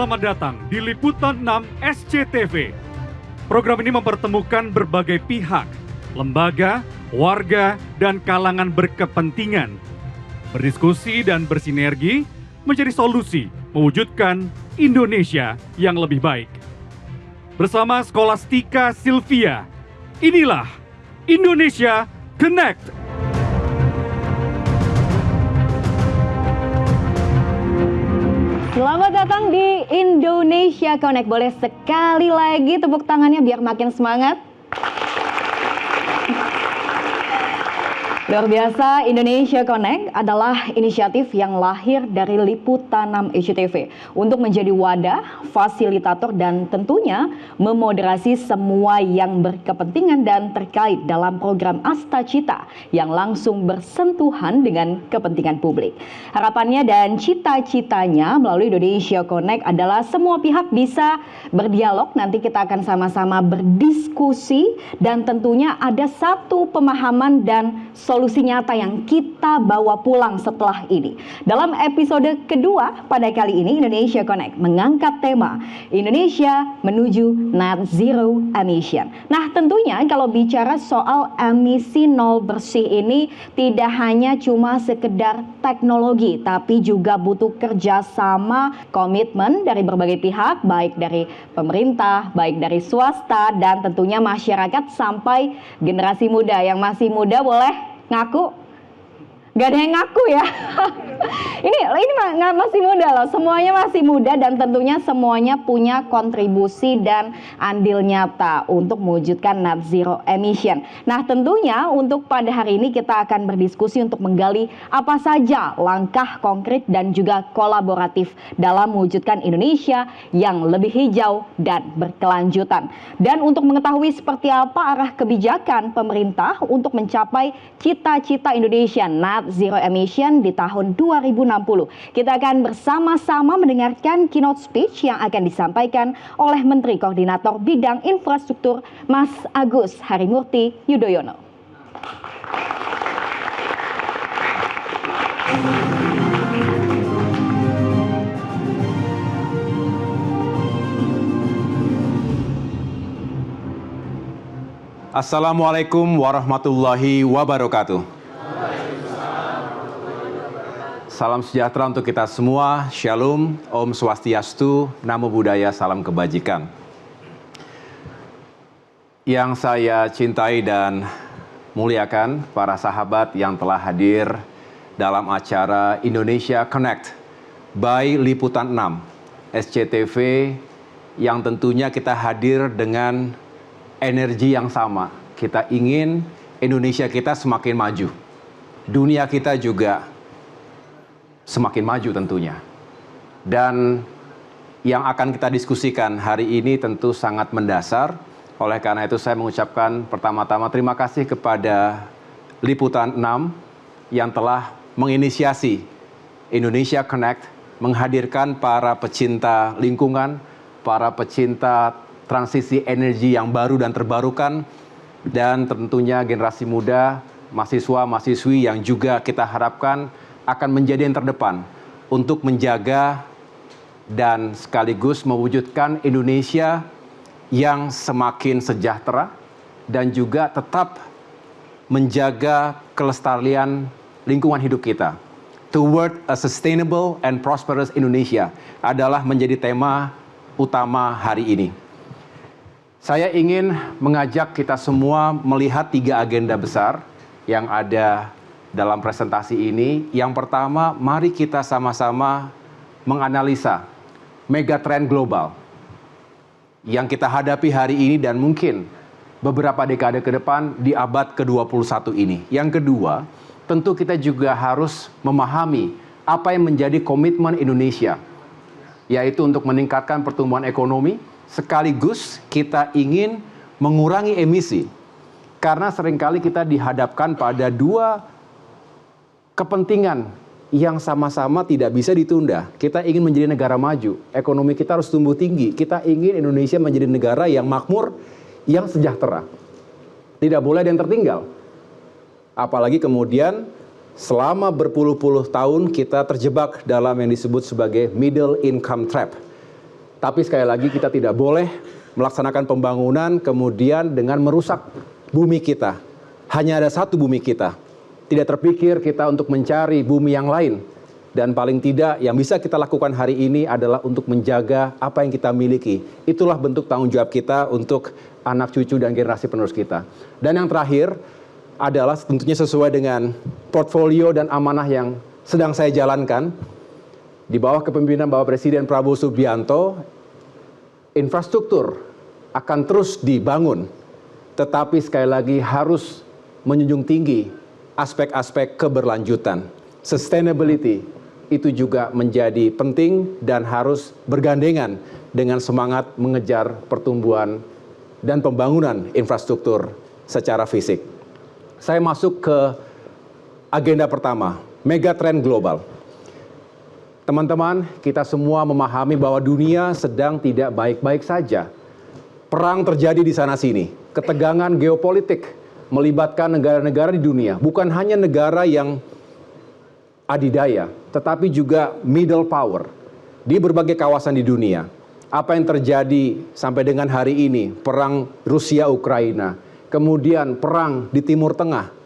Selamat datang di Liputan 6 SCTV. Program ini mempertemukan berbagai pihak, lembaga, warga, dan kalangan berkepentingan. Berdiskusi dan bersinergi menjadi solusi mewujudkan Indonesia yang lebih baik. Bersama Skolastika Sylvia, inilah Indonesia Connect. Selamat datang di Indonesia Connect. Boleh sekali lagi tepuk tangannya biar makin semangat. Luar biasa, Indonesia Connect adalah inisiatif yang lahir dari Liputan 6 SCTV untuk menjadi wadah, fasilitator, dan tentunya memoderasi semua yang berkepentingan dan terkait dalam program Asta Cita yang langsung bersentuhan dengan kepentingan publik. Harapannya dan cita-citanya melalui Indonesia Connect adalah semua pihak bisa berdialog, nanti kita akan sama-sama berdiskusi dan tentunya ada satu pemahaman dan solusi nyata yang kita bawa pulang setelah ini. Dalam episode kedua pada kali ini, Indonesia Connect mengangkat tema Indonesia menuju Net Zero Emission. Nah, tentunya kalau bicara soal emisi nol bersih ini tidak hanya cuma sekedar teknologi, tapi juga butuh kerjasama, komitmen dari berbagai pihak, baik dari pemerintah, baik dari swasta, dan tentunya masyarakat sampai generasi muda. Yang masih muda boleh ngaku? Gak ada yang ngaku ya. ini masih muda loh, semuanya masih muda dan tentunya semuanya punya kontribusi dan andil nyata untuk mewujudkan net zero emission. Nah, tentunya untuk pada hari ini kita akan berdiskusi untuk menggali apa saja langkah konkret dan juga kolaboratif dalam mewujudkan Indonesia yang lebih hijau dan berkelanjutan. Dan untuk mengetahui seperti apa arah kebijakan pemerintah untuk mencapai cita-cita Indonesia net zero emission di tahun 2060. Kita akan bersama-sama mendengarkan keynote speech yang akan disampaikan oleh Menteri Koordinator Bidang Infrastruktur Mas Agus Harimurti Yudhoyono. Assalamualaikum warahmatullahi wabarakatuh. Salam sejahtera untuk kita semua, Shalom, Om Swastiastu, Namo Buddhaya, Salam Kebajikan. Yang saya cintai dan muliakan para sahabat yang telah hadir dalam acara Indonesia Connect by Liputan 6 SCTV, yang tentunya kita hadir dengan energi yang sama. Kita ingin Indonesia kita semakin maju, dunia kita juga semakin maju tentunya. Dan yang akan kita diskusikan hari ini tentu sangat mendasar. Oleh karena itu saya mengucapkan pertama-tama terima kasih kepada Liputan 6 yang telah menginisiasi Indonesia Connect, menghadirkan para pecinta lingkungan, para pecinta transisi energi yang baru dan terbarukan, dan tentunya generasi muda, mahasiswa-mahasiswi yang juga kita harapkan akan menjadi yang terdepan untuk menjaga dan sekaligus mewujudkan Indonesia yang semakin sejahtera dan juga tetap menjaga kelestarian lingkungan hidup kita. Toward a sustainable and prosperous Indonesia adalah menjadi tema utama hari ini. Saya ingin mengajak kita semua melihat 3 agenda besar yang ada dalam presentasi ini. Yang pertama, mari kita sama-sama menganalisa megatrend global yang kita hadapi hari ini dan mungkin beberapa dekade ke depan di abad ke-21 ini. Yang kedua, tentu kita juga harus memahami apa yang menjadi komitmen Indonesia, yaitu untuk meningkatkan pertumbuhan ekonomi, sekaligus kita ingin mengurangi emisi. Karena seringkali kita dihadapkan pada 2 kepentingan yang sama-sama tidak bisa ditunda. Kita ingin menjadi negara maju, ekonomi kita harus tumbuh tinggi. Kita ingin Indonesia menjadi negara yang makmur, yang sejahtera. Tidak boleh ada yang tertinggal. Apalagi kemudian selama berpuluh-puluh tahun kita terjebak dalam yang disebut sebagai middle income trap. Tapi sekali lagi kita tidak boleh melaksanakan pembangunan kemudian dengan merusak bumi kita. Hanya ada satu bumi kita. Tidak terpikir kita untuk mencari bumi yang lain. Dan paling tidak yang bisa kita lakukan hari ini adalah untuk menjaga apa yang kita miliki. Itulah bentuk tanggung jawab kita untuk anak cucu dan generasi penerus kita. Dan yang terakhir adalah tentunya sesuai dengan portfolio dan amanah yang sedang saya jalankan. Di bawah kepemimpinan Bapak Presiden Prabowo Subianto, infrastruktur akan terus dibangun. Tetapi sekali lagi harus menjunjung tinggi aspek-aspek keberlanjutan. Sustainability itu juga menjadi penting dan harus bergandengan dengan semangat mengejar pertumbuhan dan pembangunan infrastruktur secara fisik. Saya masuk ke agenda pertama, megatrend global. Teman-teman, kita semua memahami bahwa dunia sedang tidak baik-baik saja. Perang terjadi di sana-sini, ketegangan geopolitik melibatkan negara-negara di dunia, bukan hanya negara yang adidaya, tetapi juga middle power di berbagai kawasan di dunia. Apa yang terjadi sampai dengan hari ini, perang Rusia-Ukraina, kemudian perang di Timur Tengah,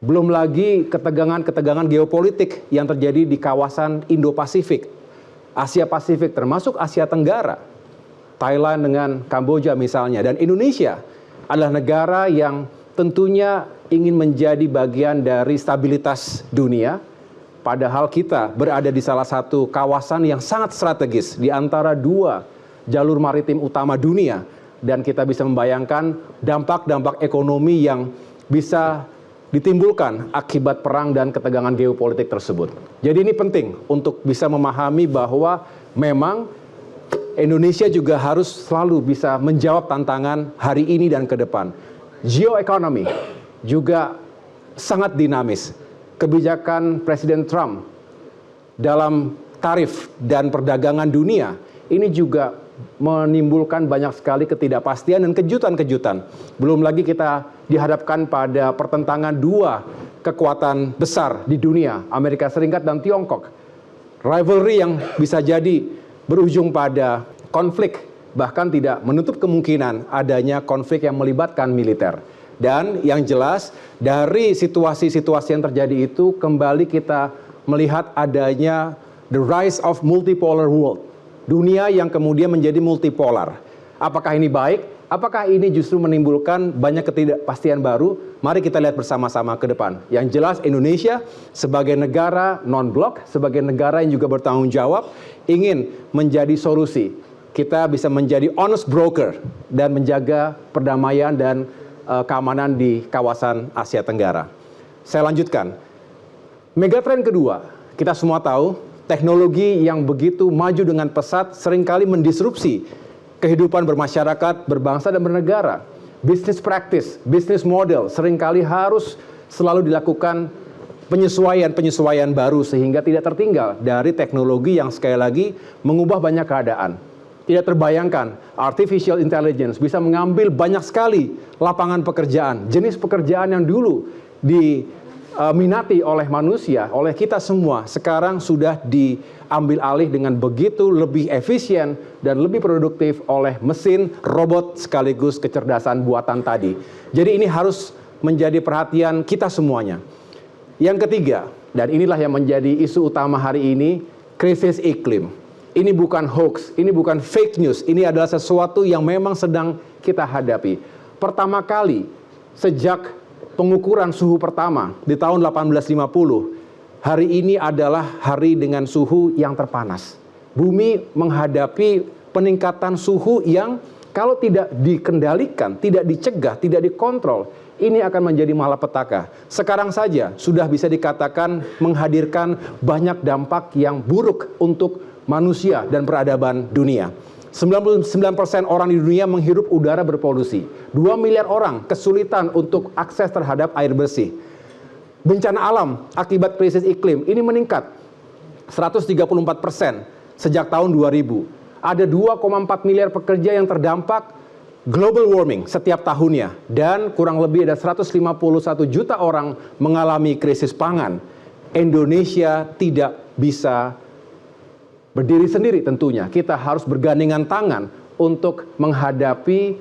belum lagi ketegangan-ketegangan geopolitik yang terjadi di kawasan Indo-Pasifik, Asia-Pasifik, termasuk Asia Tenggara, Thailand dengan Kamboja misalnya, dan Indonesia adalah negara yang tentunya ingin menjadi bagian dari stabilitas dunia, padahal kita berada di salah satu kawasan yang sangat strategis di antara dua jalur maritim utama dunia, dan kita bisa membayangkan dampak-dampak ekonomi yang bisa ditimbulkan akibat perang dan ketegangan geopolitik tersebut. Jadi ini penting untuk bisa memahami bahwa memang Indonesia juga harus selalu bisa menjawab tantangan hari ini dan ke depan. Geoekonomi juga sangat dinamis. Kebijakan Presiden Trump dalam tarif dan perdagangan dunia ini juga menimbulkan banyak sekali ketidakpastian dan kejutan-kejutan. Belum lagi kita dihadapkan pada pertentangan dua kekuatan besar di dunia, Amerika Serikat dan Tiongkok. Rivalry yang bisa jadi berujung pada konflik, bahkan tidak menutup kemungkinan adanya konflik yang melibatkan militer. Dan yang jelas dari situasi-situasi yang terjadi itu kembali kita melihat adanya the rise of multipolar world. Dunia yang kemudian menjadi multipolar. Apakah ini baik? Apakah ini justru menimbulkan banyak ketidakpastian baru? Mari kita lihat bersama-sama ke depan. Yang jelas Indonesia sebagai negara non-blok, sebagai negara yang juga bertanggung jawab, ingin menjadi solusi. Kita bisa menjadi honest broker dan menjaga perdamaian dan keamanan di kawasan Asia Tenggara. Saya lanjutkan. Megatrend kedua, kita semua tahu teknologi yang begitu maju dengan pesat seringkali mendisrupsi kehidupan bermasyarakat, berbangsa dan bernegara. Business practice, business model seringkali harus selalu dilakukan penyesuaian-penyesuaian baru sehingga tidak tertinggal dari teknologi yang sekali lagi mengubah banyak keadaan. Tidak terbayangkan, artificial intelligence bisa mengambil banyak sekali lapangan pekerjaan, jenis pekerjaan yang dulu diminati oleh manusia, oleh kita semua, sekarang sudah diambil alih dengan begitu lebih efisien dan lebih produktif oleh mesin, robot, sekaligus kecerdasan buatan tadi. Jadi ini harus menjadi perhatian kita semuanya. Yang ketiga, dan inilah yang menjadi isu utama hari ini, krisis iklim. Ini bukan hoax, ini bukan fake news, ini adalah sesuatu yang memang sedang kita hadapi. Pertama kali sejak pengukuran suhu pertama di tahun 1850, hari ini adalah hari dengan suhu yang terpanas. Bumi menghadapi peningkatan suhu yang kalau tidak dikendalikan, tidak dicegah, tidak dikontrol, ini akan menjadi malapetaka. Sekarang saja sudah bisa dikatakan menghadirkan banyak dampak yang buruk untuk manusia dan peradaban dunia. 99% orang di dunia menghirup udara berpolusi. 2 miliar orang kesulitan untuk akses terhadap air bersih. Bencana alam akibat krisis iklim ini meningkat 134% sejak tahun 2000. Ada 2,4 miliar pekerja yang terdampak global warming setiap tahunnya. Dan kurang lebih ada 151 juta orang mengalami krisis pangan. Indonesia tidak bisa berdiri sendiri tentunya. Kita harus bergandengan tangan untuk menghadapi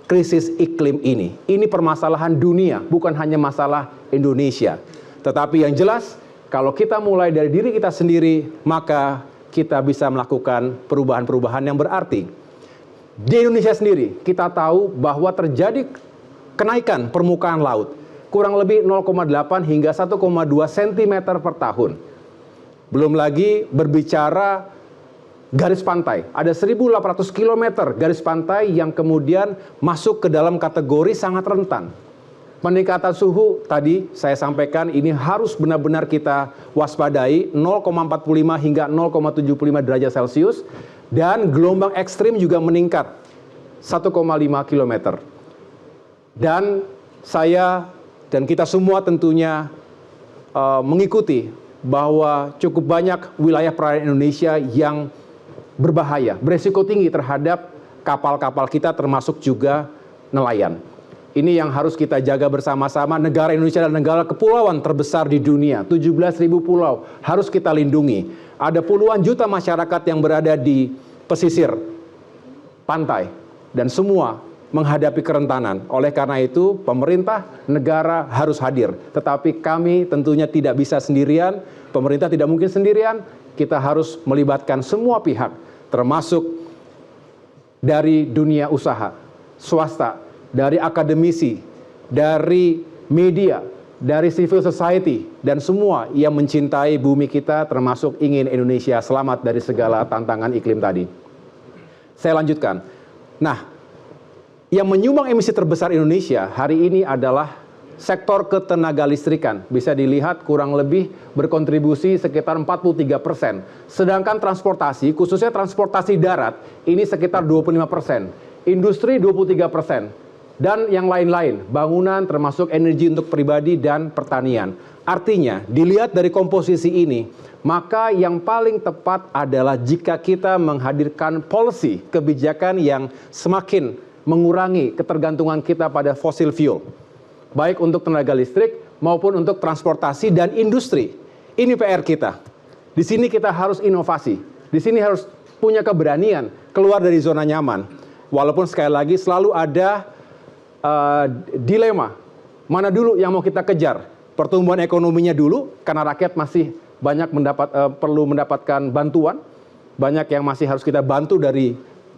krisis iklim ini. Ini permasalahan dunia, bukan hanya masalah Indonesia. Tetapi yang jelas, kalau kita mulai dari diri kita sendiri, maka kita bisa melakukan perubahan-perubahan yang berarti. Di Indonesia sendiri, kita tahu bahwa terjadi kenaikan permukaan laut, kurang lebih 0,8 hingga 1,2 cm per tahun. Belum lagi berbicara garis pantai, ada 1.800 km garis pantai yang kemudian masuk ke dalam kategori sangat rentan. Peningkatan suhu tadi saya sampaikan ini harus benar-benar kita waspadai, 0,45 hingga 0,75 derajat Celcius, dan gelombang ekstrim juga meningkat 1,5 km. Dan saya dan kita semua tentunya mengikuti bahwa cukup banyak wilayah perairan Indonesia yang berbahaya, beresiko tinggi terhadap kapal-kapal kita termasuk juga nelayan. Ini yang harus kita jaga bersama-sama. Negara Indonesia adalah negara kepulauan terbesar di dunia, 17.000 pulau harus kita lindungi. Ada puluhan juta masyarakat yang berada di pesisir pantai dan semua menghadapi kerentanan. Oleh karena itu, pemerintah, negara harus hadir. Tetapi kami tentunya tidak bisa sendirian, pemerintah tidak mungkin sendirian, kita harus melibatkan semua pihak, termasuk dari dunia usaha, swasta, dari akademisi, dari media, dari civil society, dan semua yang mencintai bumi kita, termasuk ingin Indonesia selamat dari segala tantangan iklim tadi. Saya lanjutkan. Nah, yang menyumbang emisi terbesar Indonesia hari ini adalah sektor ketenaga listrikan. Bisa dilihat kurang lebih berkontribusi sekitar 43%. Sedangkan transportasi, khususnya transportasi darat, ini sekitar 25%. Industri 23%. Dan yang lain-lain, bangunan termasuk energi untuk pribadi dan pertanian. Artinya, dilihat dari komposisi ini, maka yang paling tepat adalah jika kita menghadirkan policy, kebijakan yang semakin mengurangi ketergantungan kita pada fossil fuel, baik untuk tenaga listrik maupun untuk transportasi dan industri. Ini PR kita. Di sini kita harus inovasi. Di sini harus punya keberanian keluar dari zona nyaman. Walaupun sekali lagi selalu ada dilema. Mana dulu yang mau kita kejar? Pertumbuhan ekonominya dulu, karena rakyat masih banyak perlu mendapatkan bantuan. Banyak yang masih harus kita bantu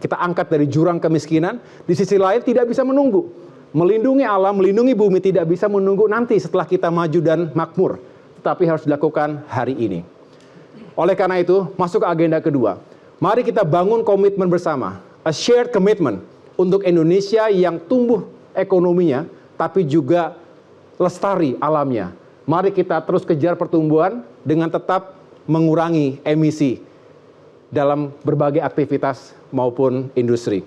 kita angkat dari jurang kemiskinan. Di sisi lain tidak bisa menunggu. Melindungi alam, melindungi bumi tidak bisa menunggu nanti setelah kita maju dan makmur. Tetapi harus dilakukan hari ini. Oleh karena itu, masuk ke agenda kedua. Mari kita bangun komitmen bersama. A shared commitment untuk Indonesia yang tumbuh ekonominya, tapi juga lestari alamnya. Mari kita terus kejar pertumbuhan dengan tetap mengurangi emisi dalam berbagai aktivitas maupun industri.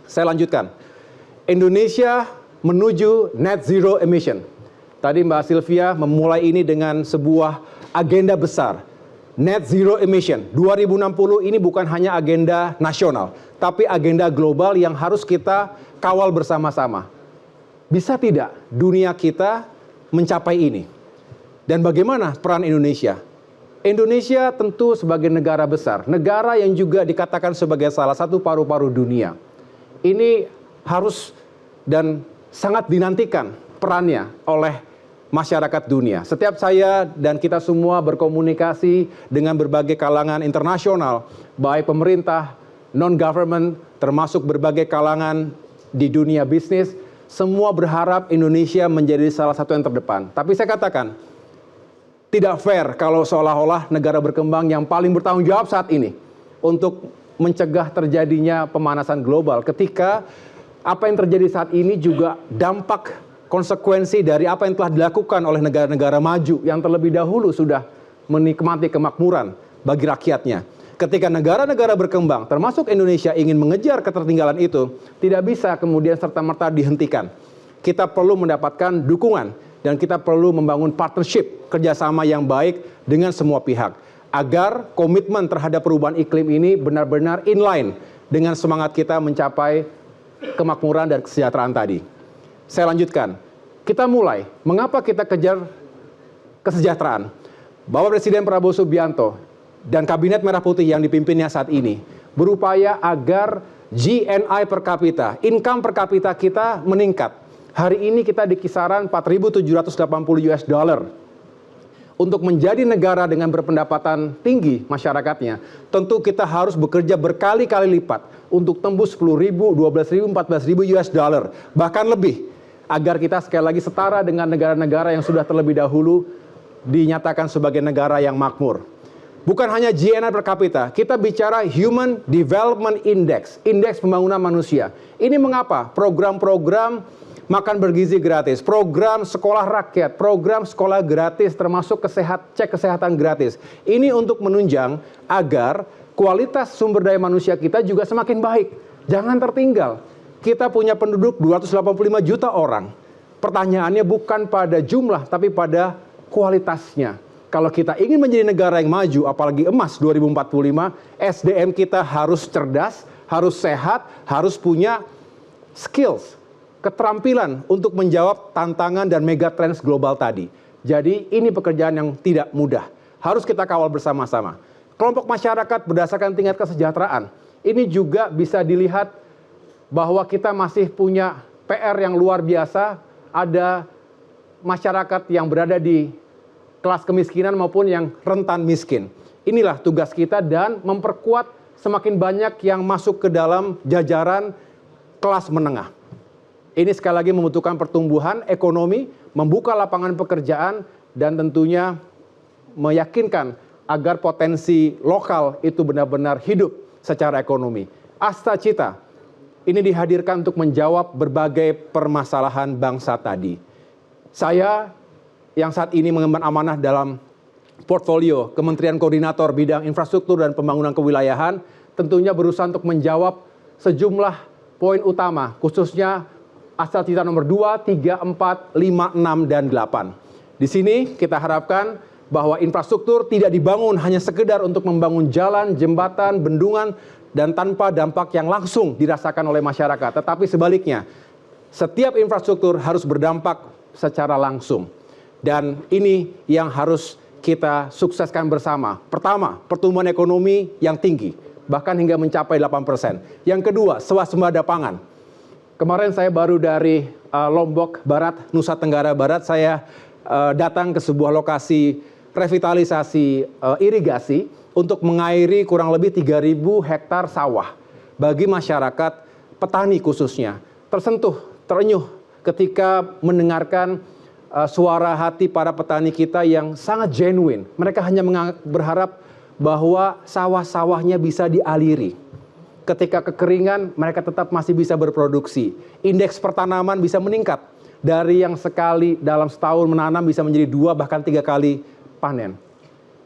Saya lanjutkan. Indonesia menuju net zero emission. Tadi Mbak Sylvia memulai ini dengan sebuah agenda besar. Net zero emission 2060 ini bukan hanya agenda nasional, tapi agenda global yang harus kita kawal bersama-sama. Bisa tidak dunia kita mencapai ini? Dan bagaimana peran Indonesia? Indonesia tentu sebagai negara besar, negara yang juga dikatakan sebagai salah satu paru-paru dunia. Ini harus dan sangat dinantikan perannya oleh masyarakat dunia. Setiap saya dan kita semua berkomunikasi dengan berbagai kalangan internasional, baik pemerintah, non-government, termasuk berbagai kalangan di dunia bisnis, semua berharap Indonesia menjadi salah satu yang terdepan. Tapi saya katakan, tidak fair kalau seolah-olah negara berkembang yang paling bertanggung jawab saat ini untuk mencegah terjadinya pemanasan global, ketika apa yang terjadi saat ini juga dampak konsekuensi dari apa yang telah dilakukan oleh negara-negara maju yang terlebih dahulu sudah menikmati kemakmuran bagi rakyatnya. Ketika negara-negara berkembang, termasuk Indonesia, ingin mengejar ketertinggalan itu, tidak bisa kemudian serta-merta dihentikan. Kita perlu mendapatkan dukungan dan kita perlu membangun partnership, kerjasama yang baik dengan semua pihak, agar komitmen terhadap perubahan iklim ini benar-benar inline dengan semangat kita mencapai kemakmuran dan kesejahteraan tadi. Saya lanjutkan. Kita mulai. Mengapa kita kejar kesejahteraan? Bapak Presiden Prabowo Subianto dan Kabinet Merah Putih yang dipimpinnya saat ini berupaya agar GNI per kapita, income per kapita kita meningkat. Hari ini kita di kisaran 4.780 US dollar. Untuk menjadi negara dengan berpendapatan tinggi masyarakatnya, tentu kita harus bekerja berkali-kali lipat untuk tembus 10.000, 12.000, 14.000 US dollar, bahkan lebih, agar kita sekali lagi setara dengan negara-negara yang sudah terlebih dahulu dinyatakan sebagai negara yang makmur. Bukan hanya GNI per kapita, kita bicara Human Development Index, indeks pembangunan manusia. Ini mengapa program-program makan bergizi gratis, program sekolah rakyat, program sekolah gratis termasuk cek kesehatan gratis. Ini untuk menunjang agar kualitas sumber daya manusia kita juga semakin baik. Jangan tertinggal. Kita punya penduduk 285 juta orang. Pertanyaannya bukan pada jumlah tapi pada kualitasnya. Kalau kita ingin menjadi negara yang maju, apalagi emas 2045, SDM kita harus cerdas, harus sehat, harus punya skills, keterampilan untuk menjawab tantangan dan megatrends global tadi. Jadi ini pekerjaan yang tidak mudah. Harus kita kawal bersama-sama. Kelompok masyarakat berdasarkan tingkat kesejahteraan. Ini juga bisa dilihat bahwa kita masih punya PR yang luar biasa. Ada masyarakat yang berada di kelas kemiskinan maupun yang rentan miskin. Inilah tugas kita dan memperkuat semakin banyak yang masuk ke dalam jajaran kelas menengah. Ini sekali lagi membutuhkan pertumbuhan ekonomi, membuka lapangan pekerjaan, dan tentunya meyakinkan agar potensi lokal itu benar-benar hidup secara ekonomi. Asta Cita ini dihadirkan untuk menjawab berbagai permasalahan bangsa tadi. Saya yang saat ini mengemban amanah dalam portfolio Kementerian Koordinator Bidang Infrastruktur dan Pembangunan Kewilayahan, tentunya berusaha untuk menjawab sejumlah poin utama, khususnya Asta Cita nomor 2, 3, 4, 5, 6, dan 8. Di sini kita harapkan bahwa infrastruktur tidak dibangun hanya sekedar untuk membangun jalan, jembatan, bendungan, dan tanpa dampak yang langsung dirasakan oleh masyarakat. Tetapi sebaliknya, setiap infrastruktur harus berdampak secara langsung. Dan ini yang harus kita sukseskan bersama. Pertama, pertumbuhan ekonomi yang tinggi, bahkan hingga mencapai 8%. Yang kedua, swasembada pangan. Kemarin saya baru dari Lombok Barat, Nusa Tenggara Barat. Saya datang ke sebuah lokasi revitalisasi irigasi untuk mengairi kurang lebih 3.000 hektar sawah. Bagi masyarakat petani khususnya, tersentuh, terenyuh ketika mendengarkan suara hati para petani kita yang sangat genuine. Mereka hanya berharap bahwa sawah-sawahnya bisa dialiri. Ketika kekeringan, mereka tetap masih bisa berproduksi. Indeks pertanaman bisa meningkat. Dari yang sekali dalam setahun menanam bisa menjadi 2 bahkan 3 kali panen.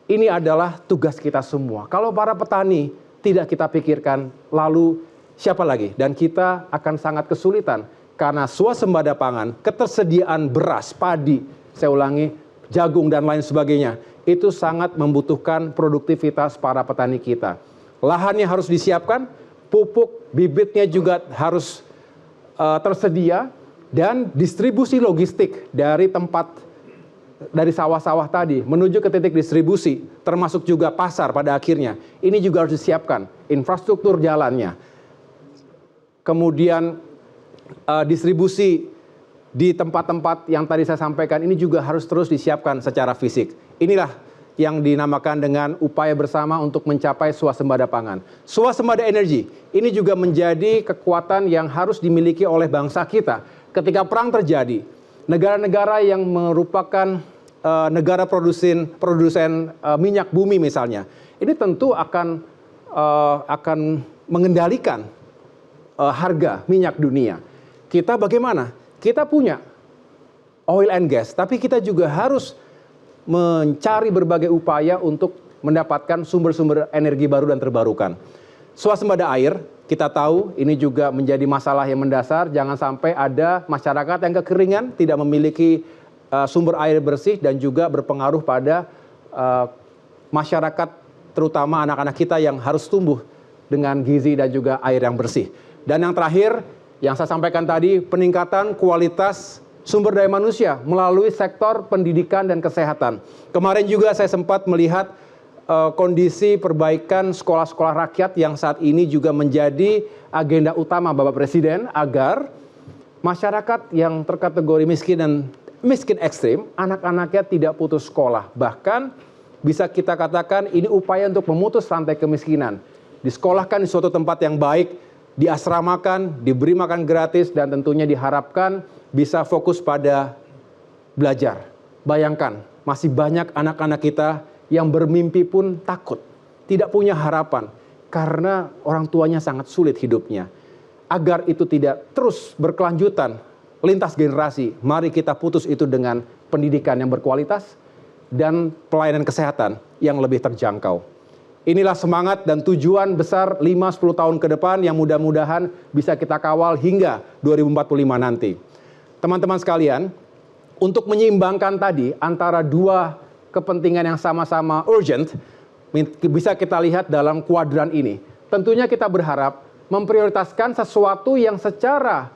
Ini adalah tugas kita semua. Kalau para petani tidak kita pikirkan, lalu siapa lagi? Dan kita akan sangat kesulitan. Karena swasembada pangan, ketersediaan beras, padi, saya ulangi, jagung dan lain sebagainya, itu sangat membutuhkan produktivitas para petani kita. Lahannya harus disiapkan, pupuk, bibitnya juga harus tersedia, dan distribusi logistik dari sawah-sawah tadi menuju ke titik distribusi, termasuk juga pasar pada akhirnya. Ini juga harus disiapkan, infrastruktur jalannya. Kemudian distribusi di tempat-tempat yang tadi saya sampaikan ini juga harus terus disiapkan secara fisik. Inilah yang dinamakan dengan upaya bersama untuk mencapai swasembada pangan. Swasembada energi, ini juga menjadi kekuatan yang harus dimiliki oleh bangsa kita. Ketika perang terjadi, negara-negara yang merupakan negara produsen minyak bumi misalnya, ini tentu akan mengendalikan harga minyak dunia. Kita bagaimana? Kita punya oil and gas, tapi kita juga harus mencari berbagai upaya untuk mendapatkan sumber-sumber energi baru dan terbarukan. Swasembada air, kita tahu ini juga menjadi masalah yang mendasar. Jangan sampai ada masyarakat yang kekeringan, tidak memiliki sumber air bersih dan juga berpengaruh pada masyarakat, terutama anak-anak kita yang harus tumbuh dengan gizi dan juga air yang bersih. Dan yang terakhir, yang saya sampaikan tadi, peningkatan kualitas sumber daya manusia melalui sektor pendidikan dan kesehatan. Kemarin juga saya sempat melihat kondisi perbaikan sekolah-sekolah rakyat yang saat ini juga menjadi agenda utama Bapak Presiden agar masyarakat yang terkategori miskin dan miskin ekstrim, anak-anaknya tidak putus sekolah. Bahkan bisa kita katakan ini upaya untuk memutus rantai kemiskinan. Disekolahkan di suatu tempat yang baik, diasramakan, diberi makan gratis, dan tentunya diharapkan bisa fokus pada belajar. Bayangkan, masih banyak anak-anak kita yang bermimpi pun takut, tidak punya harapan, karena orang tuanya sangat sulit hidupnya. Agar itu tidak terus berkelanjutan, lintas generasi, mari kita putus itu dengan pendidikan yang berkualitas dan pelayanan kesehatan yang lebih terjangkau. Inilah semangat dan tujuan besar 5-10 tahun ke depan yang mudah-mudahan bisa kita kawal hingga 2045 nanti. Teman-teman sekalian, untuk menyeimbangkan tadi antara dua kepentingan yang sama-sama urgent, bisa kita lihat dalam kuadran ini. Tentunya kita berharap memprioritaskan sesuatu yang secara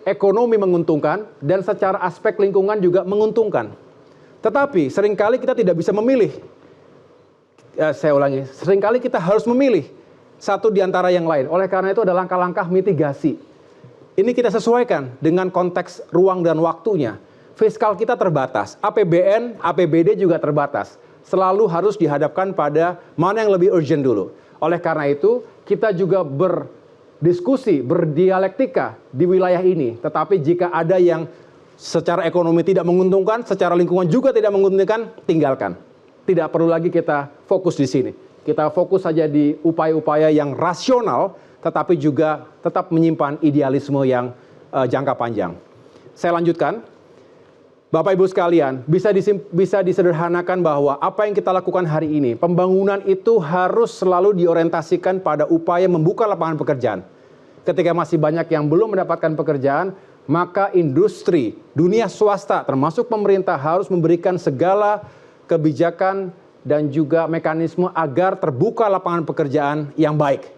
ekonomi menguntungkan dan secara aspek lingkungan juga menguntungkan. Tetapi seringkali kita tidak bisa memilih. Saya ulangi, seringkali kita harus memilih satu di antara yang lain. Oleh karena itu ada langkah-langkah mitigasi. Ini kita sesuaikan dengan konteks ruang dan waktunya. Fiskal kita terbatas, APBN, APBD juga terbatas. Selalu harus dihadapkan pada mana yang lebih urgent dulu. Oleh karena itu, kita juga berdiskusi, berdialektika di wilayah ini. Tetapi jika ada yang secara ekonomi tidak menguntungkan, secara lingkungan juga tidak menguntungkan, tinggalkan. Tidak perlu lagi kita fokus di sini. Kita fokus saja di upaya-upaya yang rasional, tetapi juga tetap menyimpan idealisme yang jangka panjang. Saya lanjutkan. Bapak Ibu sekalian, bisa disederhanakan bahwa apa yang kita lakukan hari ini, pembangunan itu harus selalu diorientasikan pada upaya membuka lapangan pekerjaan. Ketika masih banyak yang belum mendapatkan pekerjaan, maka industri, dunia swasta, termasuk pemerintah harus memberikan segala kebijakan dan juga mekanisme agar terbuka lapangan pekerjaan yang baik.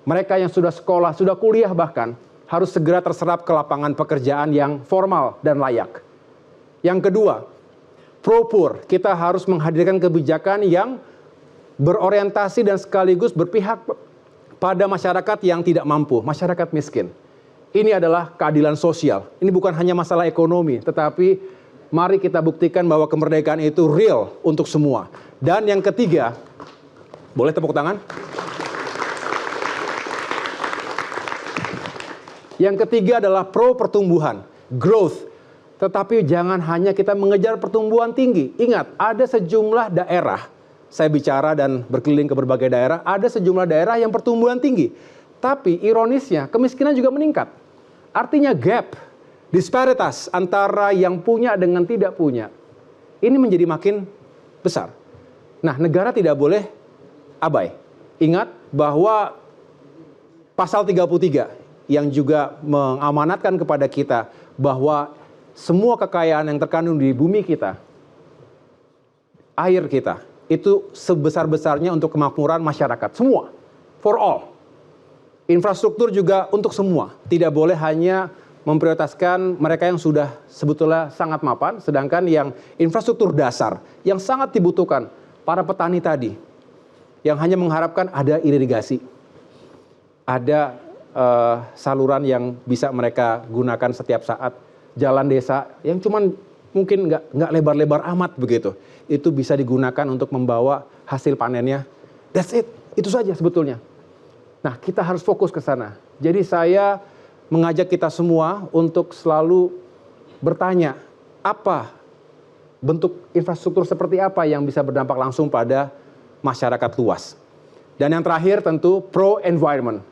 Mereka yang sudah sekolah, sudah kuliah bahkan, harus segera terserap ke lapangan pekerjaan yang formal dan layak. Yang kedua, propur, kita harus menghadirkan kebijakan yang berorientasi dan sekaligus berpihak pada masyarakat yang tidak mampu, masyarakat miskin. Ini adalah keadilan sosial. Ini bukan hanya masalah ekonomi, tetapi mari kita buktikan bahwa kemerdekaan itu real untuk semua. Dan yang ketiga, boleh tepuk tangan? Yang ketiga adalah pro pertumbuhan, growth. Tetapi jangan hanya kita mengejar pertumbuhan tinggi. Ingat, ada sejumlah daerah, saya bicara dan berkeliling ke berbagai daerah, ada sejumlah daerah yang pertumbuhan tinggi. Tapi ironisnya, kemiskinan juga meningkat. Artinya gap, disparitas antara yang punya dengan tidak punya, ini menjadi makin besar. Nah, negara tidak boleh abai. Ingat bahwa pasal 33 yang juga mengamanatkan kepada kita bahwa semua kekayaan yang terkandung di bumi kita, air kita, itu sebesar-besarnya untuk kemakmuran masyarakat. Semua, for all. Infrastruktur juga untuk semua. Tidak boleh hanya memprioritaskan mereka yang sudah sebetulnya sangat mapan, sedangkan yang infrastruktur dasar, yang sangat dibutuhkan, para petani tadi, yang hanya mengharapkan ada irigasi, ada saluran yang bisa mereka gunakan setiap saat, jalan desa yang cuman mungkin nggak lebar-lebar amat begitu, itu bisa digunakan untuk membawa hasil panennya. That's it, itu saja sebetulnya. Nah, kita harus fokus ke sana. Jadi saya mengajak kita semua untuk selalu bertanya, apa bentuk infrastruktur seperti apa yang bisa berdampak langsung pada masyarakat luas. Dan yang terakhir tentu pro environment.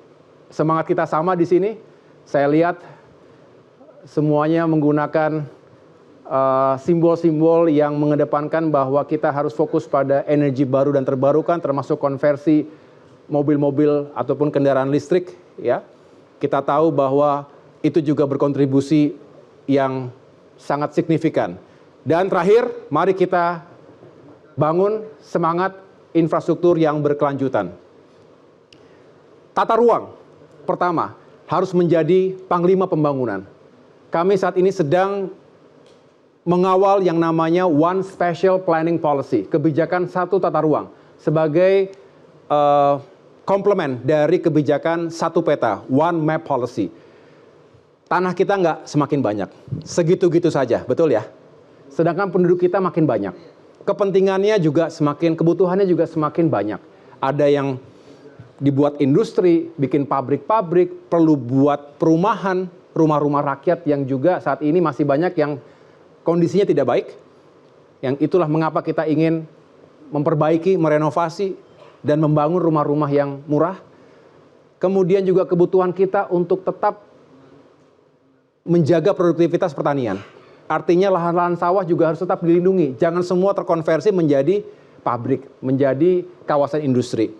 Semangat kita sama di sini. Saya lihat semuanya menggunakan simbol-simbol yang mengedepankan bahwa kita harus fokus pada energi baru dan terbarukan, termasuk konversi mobil-mobil ataupun kendaraan listrik. Ya, kita tahu bahwa itu juga berkontribusi yang sangat signifikan. Dan terakhir, mari kita bangun semangat infrastruktur yang berkelanjutan. Tata ruang, pertama, harus menjadi panglima pembangunan. Kami saat ini sedang mengawal yang namanya One Special Planning Policy, kebijakan satu tata ruang. sebagai komplement dari kebijakan satu peta, one map policy. Tanah kita nggak semakin banyak, segitu-gitu saja, betul ya? Sedangkan penduduk kita makin banyak. Kepentingannya juga semakin, kebutuhannya juga semakin banyak. Ada yang dibuat industri, bikin pabrik-pabrik, perlu buat perumahan, rumah-rumah rakyat yang juga saat ini masih banyak yang kondisinya tidak baik. Yang itulah mengapa kita ingin memperbaiki, merenovasi, dan membangun rumah-rumah yang murah. Kemudian juga kebutuhan kita untuk tetap menjaga produktivitas pertanian. Artinya lahan-lahan sawah juga harus tetap dilindungi. Jangan semua terkonversi menjadi pabrik, menjadi kawasan industri.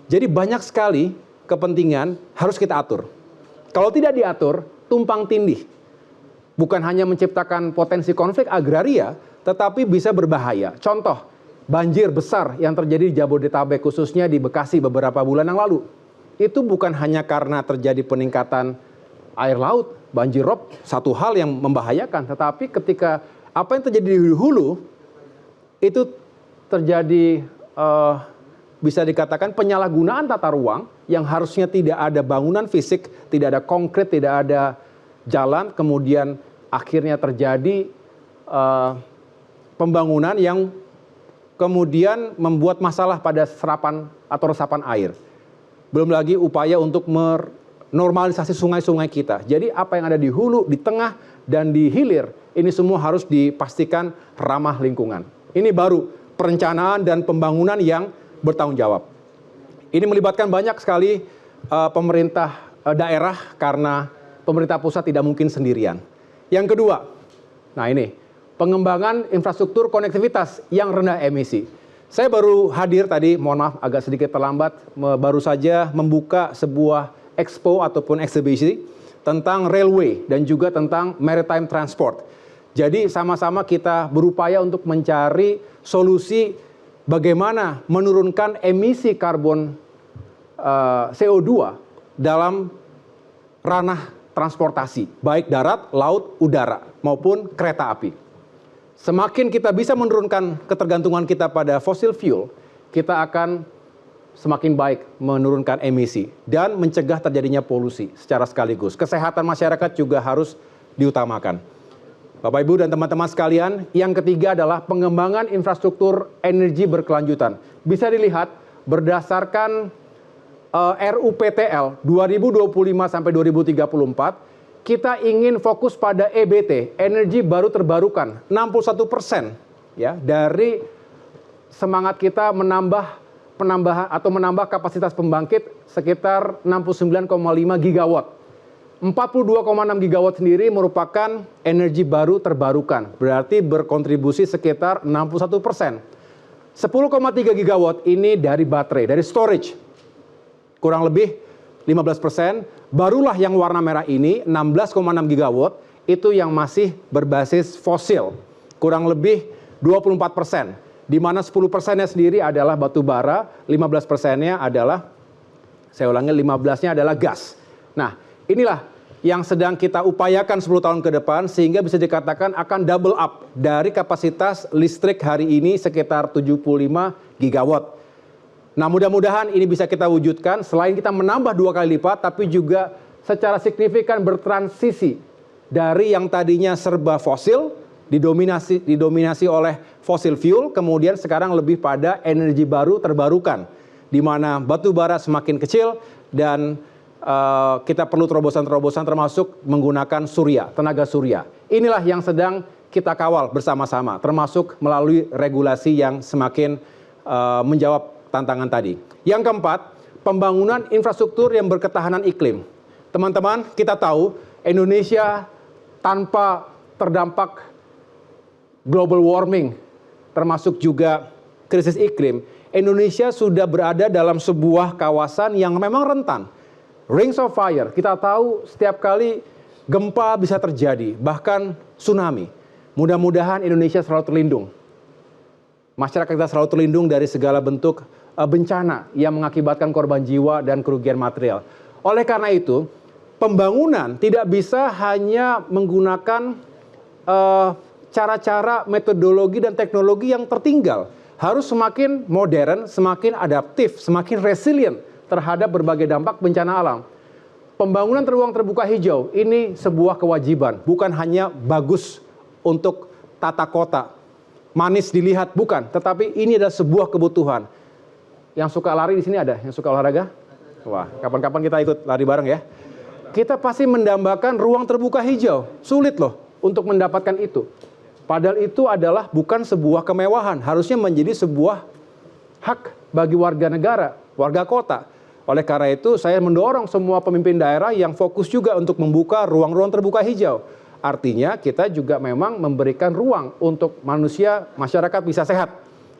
Jadi banyak sekali kepentingan harus kita atur. Kalau tidak diatur, tumpang tindih. Bukan hanya menciptakan potensi konflik agraria, tetapi bisa berbahaya. Contoh, banjir besar yang terjadi di Jabodetabek, khususnya di Bekasi beberapa bulan yang lalu. Itu bukan hanya karena terjadi peningkatan air laut, banjir rob, satu hal yang membahayakan. Tetapi ketika apa yang terjadi di hulu, itu terjadi bisa dikatakan penyalahgunaan tata ruang yang harusnya tidak ada bangunan fisik, tidak ada konkret, tidak ada jalan, kemudian akhirnya terjadi pembangunan yang kemudian membuat masalah pada serapan atau resapan air. Belum lagi upaya untuk normalisasi sungai-sungai kita. Jadi apa yang ada di hulu, di tengah, dan di hilir, ini semua harus dipastikan ramah lingkungan. Ini baru perencanaan dan pembangunan yang bertanggung jawab. Ini melibatkan banyak sekali pemerintah daerah karena pemerintah pusat tidak mungkin sendirian. Yang kedua, nah ini, pengembangan infrastruktur konektivitas yang rendah emisi. Saya baru hadir tadi, mohon maaf agak sedikit terlambat, baru saja membuka sebuah expo ataupun eksibisi tentang railway dan juga tentang maritime transport. Jadi sama-sama kita berupaya untuk mencari solusi bagaimana menurunkan emisi karbon CO2 dalam ranah transportasi, baik darat, laut, udara, maupun kereta api. Semakin kita bisa menurunkan ketergantungan kita pada fossil fuel, kita akan semakin baik menurunkan emisi dan mencegah terjadinya polusi secara sekaligus. Kesehatan masyarakat juga harus diutamakan. Bapak, Ibu, dan teman-teman sekalian, yang ketiga adalah pengembangan infrastruktur energi berkelanjutan. Bisa dilihat berdasarkan RUPTL 2025 sampai 2034, kita ingin fokus pada EBT, energi baru terbarukan, 61% ya, dari semangat kita menambah kapasitas pembangkit sekitar 69,5 gigawatt. 42,6 gigawatt sendiri merupakan energi baru terbarukan, berarti berkontribusi sekitar 61%. 10,3 gigawatt ini dari baterai, dari storage, kurang lebih 15%. Barulah yang warna merah ini, 16,6 gigawatt, itu yang masih berbasis fosil, kurang lebih 24%. Di mana 10%-nya sendiri adalah batu bara, 15%-nya adalah, saya ulangi, 15%-nya adalah gas. Nah, inilah yang sedang kita upayakan 10 tahun ke depan, sehingga bisa dikatakan akan double up dari kapasitas listrik hari ini sekitar 75 gigawatt. Nah, mudah-mudahan ini bisa kita wujudkan, selain kita menambah 2 kali lipat, tapi juga secara signifikan bertransisi dari yang tadinya serba fosil, didominasi oleh fossil fuel, kemudian sekarang lebih pada energi baru terbarukan, di mana batu bara semakin kecil dan kita perlu terobosan-terobosan termasuk menggunakan surya, tenaga surya. Inilah yang sedang kita kawal bersama-sama, termasuk melalui regulasi yang semakin menjawab tantangan tadi. Yang keempat, pembangunan infrastruktur yang berketahanan iklim. Teman-teman, kita tahu Indonesia tanpa terdampak global warming, termasuk juga krisis iklim, Indonesia sudah berada dalam sebuah kawasan yang memang rentan. Rings of fire, kita tahu setiap kali gempa bisa terjadi, bahkan tsunami. Mudah-mudahan Indonesia selalu terlindung. Masyarakat kita selalu terlindung dari segala bentuk bencana yang mengakibatkan korban jiwa dan kerugian material. Oleh karena itu, pembangunan tidak bisa hanya menggunakan cara-cara, metodologi, dan teknologi yang tertinggal. harus semakin modern, semakin adaptif, semakin resilient terhadap berbagai dampak bencana alam. Pembangunan ruang terbuka hijau ini sebuah kewajiban, bukan hanya bagus untuk tata kota, manis dilihat, bukan, tetapi ini adalah sebuah kebutuhan. Yang suka lari di sini ada, yang suka olahraga? Wah, kapan-kapan kita ikut lari bareng ya. Kita pasti mendambakan ruang terbuka hijau, sulit loh untuk mendapatkan itu. Padahal itu adalah bukan sebuah kemewahan, harusnya menjadi sebuah hak bagi warga negara, warga kota. Oleh karena itu saya mendorong semua pemimpin daerah yang fokus juga untuk membuka ruang-ruang terbuka hijau. Artinya kita juga memang memberikan ruang untuk manusia, masyarakat bisa sehat.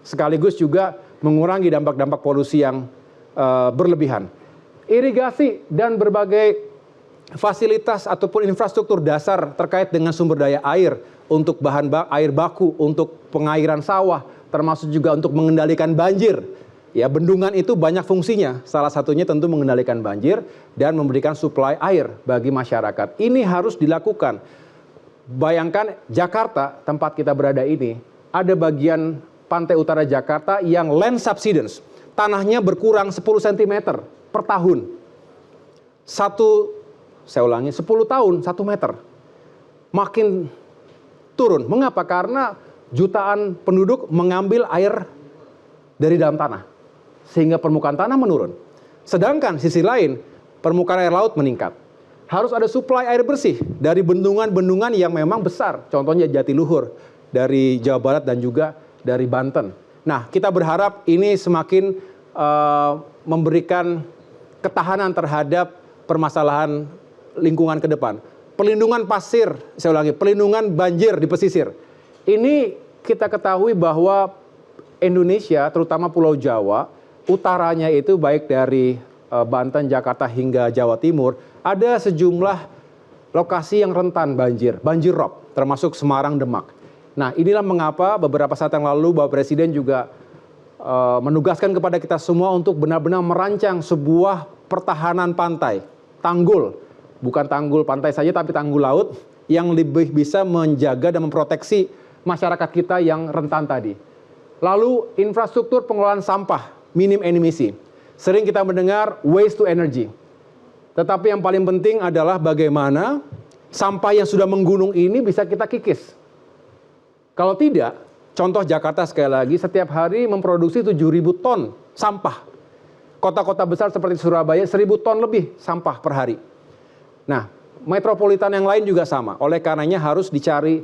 Sekaligus juga mengurangi dampak-dampak polusi yang berlebihan. Irigasi dan berbagai fasilitas ataupun infrastruktur dasar terkait dengan sumber daya air untuk air baku, untuk pengairan sawah, termasuk juga untuk mengendalikan banjir. Ya, bendungan itu banyak fungsinya. Salah satunya tentu mengendalikan banjir dan memberikan suplai air bagi masyarakat. Ini harus dilakukan. Bayangkan Jakarta, tempat kita berada ini, ada bagian pantai utara Jakarta yang land subsidence. Tanahnya berkurang 10 cm per tahun. 10 tahun 1 meter. Makin turun. Mengapa? Karena jutaan penduduk mengambil air dari dalam tanah. Sehingga permukaan tanah menurun. Sedangkan sisi lain, permukaan air laut meningkat. Harus ada suplai air bersih dari bendungan-bendungan yang memang besar. Contohnya Jatiluhur dari Jawa Barat dan juga dari Banten. Nah, kita berharap ini semakin memberikan ketahanan terhadap permasalahan lingkungan ke depan. Pelindungan pasir, saya ulangi, pelindungan banjir di pesisir. Ini kita ketahui bahwa Indonesia, terutama Pulau Jawa, utaranya itu baik dari Banten, Jakarta hingga Jawa Timur, ada sejumlah lokasi yang rentan banjir rob, termasuk Semarang, Demak. Nah, inilah mengapa beberapa saat yang lalu Bapak Presiden juga menugaskan kepada kita semua untuk benar-benar merancang sebuah pertahanan pantai, tanggul, bukan tanggul pantai saja tapi tanggul laut yang lebih bisa menjaga dan memproteksi masyarakat kita yang rentan tadi. Lalu infrastruktur pengelolaan sampah minim emisi. Sering kita mendengar waste to energy. Tetapi yang paling penting adalah bagaimana sampah yang sudah menggunung ini bisa kita kikis. Kalau tidak, contoh Jakarta sekali lagi setiap hari memproduksi 7.000 ton sampah. Kota-kota besar seperti Surabaya 1.000 ton lebih sampah per hari. Nah, metropolitan yang lain juga sama. Oleh karenanya harus dicari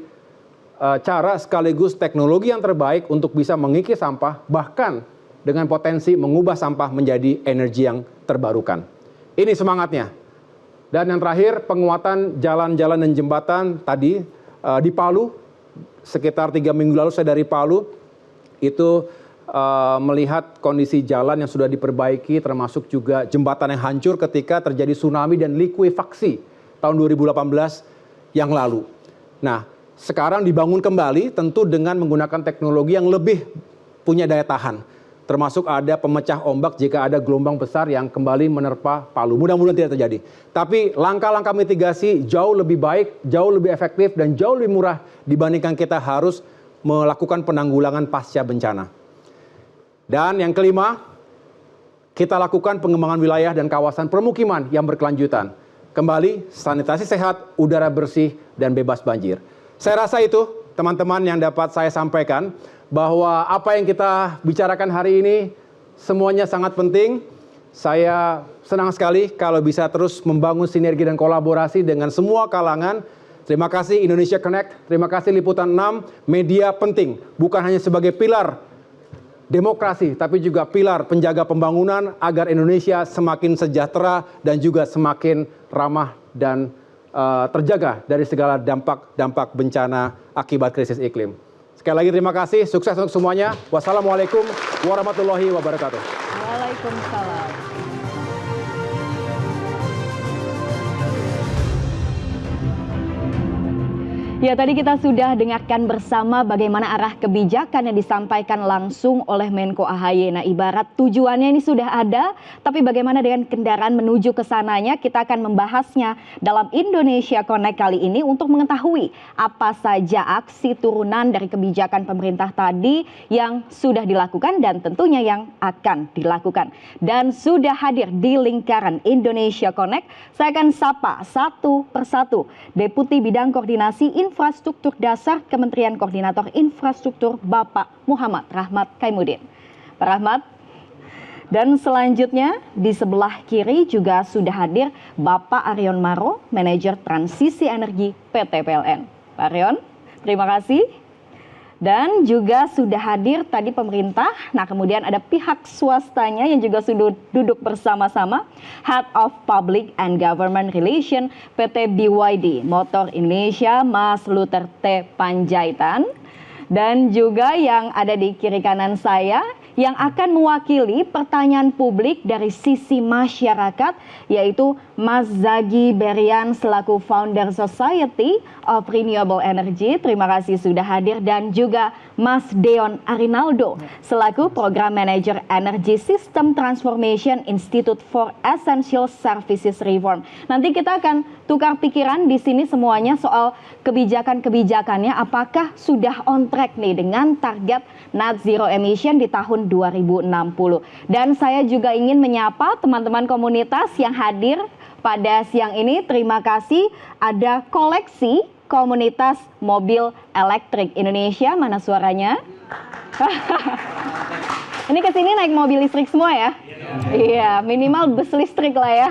cara sekaligus teknologi yang terbaik untuk bisa mengikis sampah, bahkan dengan potensi mengubah sampah menjadi energi yang terbarukan. Ini semangatnya. Dan yang terakhir, penguatan jalan-jalan dan jembatan tadi di Palu, sekitar 3 minggu lalu saya dari Palu, itu melihat kondisi jalan yang sudah diperbaiki, termasuk juga jembatan yang hancur ketika terjadi tsunami dan likuifaksi tahun 2018 yang lalu. Nah, sekarang dibangun kembali tentu dengan menggunakan teknologi yang lebih punya daya tahan. Termasuk ada pemecah ombak jika ada gelombang besar yang kembali menerpa Palu. Mudah-mudahan tidak terjadi. Tapi langkah-langkah mitigasi jauh lebih baik, jauh lebih efektif, dan jauh lebih murah dibandingkan kita harus melakukan penanggulangan pasca bencana. Dan yang kelima, kita lakukan pengembangan wilayah dan kawasan permukiman yang berkelanjutan. Kembali, sanitasi sehat, udara bersih, dan bebas banjir. Saya rasa itu, teman-teman, yang dapat saya sampaikan, bahwa apa yang kita bicarakan hari ini semuanya sangat penting. Saya senang sekali kalau bisa terus membangun sinergi dan kolaborasi dengan semua kalangan. Terima kasih Indonesia Connect, terima kasih Liputan 6, media penting, bukan hanya sebagai pilar demokrasi, tapi juga pilar penjaga pembangunan agar Indonesia semakin sejahtera dan juga semakin ramah dan terjaga dari segala dampak bencana akibat krisis iklim. Sekali lagi terima kasih, sukses untuk semuanya. Wassalamualaikum warahmatullahi wabarakatuh. Waalaikumsalam. Ya, tadi kita sudah dengarkan bersama bagaimana arah kebijakan yang disampaikan langsung oleh Menko AHY. Nah, ibarat tujuannya ini sudah ada, tapi bagaimana dengan kendaraan menuju ke sananya? Kita akan membahasnya dalam Indonesia Connect kali ini untuk mengetahui apa saja aksi turunan dari kebijakan pemerintah tadi yang sudah dilakukan dan tentunya yang akan dilakukan. Dan sudah hadir di lingkaran Indonesia Connect, saya akan sapa satu persatu Deputi Bidang Koordinasi Infrastruktur Dasar Kementerian Koordinator Infrastruktur Bapak Muhammad Rahmat Kaimuddin. Pak Rahmat, dan selanjutnya di sebelah kiri juga sudah hadir Bapak Aryon Maro, Manajer Transisi Energi PT PLN. Pak Aryon, terima kasih. Dan juga sudah hadir tadi pemerintah, nah kemudian ada pihak swastanya yang juga sudah duduk bersama-sama, Head of Public and Government Relation PT BYD Motor Indonesia, Mas Luther T. Panjaitan. Dan juga yang ada di kiri kanan saya, yang akan mewakili pertanyaan publik dari sisi masyarakat, yaitu Mas Zagi Berian selaku Founder Society of Renewable Energy. Terima kasih sudah hadir. Dan juga Mas Deon Arinaldo selaku Program Manager Energy System Transformation Institute for Essential Services Reform. Nanti kita akan tukar pikiran di sini semuanya soal kebijakan-kebijakannya, apakah sudah on track nih dengan target net zero emission di tahun 2060. Dan saya juga ingin menyapa teman-teman komunitas yang hadir pada siang ini. Terima kasih. Ada koleksi komunitas mobil elektrik Indonesia. Mana suaranya? Ini kesini naik mobil listrik semua ya? Iya, minimal bus listrik lah ya.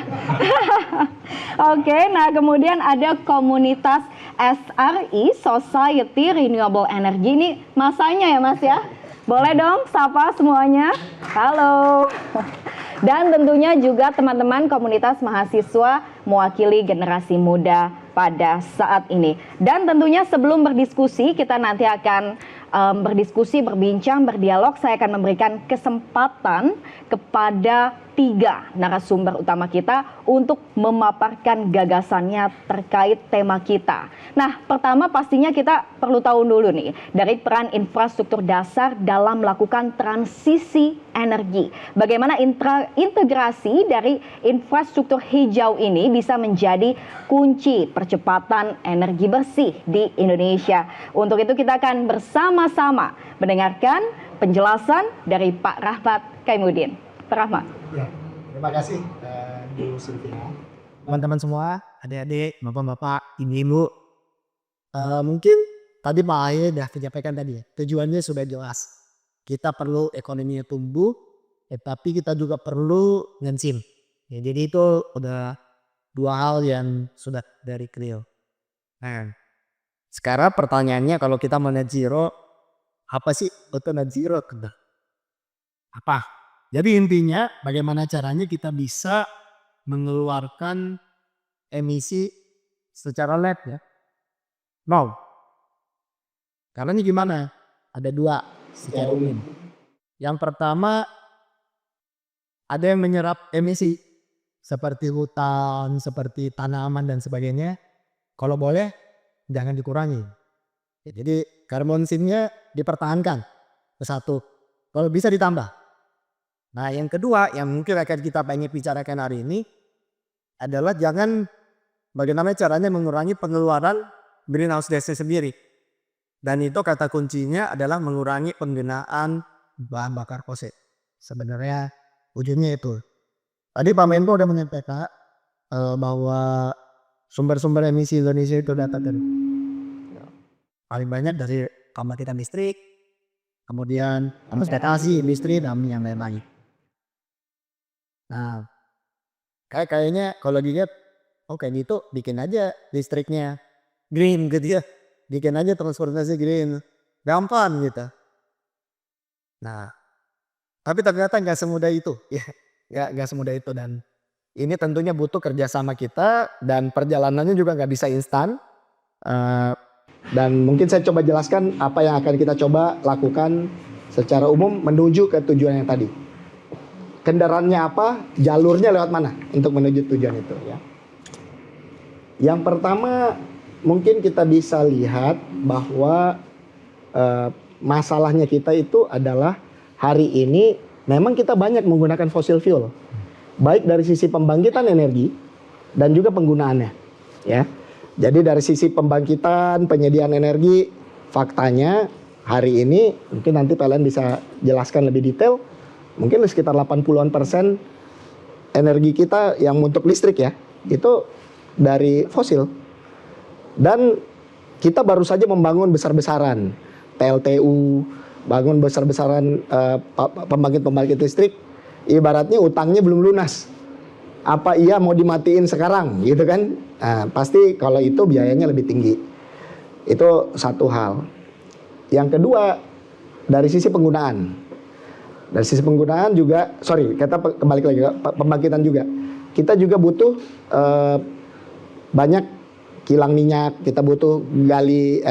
Oke, nah kemudian ada komunitas SRI, Society Renewable Energy. Ini masanya ya Mas ya? Boleh dong sapa semuanya? Halo. Dan tentunya juga teman-teman komunitas mahasiswa mewakili generasi muda pada saat ini. Dan tentunya sebelum berdiskusi, kita nanti akan berdiskusi, berbincang, berdialog. Saya akan memberikan kesempatan kepada 3 narasumber utama kita untuk memaparkan gagasannya terkait tema kita. Nah, pertama pastinya kita perlu tahu dulu nih dari peran infrastruktur dasar dalam melakukan transisi energi. Bagaimana integrasi dari infrastruktur hijau ini bisa menjadi kunci percepatan energi bersih di Indonesia. Untuk itu kita akan bersama-sama mendengarkan penjelasan dari Pak Rahmat Kaimuddin. Pak Rahmat. Ya, terima kasih Bu Sylvia. Teman-teman semua, adik-adik, bapak-bapak, ibu-ibu. Mungkin tadi Pak Aye sudah menyampaikan tadi ya, tujuannya sudah jelas. Kita perlu ekonominya tumbuh, tapi kita juga perlu ngensim. Ya, jadi itu udah 2 hal yang sudah dari Clio. Nah, sekarang pertanyaannya kalau kita mau net zero, apa sih betul net zero? Apa? Jadi intinya bagaimana caranya kita bisa mengeluarkan emisi secara net ya. Mau. Karena ini gimana? Ada 2 secara umum. Yang pertama ada yang menyerap emisi seperti hutan, seperti tanaman dan sebagainya. Kalau boleh jangan dikurangi. Ya, jadi carbon sink-nya dipertahankan ke 1. Kalau bisa ditambah. Nah yang kedua yang mungkin akan kita pengen bicarakan hari ini adalah jangan bagaimana caranya mengurangi pengeluaran greenhouse gas sendiri. Dan itu kata kuncinya adalah mengurangi penggunaan bahan bakar fosil. Sebenarnya ujungnya itu. Tadi Pak Menko udah menyampaikan bahwa sumber-sumber emisi Indonesia itu datang dari paling banyak dari pembangkitan listrik, kemudian transportasi, industri, dan yang lain-lain. Nah, kayaknya kalau dilihat, oke itu bikin aja listriknya green gitu ya, bikin aja transportasi green, gampang gitu. Nah, tapi ternyata nggak semudah itu, ya nggak semudah itu dan ini tentunya butuh kerjasama kita dan perjalanannya juga nggak bisa instan. Dan mungkin saya coba jelaskan apa yang akan kita coba lakukan secara umum menuju ke tujuan yang tadi. Kendaraannya apa, jalurnya lewat mana untuk menuju tujuan itu ya. Yang pertama mungkin kita bisa lihat bahwa masalahnya kita itu adalah hari ini memang kita banyak menggunakan fossil fuel, baik dari sisi pembangkitan energi dan juga penggunaannya, ya. Jadi dari sisi pembangkitan, penyediaan energi, faktanya hari ini mungkin nanti PLN bisa jelaskan lebih detail, mungkin sekitar 80% energi kita yang untuk listrik ya, itu dari fosil. Dan kita baru saja membangun besar-besaran PLTU, bangun besar-besaran pembangkit listrik, ibaratnya utangnya belum lunas. Apa iya mau dimatiin sekarang gitu kan? Nah, pasti kalau itu biayanya lebih tinggi. Itu satu hal. Yang kedua, dari sisi penggunaan. Dari sisi penggunaan juga, kita kembali lagi pembangkitan juga. Kita juga butuh banyak kilang minyak, kita butuh gali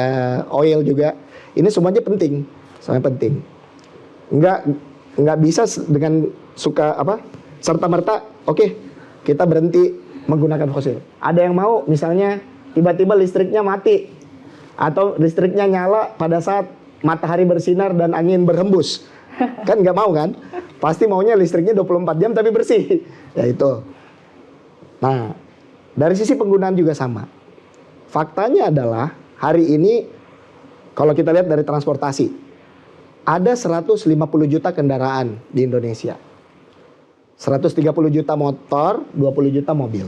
oil juga. Ini semuanya penting, sangat penting. Nggak bisa dengan serta-merta, oke, kita berhenti menggunakan fosil. Ada yang mau misalnya tiba-tiba listriknya mati atau listriknya nyala pada saat matahari bersinar dan angin berhembus. Kan nggak mau kan? Pasti maunya listriknya 24 jam tapi bersih. Ya itu. Nah, dari sisi penggunaan juga sama. Faktanya adalah hari ini kalau kita lihat dari transportasi, ada 150 juta kendaraan di Indonesia. 130 juta motor, 20 juta mobil.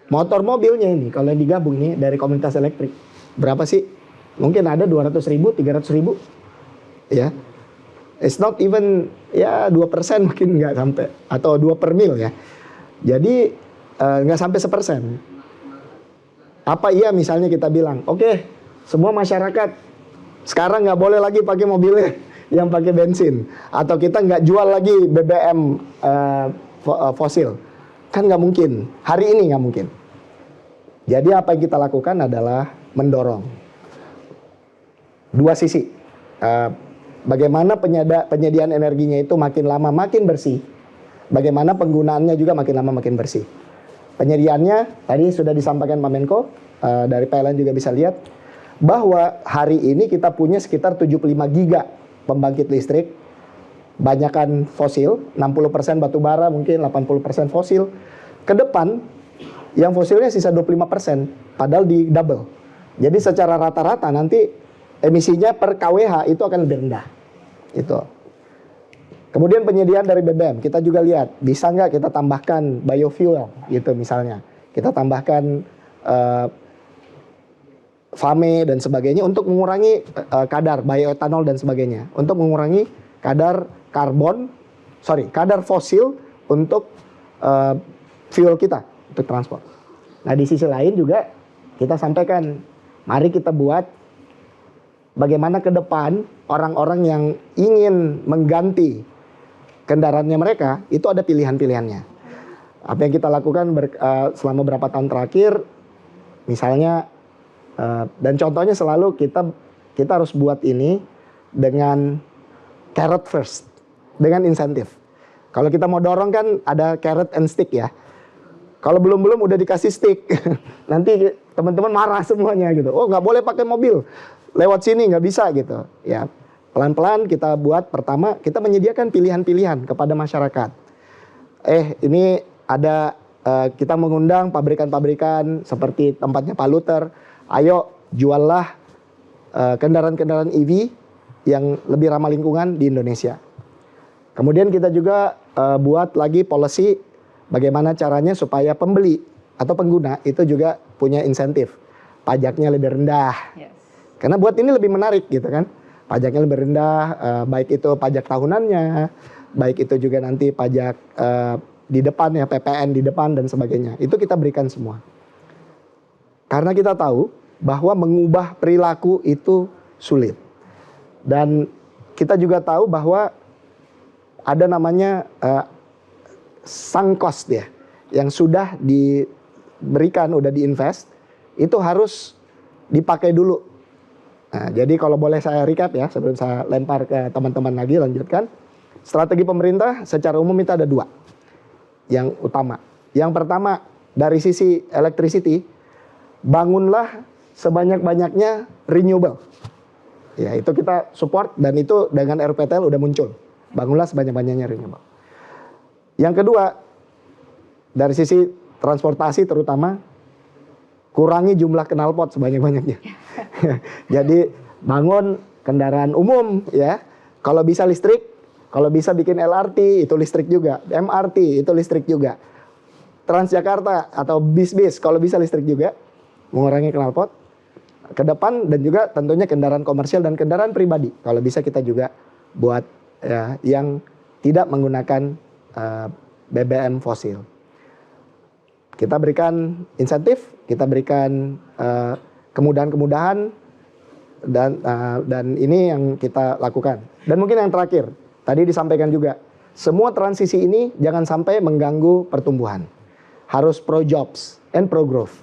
Motor mobilnya ini kalau yang digabung nih dari komunitas elektrik, berapa sih? Mungkin ada 200 ribu, 300 ribu. Ya. It's not even 2% mungkin nggak sampai. Atau 2 per mil ya. Jadi nggak sampai 1%. Apa iya misalnya kita bilang, oke, semua masyarakat sekarang nggak boleh lagi pakai mobilnya yang pakai bensin, atau kita nggak jual lagi BBM fosil, kan nggak mungkin. Hari ini nggak mungkin. Jadi apa yang kita lakukan adalah mendorong dua sisi. Bagaimana penyediaan energinya itu makin lama makin bersih, bagaimana penggunaannya juga makin lama makin bersih. Penyediaannya tadi sudah disampaikan Pak Menko, dari PLN juga bisa lihat bahwa hari ini kita punya sekitar 75 giga pembangkit listrik, banyakan fosil, 60% batu bara, mungkin 80% fosil. Ke depan yang fosilnya sisa 25%, padahal di double. Jadi secara rata-rata nanti emisinya per kWh itu akan lebih rendah. Itu. Kemudian penyediaan dari BBM, kita juga lihat bisa nggak kita tambahkan biofuel gitu misalnya. Kita tambahkan FAME dan sebagainya untuk mengurangi kadar bioetanol dan sebagainya, untuk mengurangi kadar kadar fosil untuk fuel kita untuk transport. Nah di sisi lain juga kita sampaikan, mari kita buat bagaimana ke depan orang-orang yang ingin mengganti kendaraannya mereka itu ada pilihan-pilihannya. Apa yang kita lakukan selama beberapa tahun terakhir, misalnya. Dan contohnya selalu kita harus buat ini dengan carrot first, dengan insentif. Kalau kita mau dorong kan ada carrot and stick ya. Kalau belum udah dikasih stick, nanti teman-teman marah semuanya gitu. Oh nggak boleh pakai mobil, lewat sini nggak bisa gitu. Ya pelan-pelan kita buat. Pertama kita menyediakan pilihan-pilihan kepada masyarakat. Ini ada kita mengundang pabrikan-pabrikan seperti tempatnya Pak Luther. Ayo juallah kendaraan-kendaraan EV yang lebih ramah lingkungan di Indonesia. Kemudian kita juga buat lagi policy bagaimana caranya supaya pembeli atau pengguna itu juga punya insentif. Pajaknya lebih rendah. Yes. Karena buat ini lebih menarik gitu kan. Pajaknya lebih rendah, baik itu pajak tahunannya, baik itu juga nanti pajak di depan ya, PPN di depan dan sebagainya. Itu kita berikan semua. Karena kita tahu bahwa mengubah perilaku itu sulit. Dan kita juga tahu bahwa ada namanya sunk cost ya, yang sudah diberikan, udah diinvest, itu harus dipakai dulu. Nah, jadi kalau boleh saya recap ya, sebelum saya lempar ke teman-teman lagi, lanjutkan. Strategi pemerintah secara umum itu ada 2 yang utama. Yang pertama, dari sisi electricity, bangunlah sebanyak-banyaknya renewable. Ya, itu kita support dan itu dengan RPTL udah muncul. Bangunlah sebanyak-banyaknya renewable. Yang kedua, dari sisi transportasi terutama, kurangi jumlah knalpot sebanyak-banyaknya. Jadi bangun kendaraan umum ya. Kalau bisa listrik, kalau bisa bikin LRT itu listrik juga, MRT itu listrik juga. Transjakarta atau bis-bis kalau bisa listrik juga, mengurangi knalpot ke depan, dan juga tentunya kendaraan komersial dan kendaraan pribadi. Kalau bisa kita juga buat ya, yang tidak menggunakan BBM fosil. Kita berikan insentif, kita berikan kemudahan-kemudahan, dan ini yang kita lakukan. Dan mungkin yang terakhir, tadi disampaikan juga, semua transisi ini jangan sampai mengganggu pertumbuhan. Harus pro jobs and pro growth.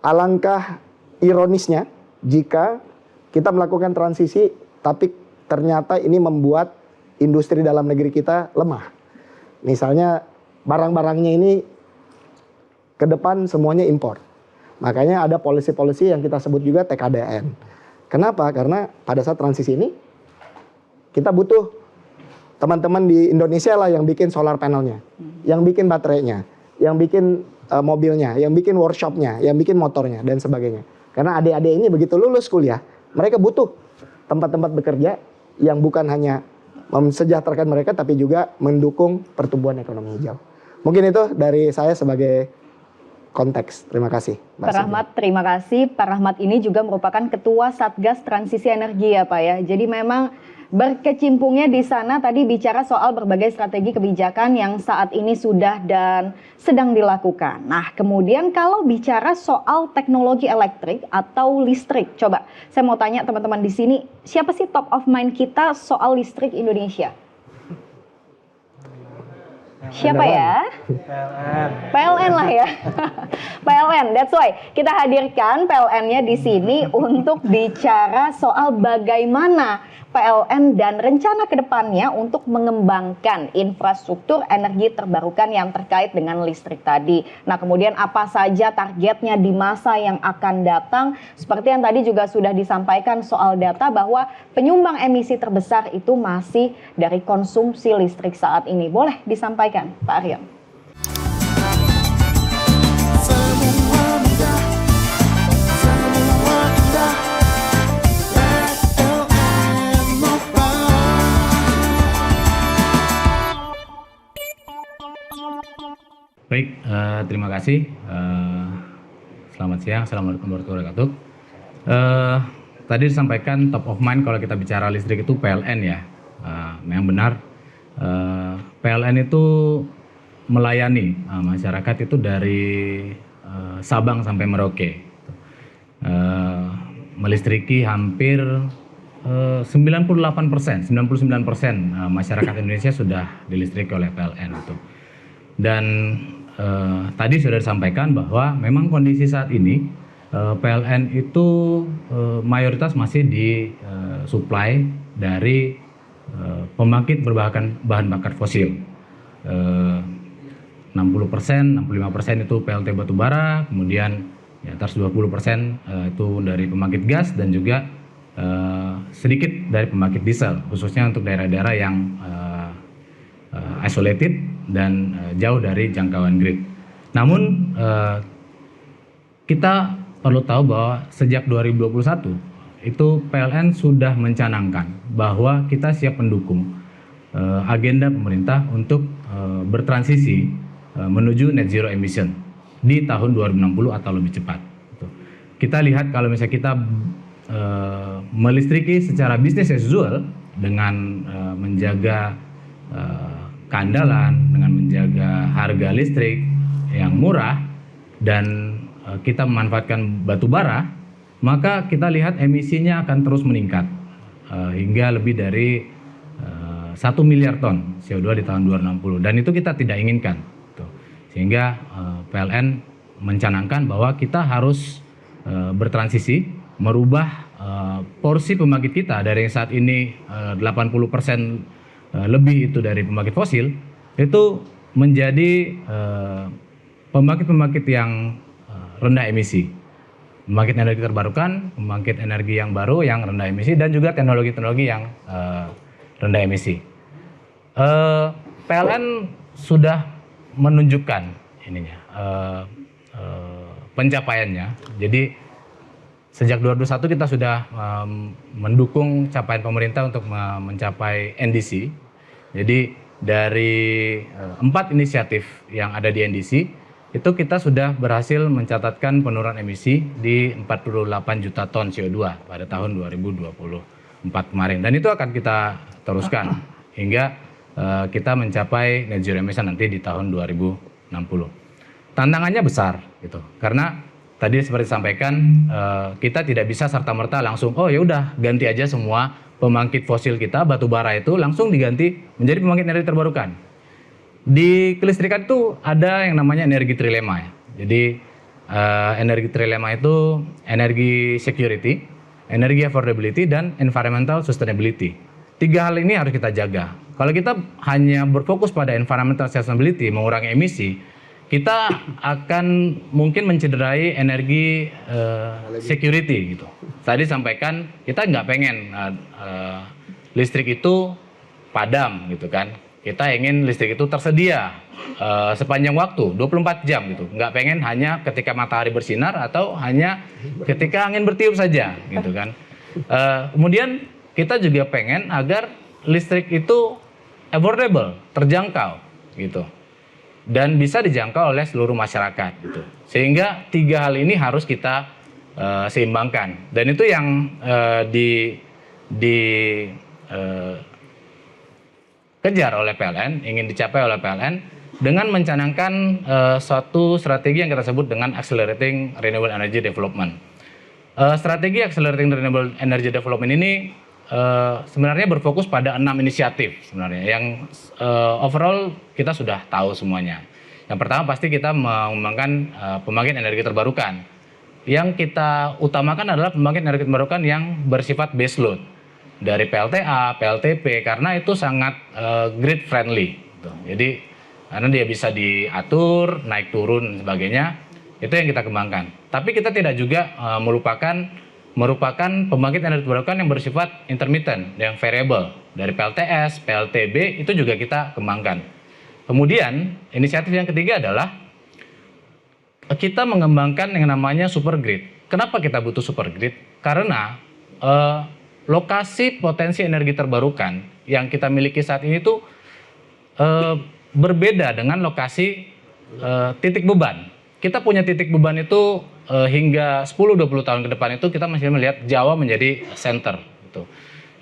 Alangkah ironisnya jika kita melakukan transisi tapi ternyata ini membuat industri dalam negeri kita lemah. Misalnya barang-barangnya ini ke depan semuanya impor. Makanya ada policy-policy yang kita sebut juga TKDN. Kenapa? Karena pada saat transisi ini kita butuh teman-teman di Indonesia lah yang bikin solar panelnya, yang bikin baterainya, yang bikin mobilnya, yang bikin workshopnya, yang bikin motornya dan sebagainya. Karena adik-adik ini begitu lulus kuliah, mereka butuh tempat-tempat bekerja yang bukan hanya mensejahterakan mereka tapi juga mendukung pertumbuhan ekonomi hijau. Mungkin itu dari saya sebagai konteks. Terima kasih. Pak Rahmat, terima kasih. Pak Rahmat ini juga merupakan Ketua Satgas Transisi Energi ya Pak ya. Jadi memang berkecimpungnya di sana tadi bicara soal berbagai strategi kebijakan yang saat ini sudah dan sedang dilakukan. Nah, kemudian kalau bicara soal teknologi elektrik atau listrik, coba saya mau tanya teman-teman di sini, siapa sih top of mind kita soal listrik Indonesia? Siapa ya? PLN lah ya. PLN, that's why kita hadirkan PLN-nya di sini untuk bicara soal bagaimana PLN dan rencana ke depannya untuk mengembangkan infrastruktur energi terbarukan yang terkait dengan listrik tadi. Nah, kemudian apa saja targetnya di masa yang akan datang? Seperti yang tadi juga sudah disampaikan soal data bahwa penyumbang emisi terbesar itu masih dari konsumsi listrik saat ini. Boleh disampaikan, Pak Aryo? Baik, terima kasih. Selamat siang, assalamualaikum warahmatullahi wabarakatuh. Tadi disampaikan top of mind kalau kita bicara listrik itu PLN ya. Yang benar, PLN itu melayani masyarakat itu dari Sabang sampai Merauke. Melistriki hampir 98%, 99% masyarakat Indonesia sudah dilistriki oleh PLN itu. Dan tadi sudah disampaikan bahwa memang kondisi saat ini PLN itu mayoritas masih disuplai dari pembangkit berbahan bakar fosil. 60%, 65% itu PLT batubara, kemudian di atas 20% itu dari pembangkit gas dan juga sedikit dari pembangkit diesel, khususnya untuk daerah-daerah yang isolated dan jauh dari jangkauan grid. Namun kita perlu tahu bahwa sejak 2021 itu PLN sudah mencanangkan bahwa kita siap mendukung agenda pemerintah untuk bertransisi menuju net zero emission di tahun 2060 atau lebih cepat. Kita lihat kalau misalnya kita melistriki secara business as usual dengan menjaga keandalan, dengan menjaga harga listrik yang murah dan kita memanfaatkan batu bara, maka kita lihat emisinya akan terus meningkat hingga lebih dari 1 miliar ton CO2 di tahun 2060, dan itu kita tidak inginkan. Sehingga PLN mencanangkan bahwa kita harus bertransisi, merubah porsi pembangkit kita dari yang saat ini 80% lebih itu dari pembangkit fosil, itu menjadi pembangkit-pembangkit yang rendah emisi. pembangkit energi terbarukan, pembangkit energi yang baru yang rendah emisi, dan juga teknologi-teknologi yang rendah emisi. PLN sudah menunjukkan ininya pencapaiannya. Jadi sejak 2021 kita sudah mendukung capaian pemerintah untuk mencapai NDC. Jadi dari 4 inisiatif yang ada di NDC, itu kita sudah berhasil mencatatkan penurunan emisi di 48 juta ton CO2 pada tahun 2024 kemarin. Dan itu akan kita teruskan hingga kita mencapai net zero emission nanti di tahun 2060. Tantangannya besar gitu, karena tadi seperti disampaikan kita tidak bisa serta-merta langsung oh ya udah ganti aja semua pembangkit fosil kita, batu bara itu langsung diganti menjadi pembangkit energi terbarukan. Di kelistrikan itu ada yang namanya energi trilema ya. Jadi energi trilema itu energi security, energi affordability, dan environmental sustainability. 3 hal ini harus kita jaga. Kalau kita hanya berfokus pada environmental sustainability, mengurangi emisi, kita akan mungkin mencederai energi security gitu. Tadi sampaikan kita nggak pengen listrik itu padam gitu kan. Kita ingin listrik itu tersedia sepanjang waktu 24 jam gitu. Nggak pengen hanya ketika matahari bersinar atau hanya ketika angin bertiup saja gitu kan. Kemudian kita juga pengen agar listrik itu affordable, terjangkau gitu. Dan bisa dijangkau oleh seluruh masyarakat gitu. Sehingga 3 hal ini harus kita seimbangkan. Dan itu yang kejar oleh PLN, ingin dicapai oleh PLN dengan mencanangkan suatu strategi yang kita sebut dengan Accelerating Renewable Energy Development. Strategi Accelerating Renewable Energy Development ini sebenarnya berfokus pada 6 inisiatif sebenarnya yang overall kita sudah tahu semuanya. Yang pertama pasti kita mengembangkan pembangkit energi terbarukan. Yang kita utamakan adalah pembangkit energi terbarukan yang bersifat base load dari PLTA, PLTP, karena itu sangat grid friendly. Gitu. Jadi karena dia bisa diatur, naik turun dan sebagainya, itu yang kita kembangkan. Tapi kita tidak juga merupakan pembangkit energi terbarukan yang bersifat intermittent, yang variable. Dari PLTS, PLTB itu juga kita kembangkan. Kemudian inisiatif yang ketiga adalah kita mengembangkan yang namanya super grid. Kenapa kita butuh super grid? Karena lokasi potensi energi terbarukan yang kita miliki saat ini tuh berbeda dengan lokasi titik beban. Kita punya titik beban itu hingga 10-20 tahun ke depan itu kita masih melihat Jawa menjadi center gitu.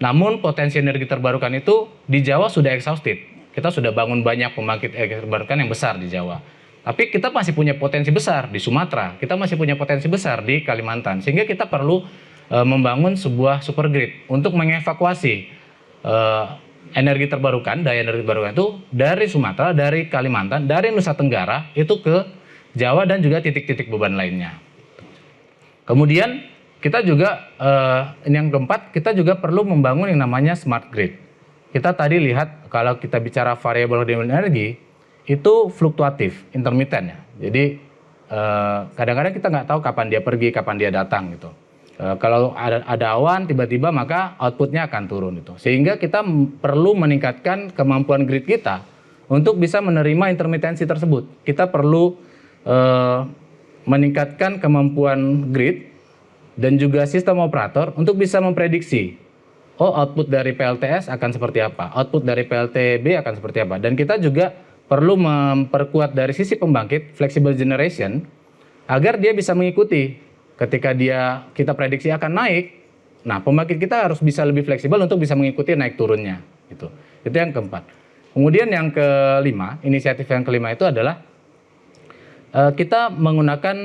Namun potensi energi terbarukan itu di Jawa sudah exhausted. Kita sudah bangun banyak pembangkit energi terbarukan yang besar di Jawa. Tapi kita masih punya potensi besar di Sumatera, kita masih punya potensi besar di Kalimantan. Sehingga kita perlu membangun sebuah super grid untuk mengevakuasi energi terbarukan, daya energi terbarukan itu dari Sumatera, dari Kalimantan, dari Nusa Tenggara itu ke Jawa dan juga titik-titik beban lainnya. Kemudian kita juga yang keempat, kita juga perlu membangun yang namanya smart grid. Kita tadi lihat kalau kita bicara variable renewable energy itu fluktuatif, intermittent ya. Jadi kadang-kadang kita nggak tahu kapan dia pergi, kapan dia datang gitu. Kalau ada awan tiba-tiba maka outputnya akan turun itu. Sehingga kita perlu meningkatkan kemampuan grid kita untuk bisa menerima intermitensi tersebut. Kita perlu meningkatkan kemampuan grid dan juga sistem operator untuk bisa memprediksi output dari PLTS akan seperti apa, output dari PLTB akan seperti apa. Dan kita juga perlu memperkuat dari sisi pembangkit flexible generation agar dia bisa mengikuti ketika kita prediksi akan naik. Nah, pembangkit kita harus bisa lebih fleksibel untuk bisa mengikuti naik turunnya gitu. Itu yang keempat. Kemudian yang kelima, inisiatif yang kelima itu adalah kita menggunakan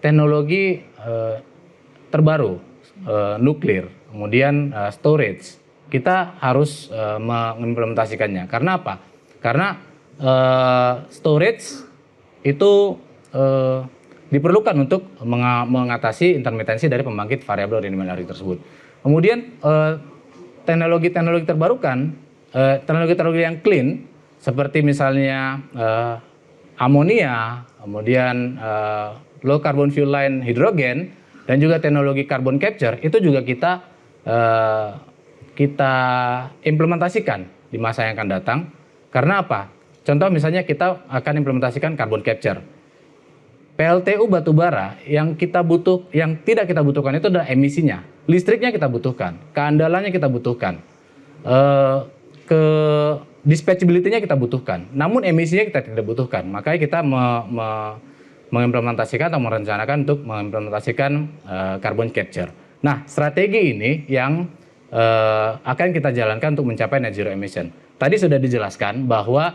teknologi terbaru, nuklir, kemudian storage. Kita harus mengimplementasikannya. Karena apa? Karena storage itu diperlukan untuk mengatasi intermitensi dari pembangkit variabel renewable energy tersebut. Kemudian teknologi-teknologi terbarukan, teknologi-teknologi yang clean, seperti misalnya amonia, kemudian low carbon fuel line hidrogen, dan juga teknologi carbon capture itu juga kita implementasikan di masa yang akan datang. Karena apa? Contoh misalnya kita akan implementasikan carbon capture. PLTU batubara yang tidak kita butuhkan itu adalah emisinya. Listriknya kita butuhkan, keandalannya kita butuhkan, ke dispatchability-nya kita butuhkan. Namun emisinya kita tidak butuhkan. Makanya kita mengimplementasikan atau merencanakan untuk mengimplementasikan carbon capture. Nah, strategi ini yang akan kita jalankan untuk mencapai net zero emission. Tadi sudah dijelaskan bahwa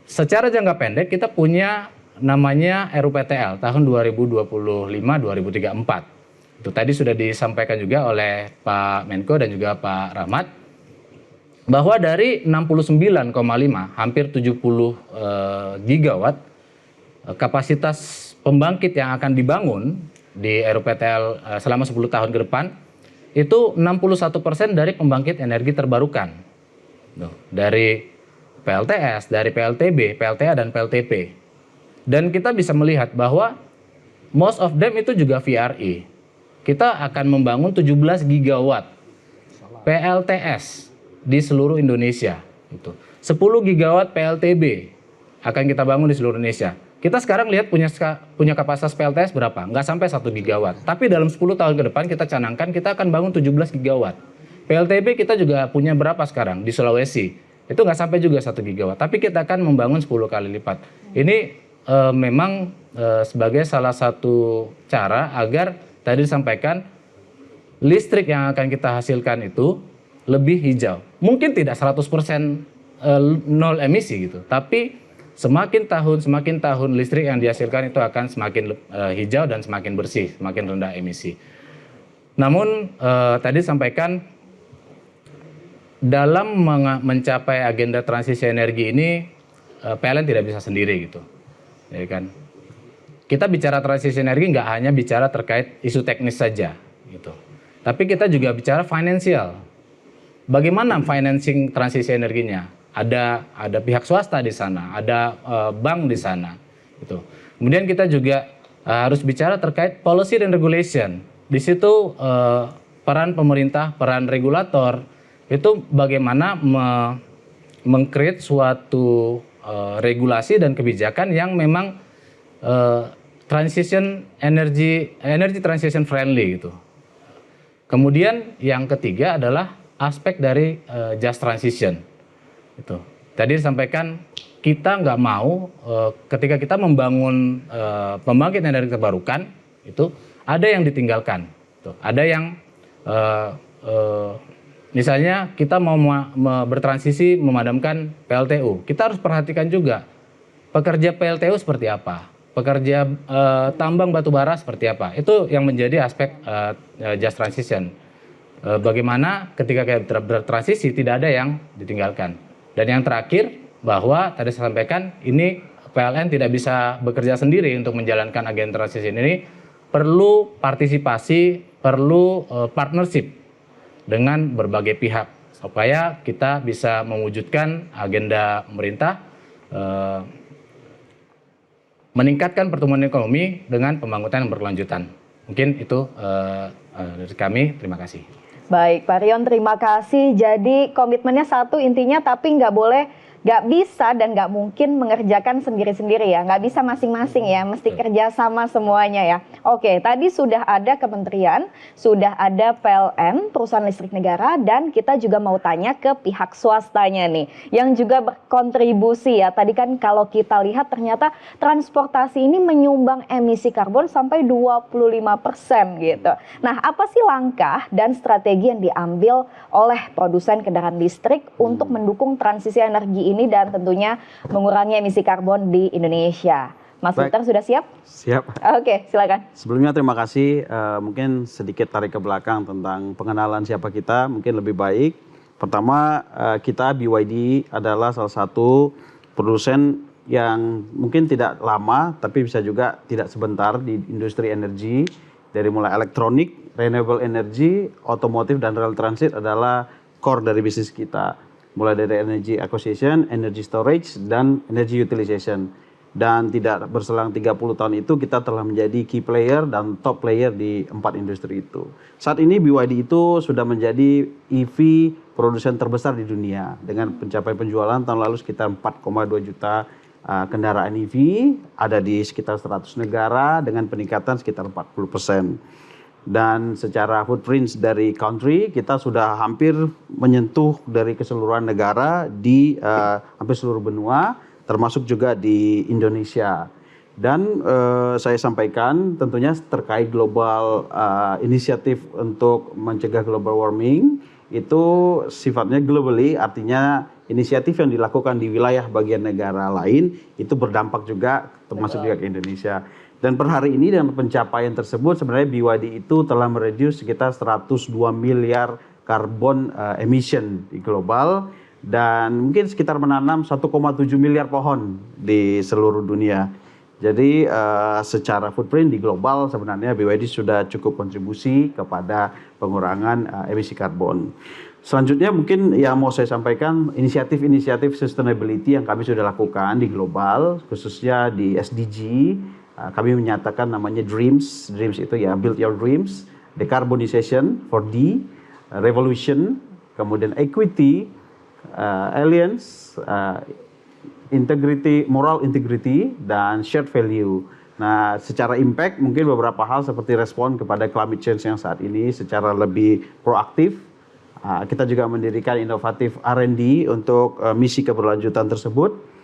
secara jangka pendek kita punya namanya RUPTL tahun 2025-2034. Itu tadi sudah disampaikan juga oleh Pak Menko dan juga Pak Rahmat, bahwa dari 69,5 hampir 70 gigawatt kapasitas pembangkit yang akan dibangun di RUPTL selama 10 tahun ke depan, itu 61% dari pembangkit energi terbarukan. Dari PLTS, dari PLTB, PLTA, dan PLTP. Dan kita bisa melihat bahwa most of them itu juga VRI. Kita akan membangun 17 gigawatt PLTS di seluruh Indonesia. 10 gigawatt PLTB akan kita bangun di seluruh Indonesia. Kita sekarang lihat punya kapasitas PLTS berapa? Nggak sampai 1 gigawatt. Tapi dalam 10 tahun ke depan kita canangkan kita akan bangun 17 gigawatt. PLTB kita juga punya berapa sekarang di Sulawesi? Itu nggak sampai juga 1 gigawatt. Tapi kita akan membangun 10 kali lipat. Ini memang sebagai salah satu cara agar tadi disampaikan listrik yang akan kita hasilkan itu lebih hijau. Mungkin tidak 100% nol emisi gitu, tapi semakin tahun listrik yang dihasilkan itu akan semakin hijau dan semakin bersih, semakin rendah emisi. Namun tadi disampaikan dalam mencapai agenda transisi energi ini PLN tidak bisa sendiri gitu. Ya kan? Kita bicara transisi energi nggak hanya bicara terkait isu teknis saja gitu. Tapi kita juga bicara finansial. Bagaimana financing transisi energinya? Ada pihak swasta di sana, ada bank di sana gitu. Kemudian kita juga harus bicara terkait policy dan regulation. Di situ peran pemerintah, peran regulator itu bagaimana meng-create suatu regulasi dan kebijakan yang memang energy transition friendly gitu. Kemudian yang ketiga adalah aspek dari just transition. Itu. Tadi disampaikan kita nggak mau ketika kita membangun pembangkit energi terbarukan itu ada yang ditinggalkan. Tuh. Ada yang misalnya kita mau bertransisi memadamkan PLTU, kita harus perhatikan juga pekerja PLTU seperti apa, pekerja tambang batubara seperti apa. Itu yang menjadi aspek just transition. Bagaimana ketika kita bertransisi tidak ada yang ditinggalkan. Dan yang terakhir bahwa tadi saya sampaikan ini PLN tidak bisa bekerja sendiri untuk menjalankan agenda transisi ini, perlu partisipasi, perlu partnership dengan berbagai pihak supaya kita bisa mewujudkan agenda pemerintah meningkatkan pertumbuhan ekonomi dengan pembangunan yang berkelanjutan. Mungkin itu dari kami, terima kasih. Baik, Pak Rion, terima kasih. Jadi komitmennya satu intinya, tapi nggak bisa dan nggak mungkin mengerjakan sendiri-sendiri ya, nggak bisa masing-masing ya, mesti kerjasama semuanya ya. Oke, tadi sudah ada kementerian, sudah ada PLN, perusahaan listrik negara, dan kita juga mau tanya ke pihak swastanya nih, yang juga berkontribusi ya. Tadi kan kalau kita lihat ternyata transportasi ini menyumbang emisi karbon sampai 25% gitu. Nah, apa sih langkah dan strategi yang diambil oleh produsen kendaraan listrik untuk mendukung transisi energi ini dan tentunya mengurangi emisi karbon di Indonesia? Mas Victor sudah siap? Siap. Oke, silakan. Sebelumnya terima kasih, mungkin sedikit tarik ke belakang tentang pengenalan siapa kita, mungkin lebih baik. Pertama, kita BYD adalah salah satu produsen yang mungkin tidak lama, tapi bisa juga tidak sebentar di industri energi, dari mulai elektronik, renewable energy, otomotif, dan rail transit adalah core dari bisnis kita. Mulai dari energy acquisition, energy storage, dan energy utilization. dan tidak berselang 30 tahun itu kita telah menjadi key player dan top player di 4 industri itu. Saat ini BYD itu sudah menjadi EV produsen terbesar di dunia dengan pencapaian penjualan tahun lalu sekitar 4,2 juta kendaraan EV, ada di sekitar 100 negara dengan peningkatan sekitar 40%. Dan secara footprint dari country kita sudah hampir menyentuh dari keseluruhan negara di hampir seluruh benua, termasuk juga di Indonesia. Dan saya sampaikan tentunya terkait global inisiatif untuk mencegah global warming itu sifatnya globally, artinya inisiatif yang dilakukan di wilayah bagian negara lain itu berdampak juga termasuk juga ke Indonesia. Dan per hari ini dengan pencapaian tersebut sebenarnya BYD itu telah mereduce sekitar 102 miliar karbon emission di global dan mungkin sekitar menanam 1,7 miliar pohon di seluruh dunia. Jadi secara footprint di global sebenarnya BYD sudah cukup kontribusi kepada pengurangan emisi karbon. Selanjutnya mungkin yang mau saya sampaikan inisiatif-inisiatif sustainability yang kami sudah lakukan di global, khususnya di SDG. Kami menyatakan namanya DREAMS. DREAMS itu ya Build Your Dreams, Decarbonization 4D, Revolution, kemudian Equity, Alliance, Integrity, Moral Integrity, dan Shared Value. Nah, secara impact mungkin beberapa hal seperti respon kepada climate change yang saat ini secara lebih proaktif. Kita juga mendirikan inovatif R&D untuk misi keberlanjutan tersebut.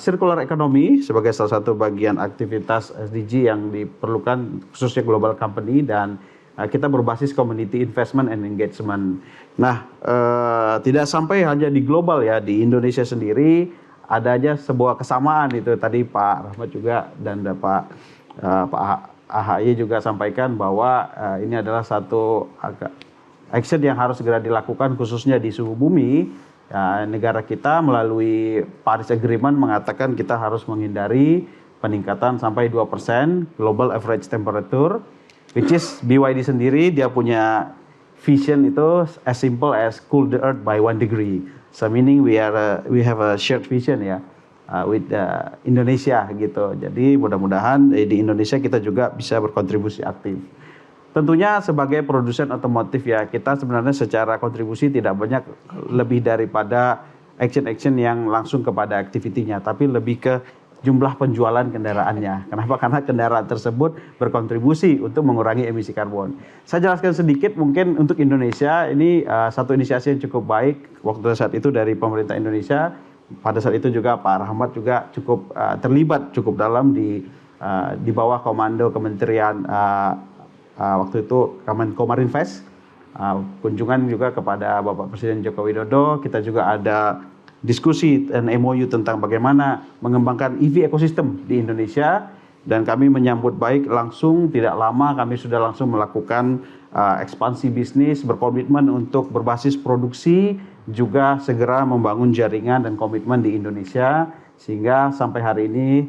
Circular economy sebagai salah satu bagian aktivitas SDG yang diperlukan khususnya global company dan kita berbasis community investment and engagement. Nah, tidak sampai hanya di global ya, di Indonesia sendiri ada aja sebuah kesamaan itu tadi Pak Rahmat juga dan Pak AHY juga sampaikan bahwa ini adalah satu action yang harus segera dilakukan khususnya di suhu bumi. Negara kita melalui Paris Agreement mengatakan kita harus menghindari peningkatan sampai 2% global average temperature, which is BYD sendiri dia punya vision itu as simple as cool the earth by 1 degree. So meaning we have a shared vision ya with Indonesia gitu. Jadi mudah-mudahan di Indonesia kita juga bisa berkontribusi aktif. Tentunya sebagai produsen otomotif ya kita sebenarnya secara kontribusi tidak banyak lebih daripada action-action yang langsung kepada aktivitinya, tapi lebih ke jumlah penjualan kendaraannya. Kenapa? Karena kendaraan tersebut berkontribusi untuk mengurangi emisi karbon. Saya jelaskan sedikit mungkin untuk Indonesia ini satu inisiasi yang cukup baik waktu saat itu dari pemerintah Indonesia. Pada saat itu juga Pak Rahmat juga cukup terlibat cukup dalam di bawah komando Kementerian waktu itu Komarinvest, kunjungan juga kepada Bapak Presiden Joko Widodo. Kita juga ada diskusi dan MOU tentang bagaimana mengembangkan EV ekosistem di Indonesia dan kami menyambut baik langsung tidak lama kami sudah langsung melakukan ekspansi bisnis, berkomitmen untuk berbasis produksi, juga segera membangun jaringan dan komitmen di Indonesia sehingga sampai hari ini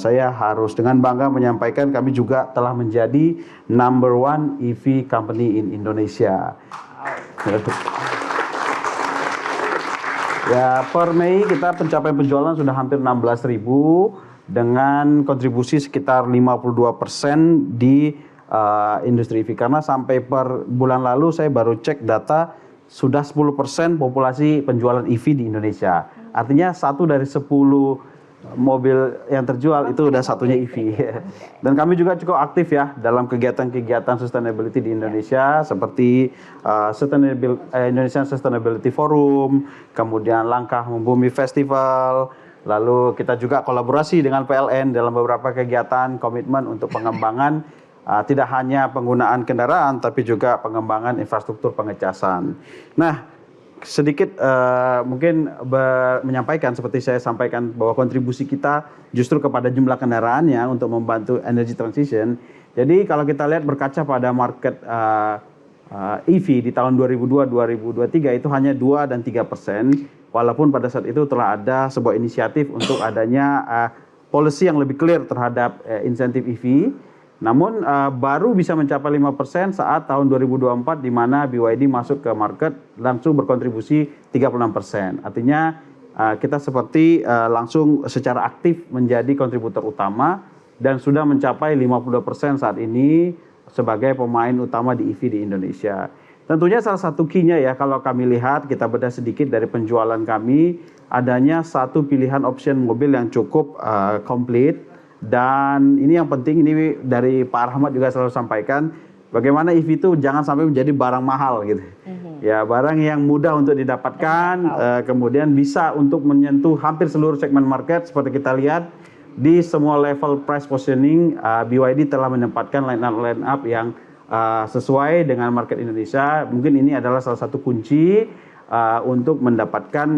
saya harus dengan bangga menyampaikan kami juga telah menjadi number 1 EV company in Indonesia. Ya, per Mei kita pencapaian penjualan sudah hampir 16.000 dengan kontribusi sekitar 52% di industri EV. Karena sampai per bulan lalu saya baru cek data sudah 10% populasi penjualan EV di Indonesia. Artinya 1 dari 10 mobil yang terjual itu udah satunya EV. Dan kami juga cukup aktif ya dalam kegiatan-kegiatan sustainability di Indonesia seperti Indonesian Sustainability Forum, kemudian Langkah Membumi Festival, lalu kita juga kolaborasi dengan PLN dalam beberapa kegiatan komitmen untuk pengembangan tidak hanya penggunaan kendaraan tapi juga pengembangan infrastruktur pengecasan. Nah, sedikit mungkin menyampaikan seperti saya sampaikan bahwa kontribusi kita justru kepada jumlah kendaraannya untuk membantu energy transition. Jadi kalau kita lihat berkaca pada market EV di tahun 2002-2023 itu hanya 2 dan 3%, walaupun pada saat itu telah ada sebuah inisiatif untuk adanya policy yang lebih clear terhadap insentif EV. Namun baru bisa mencapai 5% saat tahun 2024 di mana BYD masuk ke market langsung berkontribusi 36%. Artinya kita seperti langsung secara aktif menjadi kontributor utama dan sudah mencapai 52% saat ini sebagai pemain utama di EV di Indonesia. Tentunya salah satu key-nya ya, kalau kami lihat, kita bedah sedikit dari penjualan kami, adanya satu pilihan option mobil yang cukup komplit. Dan ini yang penting, ini dari Pak Rahmat juga selalu sampaikan, bagaimana EV itu jangan sampai menjadi barang mahal gitu. Ya, barang yang mudah untuk didapatkan, kemudian bisa untuk menyentuh hampir seluruh segmen market. Seperti kita lihat di semua level price positioning, BYD telah menempatkan line up yang sesuai dengan market Indonesia. Mungkin ini adalah salah satu kunci untuk mendapatkan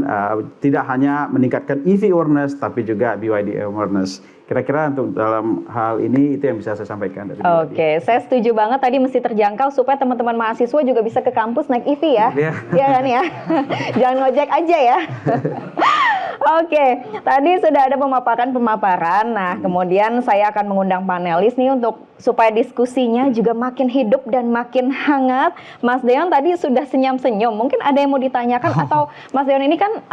tidak hanya meningkatkan EV awareness tapi juga BYD awareness. Kira-kira untuk dalam hal ini itu yang bisa saya sampaikan dari BYD. Oke, saya setuju banget tadi mesti terjangkau supaya teman-teman mahasiswa juga bisa ke kampus naik EV ya. Iya kan ya? Jangan ngojek aja ya. Oke, tadi sudah ada pemaparan. Nah, kemudian saya akan mengundang panelis nih untuk supaya diskusinya juga makin hidup dan makin hangat. Mas Deon tadi sudah senyum-senyum. Mungkin ada yang mau ditanyakan atau Mas Deon ini kan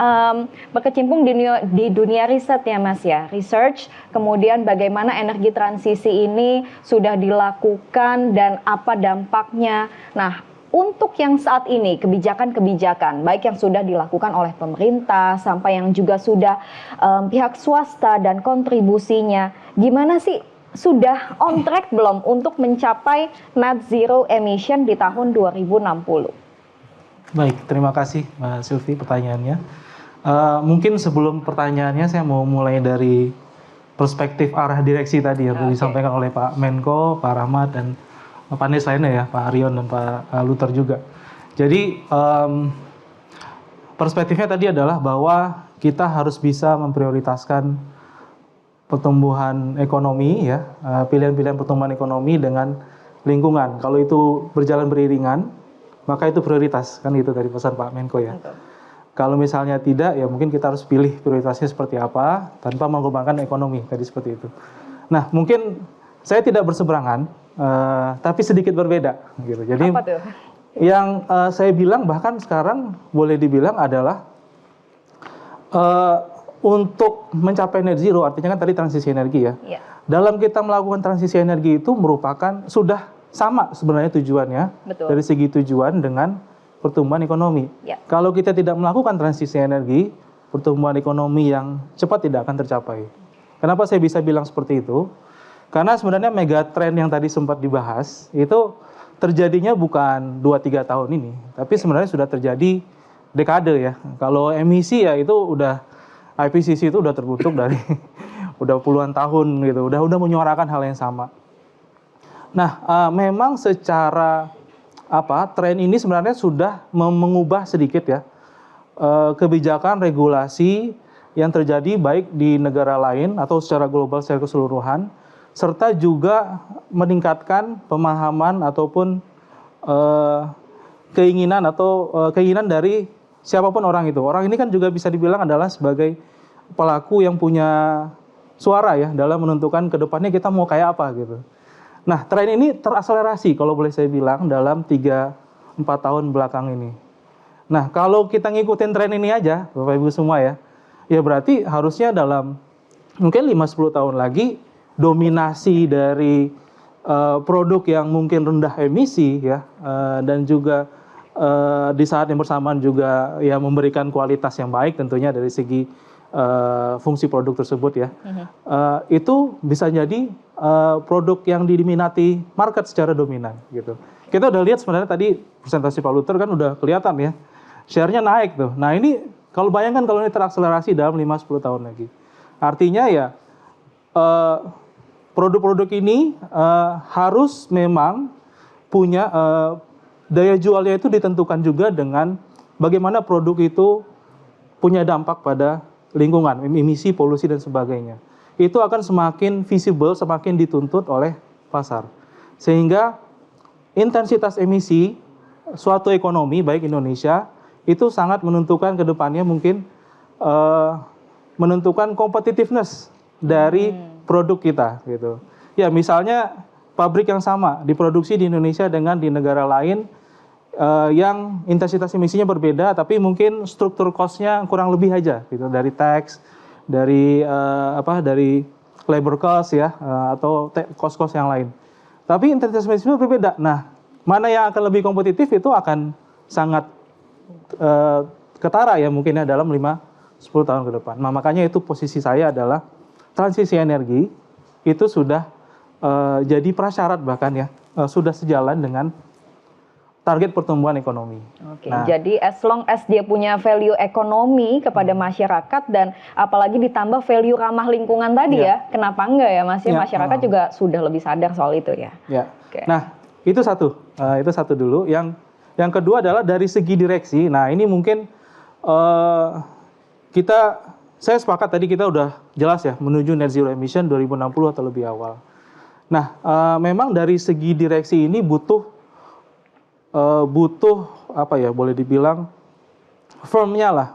berkecimpung di dunia riset ya Mas ya, research. Kemudian bagaimana energi transisi ini sudah dilakukan dan apa dampaknya. Nah, untuk yang saat ini kebijakan-kebijakan baik yang sudah dilakukan oleh pemerintah sampai yang juga sudah pihak swasta dan kontribusinya, gimana sih, sudah on track belum untuk mencapai net zero emission di tahun 2060? Baik, terima kasih Mbak Sylvie pertanyaannya. Mungkin sebelum pertanyaannya saya mau mulai dari perspektif arah direksi tadi yang disampaikan oleh Pak Menko, Pak Rahmat dan panelis lainnya ya, Pak Arion dan Pak Luther juga. Jadi perspektifnya tadi adalah bahwa kita harus bisa memprioritaskan pertumbuhan ekonomi ya, pilihan-pilihan pertumbuhan ekonomi dengan lingkungan. Kalau itu berjalan beriringan, maka itu prioritas, kan itu dari pesan Pak Menko ya. Kalau misalnya tidak, ya mungkin kita harus pilih prioritasnya seperti apa tanpa mengorbankan ekonomi, tadi seperti itu. Nah, mungkin saya tidak berseberangan, tapi sedikit berbeda gitu. Jadi apa tuh? Yang saya bilang bahkan sekarang boleh dibilang adalah untuk mencapai net zero, artinya kan tadi transisi energi ya. Dalam kita melakukan transisi energi itu merupakan sudah sama sebenarnya tujuannya. Betul. Dari segi tujuan dengan pertumbuhan ekonomi. Kalau kita tidak melakukan transisi energi, pertumbuhan ekonomi yang cepat tidak akan tercapai. Kenapa saya bisa bilang seperti itu? Karena sebenarnya mega trend yang tadi sempat dibahas itu terjadinya bukan 2-3 tahun ini, tapi sebenarnya sudah terjadi dekade ya. Kalau emisi ya itu udah IPCC itu udah terbentuk dari udah puluhan tahun gitu, udah menyuarakan hal yang sama. Nah, memang secara tren ini sebenarnya sudah mengubah sedikit ya kebijakan regulasi yang terjadi baik di negara lain atau secara global secara keseluruhan, serta juga meningkatkan pemahaman ataupun keinginan dari siapapun orang itu. Orang ini kan juga bisa dibilang adalah sebagai pelaku yang punya suara ya dalam menentukan ke depannya kita mau kayak apa gitu. Nah, tren ini terakselerasi kalau boleh saya bilang dalam 3-4 tahun belakang ini. Nah, kalau kita ngikutin tren ini aja, Bapak Ibu semua ya berarti harusnya dalam mungkin 5-10 tahun lagi dominasi dari produk yang mungkin rendah emisi ya dan juga di saat yang bersamaan juga ya memberikan kualitas yang baik tentunya dari segi fungsi produk tersebut ya itu bisa jadi produk yang diminati market secara dominan gitu. Kita udah lihat sebenarnya tadi presentasi Pak Luther kan udah kelihatan ya share-nya naik tuh. Nah ini kalau bayangkan kalau ini terakselerasi dalam 5-10 tahun lagi, artinya ya produk-produk ini harus memang punya daya jualnya itu ditentukan juga dengan bagaimana produk itu punya dampak pada lingkungan, emisi, polusi dan sebagainya. Itu akan semakin visible, semakin dituntut oleh pasar. Sehingga intensitas emisi suatu ekonomi baik Indonesia itu sangat menentukan ke depannya mungkin menentukan competitiveness dari produk kita gitu. Ya misalnya pabrik yang sama diproduksi di Indonesia dengan di negara lain yang intensitas emisinya berbeda, tapi mungkin struktur cost-nya kurang lebih aja, gitu, dari tax, dari dari labor cost ya, atau cost-cost yang lain. Tapi intensitas emisinya berbeda. Nah, mana yang akan lebih kompetitif itu akan sangat ketara ya mungkin ya dalam 5-10 tahun ke depan. Nah, makanya itu posisi saya adalah transisi energi itu sudah jadi prasyarat bahkan ya, sudah sejalan dengan target pertumbuhan ekonomi. Oke, jadi as long as dia punya value ekonomi kepada masyarakat dan apalagi ditambah value ramah lingkungan tadi ya, kenapa enggak ya Mas? Ya, masyarakat juga sudah lebih sadar soal itu ya. Ya. Okay. Nah, itu satu dulu. Yang kedua adalah dari segi direksi. Nah, ini mungkin saya sepakat tadi kita udah jelas ya menuju net zero emission 2060 atau lebih awal. Nah, memang dari segi direksi ini butuh apa ya, boleh dibilang firmnya lah,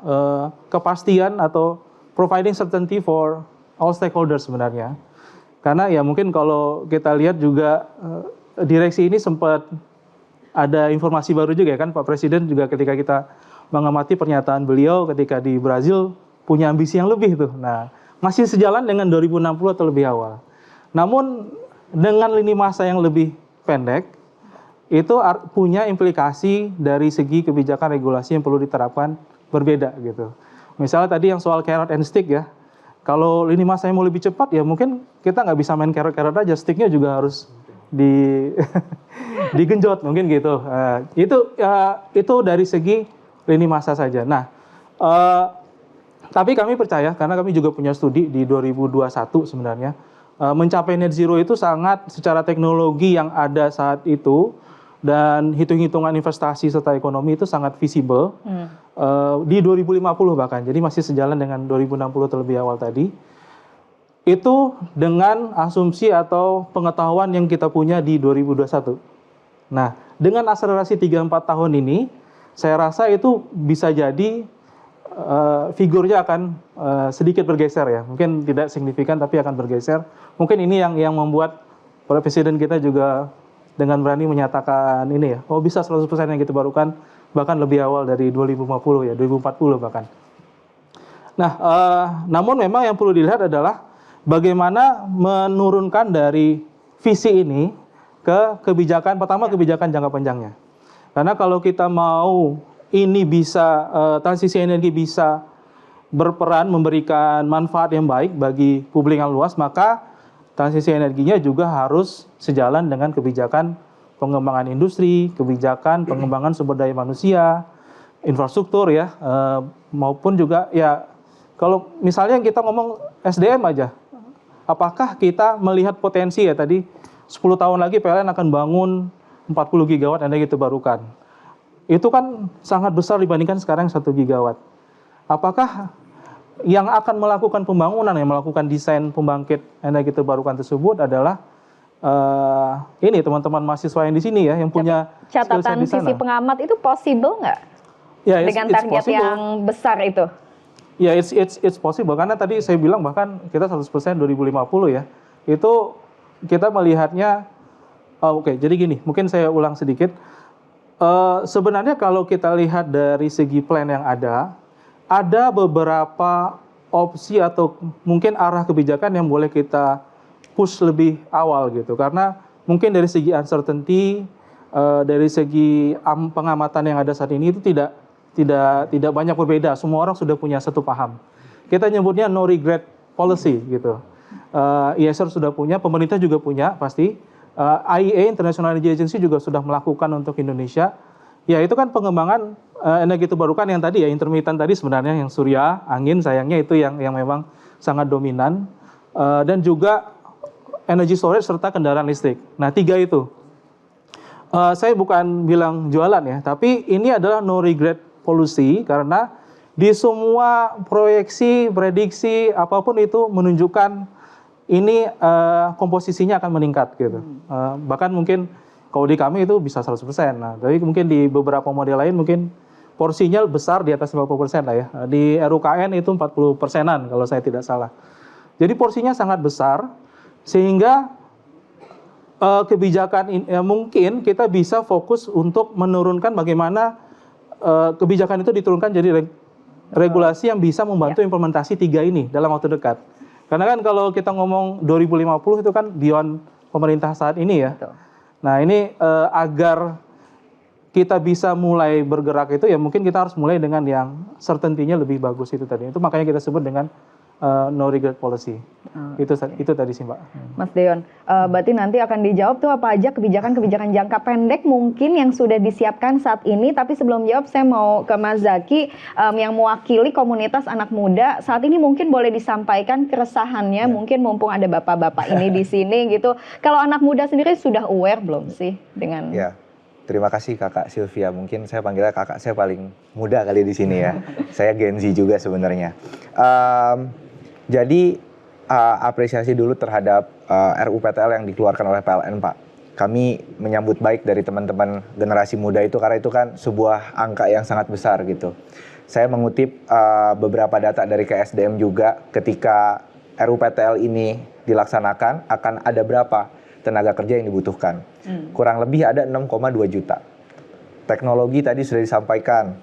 kepastian atau providing certainty for all stakeholders sebenarnya. Karena ya mungkin kalau kita lihat juga direksi ini sempat ada informasi baru juga ya kan, Pak Presiden juga ketika kita mengamati pernyataan beliau ketika di Brazil punya ambisi yang lebih tuh. Nah, masih sejalan dengan 2060 atau lebih awal. Namun dengan lini masa yang lebih pendek, itu punya implikasi dari segi kebijakan regulasi yang perlu diterapkan berbeda gitu. Misalnya tadi yang soal carrot and stick ya, kalau lini masa yang mau lebih cepat ya mungkin kita nggak bisa main carrot aja, sticknya juga harus digenjot mungkin gitu. Itu dari segi lini masa saja. Nah, tapi kami percaya karena kami juga punya studi di 2021 sebenarnya, mencapai net zero itu sangat secara teknologi yang ada saat itu dan hitung-hitungan investasi serta ekonomi itu sangat visible di 2050 bahkan. Jadi masih sejalan dengan 2060 terlebih awal tadi. Itu dengan asumsi atau pengetahuan yang kita punya di 2021. Nah, dengan akselerasi 3-4 tahun ini, saya rasa itu bisa jadi figurnya akan sedikit bergeser ya. Mungkin tidak signifikan tapi akan bergeser. Mungkin ini yang membuat Presiden kita juga dengan berani menyatakan ini ya, bisa 100% yang kita barukan bahkan lebih awal dari 2050 ya, 2040 bahkan. Nah, namun memang yang perlu dilihat adalah bagaimana menurunkan dari visi ini ke kebijakan, pertama kebijakan jangka panjangnya. Karena kalau kita mau ini bisa, transisi energi bisa berperan memberikan manfaat yang baik bagi publik yang luas, maka transisi energinya juga harus sejalan dengan kebijakan pengembangan industri, kebijakan pengembangan sumber daya manusia, infrastruktur ya, maupun juga ya kalau misalnya kita ngomong SDM aja, apakah kita melihat potensi ya tadi 10 tahun lagi PLN akan bangun 40 gigawatt energi terbarukan. Itu kan sangat besar dibandingkan sekarang 1 gigawatt. Apakah yang akan melakukan pembangunan, yang melakukan desain pembangkit energi terbarukan tersebut adalah ini teman-teman mahasiswa yang di sini ya, yang punya catatan sisi pengamat itu possible nggak? Ya, dengan target yang besar itu? Ya, it's possible karena tadi saya bilang bahkan kita 100% 2050 ya. Itu kita melihatnya, oke, jadi gini, mungkin saya ulang sedikit. Sebenarnya kalau kita lihat dari segi plan yang ada beberapa opsi atau mungkin arah kebijakan yang boleh kita push lebih awal gitu. Karena mungkin dari segi uncertainty, dari segi pengamatan yang ada saat ini itu tidak banyak berbeda. Semua orang sudah punya satu paham. Kita nyebutnya no regret policy gitu. IESR sudah punya, pemerintah juga punya pasti. IEA International Energy Agency juga sudah melakukan untuk Indonesia. Ya itu kan pengembangan energi terbarukan yang tadi ya, intermittent tadi sebenarnya yang surya, angin sayangnya itu yang memang sangat dominan. Dan juga energy storage serta kendaraan listrik. Nah 3 itu. Saya bukan bilang jualan ya, tapi ini adalah no regret policy karena di semua proyeksi, prediksi, apapun itu menunjukkan ini komposisinya akan meningkat gitu. Bahkan mungkin kalau di kami itu bisa 100%. Nah, tapi mungkin di beberapa model lain mungkin porsinya besar di atas 50% lah ya. Di RUKN itu 40%-an kalau saya tidak salah. Jadi porsinya sangat besar sehingga kebijakan mungkin kita bisa fokus untuk menurunkan bagaimana kebijakan itu diturunkan jadi regulasi yang bisa membantu implementasi 3 ini dalam waktu dekat. Karena kan kalau kita ngomong 2050 itu kan beyond pemerintah saat ini ya. Betul. Nah ini agar kita bisa mulai bergerak itu ya mungkin kita harus mulai dengan yang certainty-nya lebih bagus itu tadi. Itu makanya kita sebut dengan no regret policy. Itu tadi sih Mbak. Mas Deon, berarti nanti akan dijawab tuh apa aja kebijakan-kebijakan jangka pendek mungkin yang sudah disiapkan saat ini. Tapi sebelum jawab saya mau ke Mas Zaki yang mewakili komunitas anak muda. Saat ini mungkin boleh disampaikan keresahannya, mungkin mumpung ada bapak-bapak ini di sini gitu. Kalau anak muda sendiri sudah aware belum sih dengan... Ya, terima kasih Kakak Sylvia. Mungkin saya panggilnya kakak saya paling muda kali di sini ya. Saya Gen Z juga sebenarnya. Jadi apresiasi dulu terhadap RUPTL yang dikeluarkan oleh PLN Pak. Kami menyambut baik dari teman-teman generasi muda itu karena itu kan sebuah angka yang sangat besar gitu. Saya mengutip beberapa data dari KSDM juga ketika RUPTL ini dilaksanakan akan ada berapa tenaga kerja yang dibutuhkan. Kurang lebih ada 6,2 juta. Teknologi tadi sudah disampaikan,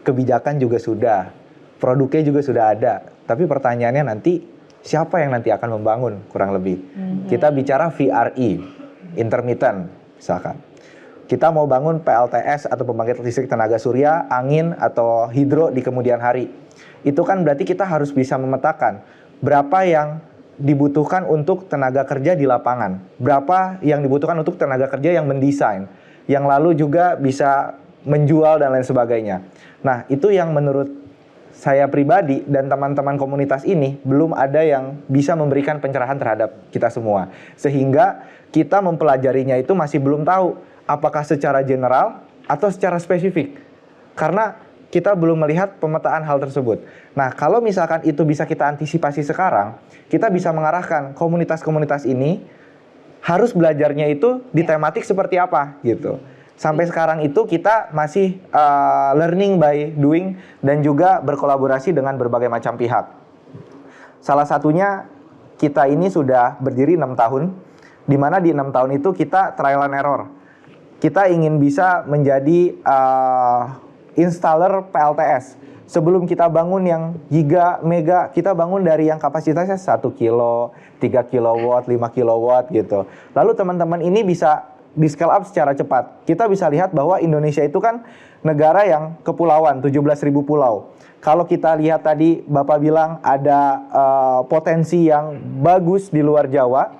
kebijakan juga sudah, produknya juga sudah ada. Tapi pertanyaannya nanti siapa yang nanti akan membangun kurang lebih. Kita bicara VRE, intermittent misalkan. Kita mau bangun PLTS atau pembangkit listrik tenaga surya, angin atau hidro di kemudian hari. Itu kan berarti kita harus bisa memetakan berapa yang dibutuhkan untuk tenaga kerja di lapangan. Berapa yang dibutuhkan untuk tenaga kerja yang mendesain. Yang lalu juga bisa menjual dan lain sebagainya. Nah itu yang menurut saya pribadi dan teman-teman komunitas ini belum ada yang bisa memberikan pencerahan terhadap kita semua. Sehingga kita mempelajarinya itu masih belum tahu apakah secara general atau secara spesifik. Karena kita belum melihat pemetaan hal tersebut. Nah kalau misalkan itu bisa kita antisipasi sekarang, kita bisa mengarahkan komunitas-komunitas ini harus belajarnya itu di tematik seperti apa gitu. Sampai sekarang itu kita masih learning by doing dan juga berkolaborasi dengan berbagai macam pihak. Salah satunya kita ini sudah berdiri 6 tahun, di mana di 6 tahun itu kita trial and error. Kita ingin bisa menjadi installer PLTS. Sebelum kita bangun yang giga, mega, kita bangun dari yang kapasitasnya 1 kilo, 3 kilowatt, 5 kilowatt gitu. Lalu teman-teman ini bisa di scale up secara cepat. Kita bisa lihat bahwa Indonesia itu kan negara yang kepulauan, 17.000 pulau. Kalau kita lihat tadi Bapak bilang ada potensi yang bagus di luar Jawa.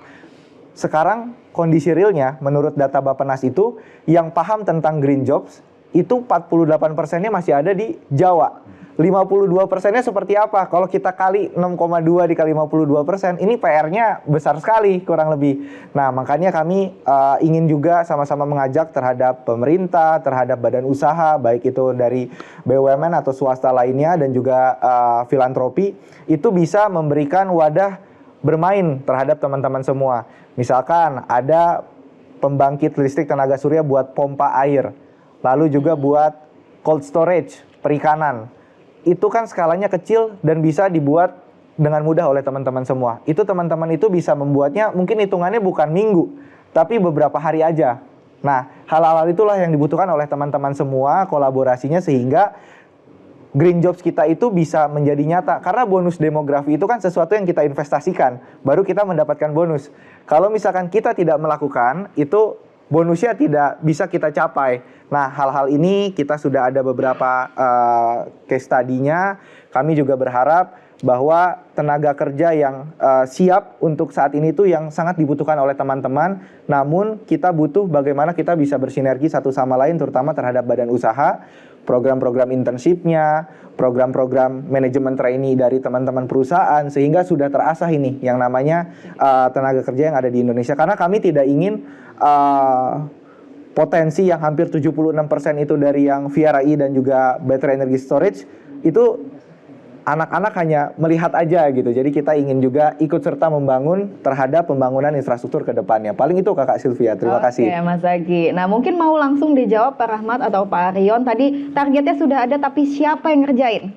Sekarang kondisi realnya menurut data Bappenas itu yang paham tentang green jobs itu 48%-nya masih ada di Jawa. 52%-nya seperti apa? Kalau kita kali 6,2 dikali 52%, ini PR-nya besar sekali kurang lebih. Nah, makanya kami ingin juga sama-sama mengajak terhadap pemerintah, terhadap badan usaha, baik itu dari BUMN atau swasta lainnya dan juga filantropi, itu bisa memberikan wadah bermain terhadap teman-teman semua. Misalkan ada pembangkit listrik tenaga surya buat pompa air, lalu juga buat cold storage, perikanan. Itu kan skalanya kecil dan bisa dibuat dengan mudah oleh teman-teman semua. Itu teman-teman itu bisa membuatnya mungkin hitungannya bukan minggu, tapi beberapa hari aja. Nah, hal-hal itulah yang dibutuhkan oleh teman-teman semua, kolaborasinya sehingga green jobs kita itu bisa menjadi nyata. Karena bonus demografi itu kan sesuatu yang kita investasikan, baru kita mendapatkan bonus. Kalau misalkan kita tidak melakukan, itu bonusnya tidak bisa kita capai. Nah, hal-hal ini kita sudah ada beberapa case study-nya. Kami juga berharap bahwa tenaga kerja yang siap untuk saat ini itu yang sangat dibutuhkan oleh teman-teman. Namun kita butuh bagaimana kita bisa bersinergi satu sama lain terutama terhadap badan usaha, program-program internship-nya, program-program manajemen trainee dari teman-teman perusahaan sehingga sudah terasah ini yang namanya tenaga kerja yang ada di Indonesia. Karena kami tidak ingin potensi yang hampir 76% itu dari yang VRI dan juga battery energy storage itu anak-anak hanya melihat aja gitu. Jadi kita ingin juga ikut serta membangun terhadap pembangunan infrastruktur ke depannya. Paling itu Kakak Sylvia. Terima kasih. Oke, Mas Zaki. Nah, mungkin mau langsung dijawab Pak Rahmat atau Pak Arion. Tadi targetnya sudah ada, tapi siapa yang ngerjain?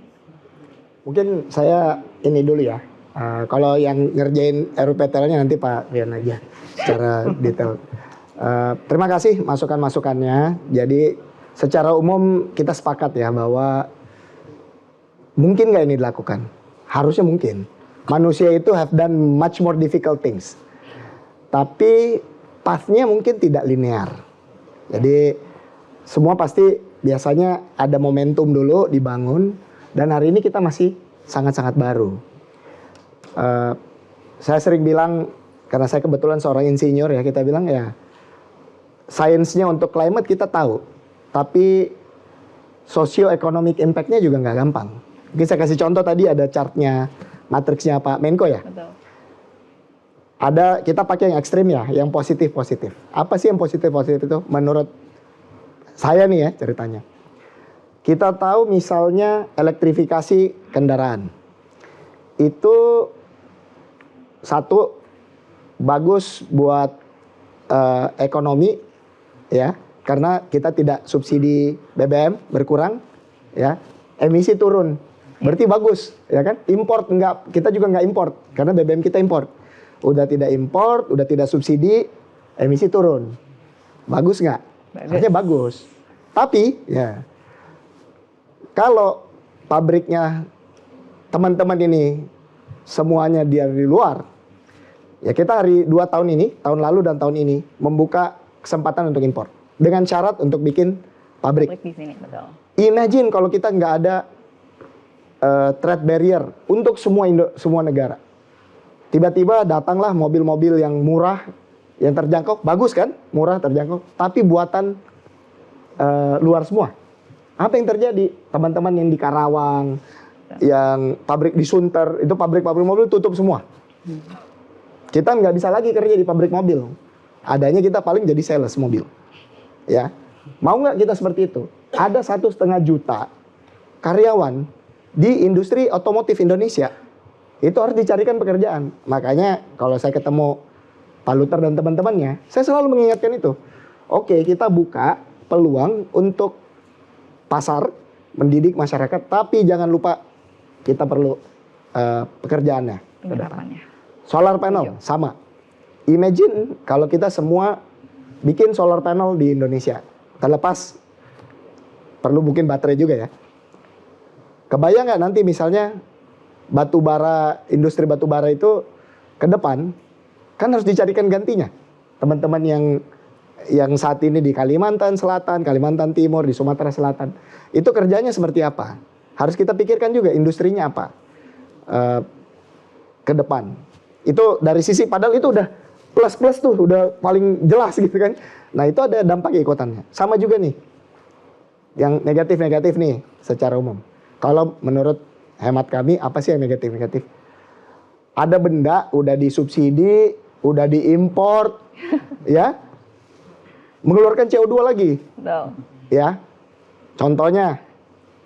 Mungkin saya ini dulu ya. Kalau yang ngerjain RUPTL-nya nanti Pak Rian aja secara detail. Terima kasih masukan-masukannya. Jadi secara umum kita sepakat ya bahwa mungkin nggak ini dilakukan? Harusnya mungkin. Manusia itu have done much more difficult things. Tapi path-nya mungkin tidak linear. Jadi semua pasti biasanya ada momentum dulu dibangun. Dan hari ini kita masih sangat-sangat baru. Saya sering bilang, karena saya kebetulan seorang insinyur ya, kita bilang ya, sainsnya untuk climate kita tahu, tapi socio-economic impact-nya juga nggak gampang. Mungkin saya kasih contoh tadi ada chartnya, matriksnya Pak Menko ya. Betul. Ada, kita pakai yang ekstrim ya, yang positif-positif. Apa sih yang positif-positif itu? Menurut saya nih ya ceritanya. Kita tahu misalnya elektrifikasi kendaraan. Itu satu, bagus buat ekonomi ya, karena kita tidak subsidi BBM berkurang ya, emisi turun, berarti bagus ya kan. Import enggak, kita juga nggak import karena BBM kita import. Udah tidak import, udah tidak subsidi, emisi turun, bagus nggak? Harusnya bagus. Tapi ya kalau pabriknya teman-teman ini semuanya dari luar, ya kita 2 tahun ini, tahun lalu dan tahun ini membuka kesempatan untuk impor dengan syarat untuk bikin pabrik. Di sini, betul. Imagine kalau kita nggak ada trade barrier untuk semua negara. Tiba-tiba datanglah mobil-mobil yang murah, yang terjangkau, bagus kan, murah terjangkau, tapi buatan luar semua. Apa yang terjadi? Teman-teman yang di Karawang, yang pabrik di Sunter, itu pabrik-pabrik mobil tutup semua. Kita nggak bisa lagi kerja di pabrik mobil. Adanya kita paling jadi sales mobil. Ya, mau nggak kita seperti itu? Ada 1,5 juta karyawan di industri otomotif Indonesia. Itu harus dicarikan pekerjaan. Makanya kalau saya ketemu Pak Luther dan teman-temannya, saya selalu mengingatkan itu. Oke, kita buka peluang untuk pasar, mendidik masyarakat, tapi jangan lupa kita perlu pekerjaannya. Penyerapannya. Solar panel sama. Imagine kalau kita semua bikin solar panel di Indonesia. Terlepas perlu mungkin baterai juga ya. Kebayang nggak nanti misalnya batu bara, industri batu bara itu ke depan kan harus dicarikan gantinya. Teman-teman yang saat ini di Kalimantan Selatan, Kalimantan Timur, di Sumatera Selatan, itu kerjanya seperti apa? Harus kita pikirkan juga industrinya apa ke depan. Itu dari sisi, padahal itu udah plus tuh, udah paling jelas gitu kan. Nah itu ada dampak ikutannya. Sama juga nih, yang negatif-negatif nih secara umum. Kalau menurut hemat kami, apa sih yang negatif-negatif? Ada benda udah disubsidi, udah diimport, ya, mengeluarkan CO2 lagi. Betul. Ya, contohnya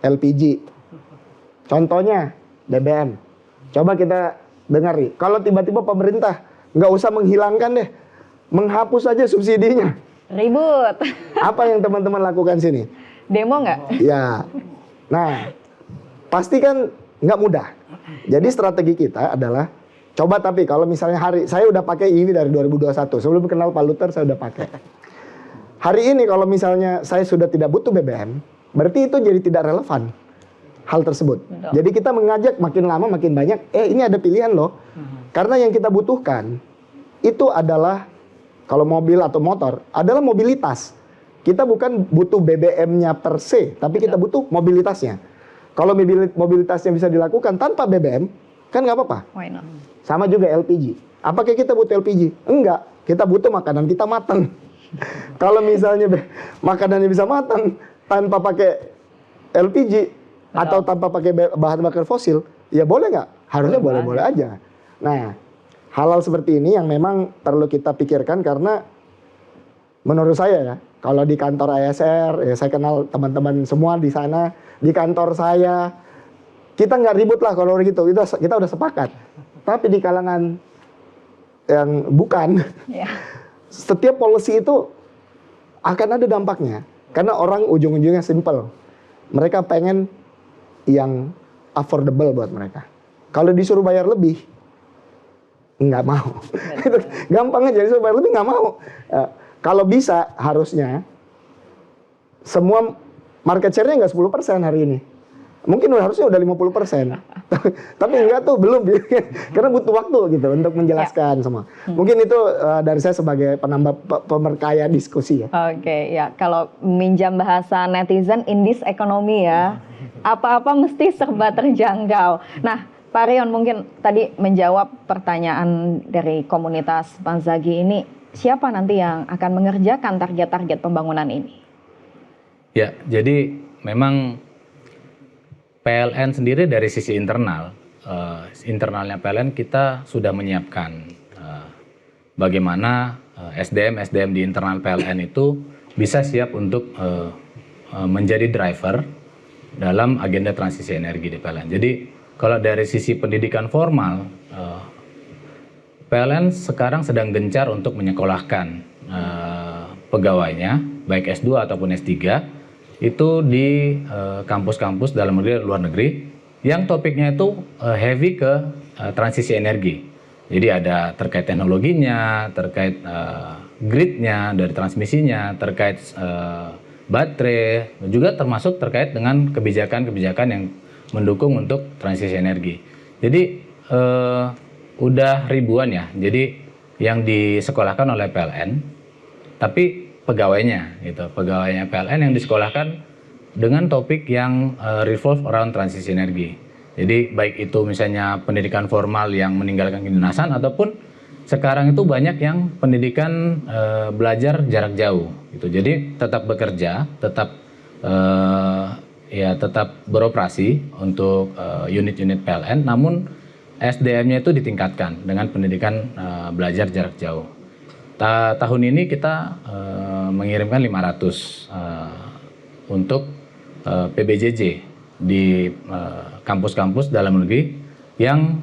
LPG, contohnya BBM. Coba kita dengar nih, kalau tiba-tiba pemerintah nggak usah menghilangkan deh, menghapus aja subsidinya. Ribut. Apa yang teman-teman lakukan sini? Demo nggak? Ya, nah pasti kan nggak mudah. Jadi strategi kita adalah coba, tapi kalau misalnya saya udah pakai EV dari 2021, sebelum kenal Pak Luther saya udah pakai. Hari ini kalau misalnya saya sudah tidak butuh BBM, berarti itu jadi tidak relevan hal tersebut. Betul. Jadi kita mengajak makin lama makin banyak, ini ada pilihan loh. Karena yang kita butuhkan itu adalah, kalau mobil atau motor, adalah mobilitas. Kita bukan butuh BBM-nya per se, tapi kita butuh mobilitasnya. Kalau mobilitasnya bisa dilakukan tanpa BBM, kan nggak apa-apa. Why not? Sama juga LPG. Apakah kita butuh LPG? Enggak. Kita butuh makanan kita matang. Kalau misalnya makanannya bisa matang tanpa pakai LPG atau tanpa pakai bahan bakar fosil, ya boleh nggak? Harusnya boleh-boleh aja. Nah, hal-hal seperti ini yang memang perlu kita pikirkan, karena menurut saya ya, kalau di kantor ASR, ya saya kenal teman-teman semua di sana, di kantor saya, kita nggak ribut lah kalau gitu, kita udah sepakat. Tapi di kalangan yang bukan, setiap policy itu akan ada dampaknya. Karena orang ujung-ujungnya simple. Mereka pengen yang affordable buat mereka. Kalau disuruh bayar lebih, nggak mau. Itu gampangnya jadi supplier lebih nggak mau. Kalau bisa harusnya semua market share-nya nggak 10% hari ini. Mungkin harusnya udah 50%. Tapi enggak tuh, belum. Karena butuh waktu gitu untuk menjelaskan semua. Mungkin itu dari saya sebagai penambah pemerkaya diskusi ya. Oke, ya kalau minjam bahasa netizen, in this economy ya, apa-apa mesti serba terjangkau. Nah, Pak Rion mungkin tadi menjawab pertanyaan dari komunitas Mazagi ini, siapa nanti yang akan mengerjakan target-target pembangunan ini? Ya, jadi memang PLN sendiri dari sisi internal, internalnya PLN kita sudah menyiapkan bagaimana SDM di internal PLN itu bisa siap untuk menjadi driver dalam agenda transisi energi di PLN. Jadi kalau dari sisi pendidikan formal, PLN sekarang sedang gencar untuk menyekolahkan pegawainya, baik S2 ataupun S3, itu di kampus-kampus dalam negeri dan luar negeri yang topiknya itu heavy ke transisi energi. Jadi ada terkait teknologinya, terkait gridnya, dari transmisinya, terkait baterai, juga termasuk terkait dengan kebijakan-kebijakan yang mendukung untuk transisi energi. Jadi udah ribuan ya, jadi yang disekolahkan oleh PLN, tapi pegawainya gitu, pegawainya PLN yang disekolahkan dengan topik yang revolve around transisi energi. Jadi baik itu misalnya pendidikan formal yang meninggalkan kedinasan ataupun sekarang itu banyak yang pendidikan belajar jarak jauh gitu. Jadi tetap bekerja, tetap tetap beroperasi untuk unit-unit PLN, namun SDM-nya itu ditingkatkan dengan pendidikan belajar jarak jauh. Tahun ini kita mengirimkan 500 untuk PBJJ di kampus-kampus dalam negeri yang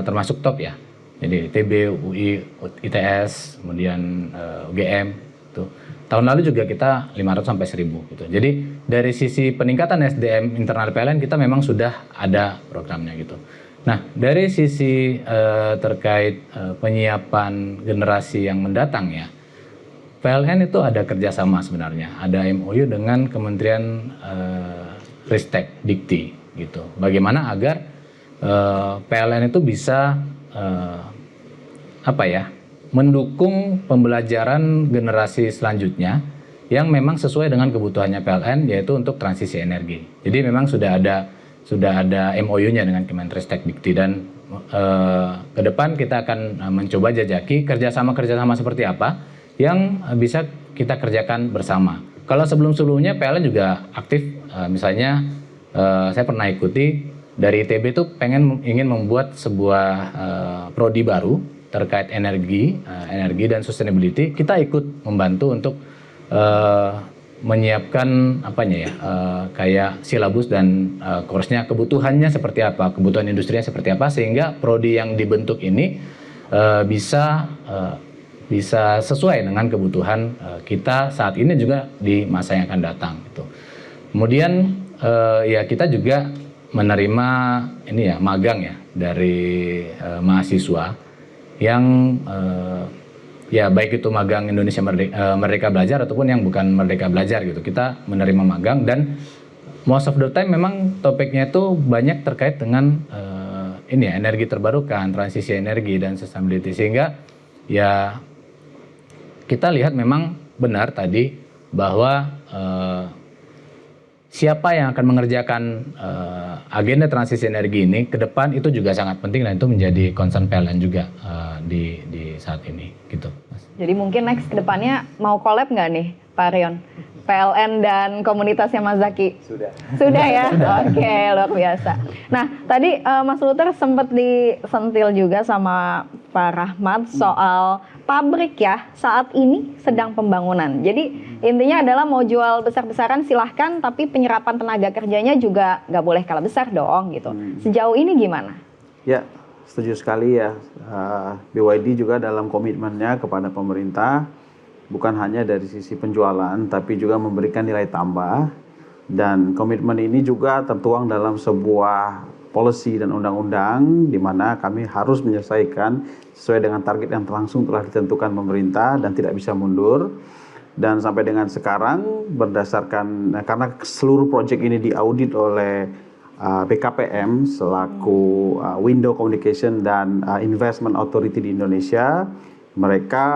termasuk top ya. Jadi ITB, UI, ITS, kemudian UGM. Tuh. Tahun lalu juga kita 500 sampai 1000 gitu. Jadi dari sisi peningkatan SDM internal PLN kita memang sudah ada programnya gitu. Nah, dari sisi terkait penyiapan generasi yang mendatang ya, PLN itu ada kerjasama sebenarnya, ada MOU dengan Kementerian Ristek Dikti gitu. Bagaimana agar PLN itu bisa mendukung pembelajaran generasi selanjutnya yang memang sesuai dengan kebutuhannya PLN, yaitu untuk transisi energi. Jadi memang sudah ada MOU-nya dengan Kemenristek Dikti, dan ke depan kita akan mencoba jajaki kerjasama seperti apa yang bisa kita kerjakan bersama. Kalau sebelum-sebelumnya PLN juga aktif, misalnya saya pernah ikuti dari ITB itu ingin membuat sebuah prodi baru terkait energi dan sustainability. Kita ikut membantu untuk menyiapkan kayak silabus dan course-nya, kebutuhannya seperti apa, kebutuhan industrinya seperti apa, sehingga prodi yang dibentuk ini bisa sesuai dengan kebutuhan kita saat ini juga di masa yang akan datang gitu. Kemudian ya kita juga menerima magang ya dari mahasiswa yang ya baik itu magang Indonesia Merdeka Belajar ataupun yang bukan Merdeka Belajar gitu. Kita menerima magang, dan most of the time memang topiknya itu banyak terkait dengan energi terbarukan, transisi energi dan sustainability, sehingga ya kita lihat memang benar tadi bahwa siapa yang akan mengerjakan agenda transisi energi ini ke depan itu juga sangat penting, dan itu menjadi concern PLN juga di saat ini gitu. Jadi mungkin next ke depannya mau collab nggak nih Pak Rion? PLN dan komunitasnya Mazaki? Sudah ya? Oke, luar biasa. Nah, tadi Mas Luther sempat disentil juga sama Pak Rahmat soal pabrik ya, saat ini sedang pembangunan. Jadi intinya adalah mau jual besar-besaran silahkan, tapi penyerapan tenaga kerjanya juga nggak boleh kalah besar dong gitu. Sejauh ini gimana? Ya, setuju sekali ya. BYD juga dalam komitmennya kepada pemerintah, bukan hanya dari sisi penjualan, tapi juga memberikan nilai tambah. Dan komitmen ini juga tertuang dalam sebuah policy dan undang-undang di mana kami harus menyelesaikan sesuai dengan target yang langsung telah ditentukan pemerintah dan tidak bisa mundur. Dan sampai dengan sekarang berdasarkan karena seluruh proyek ini diaudit oleh BKPM selaku Window Communication dan Investment Authority di Indonesia, mereka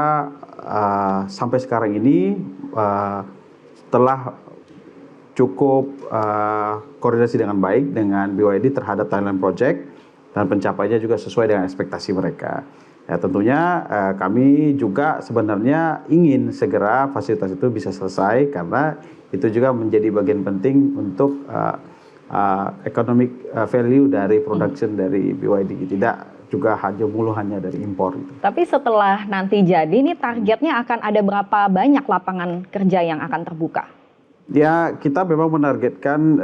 sampai sekarang ini telah cukup koordinasi dengan baik dengan BYD terhadap Thailand Project dan pencapaiannya juga sesuai dengan ekspektasi mereka. Ya, tentunya kami juga sebenarnya ingin segera fasilitas itu bisa selesai karena itu juga menjadi bagian penting untuk economic value dari production dari BYD, tidak juga hanya dari impor. Tapi setelah nanti jadi, ini targetnya akan ada berapa banyak lapangan kerja yang akan terbuka? Ya, kita memang menargetkan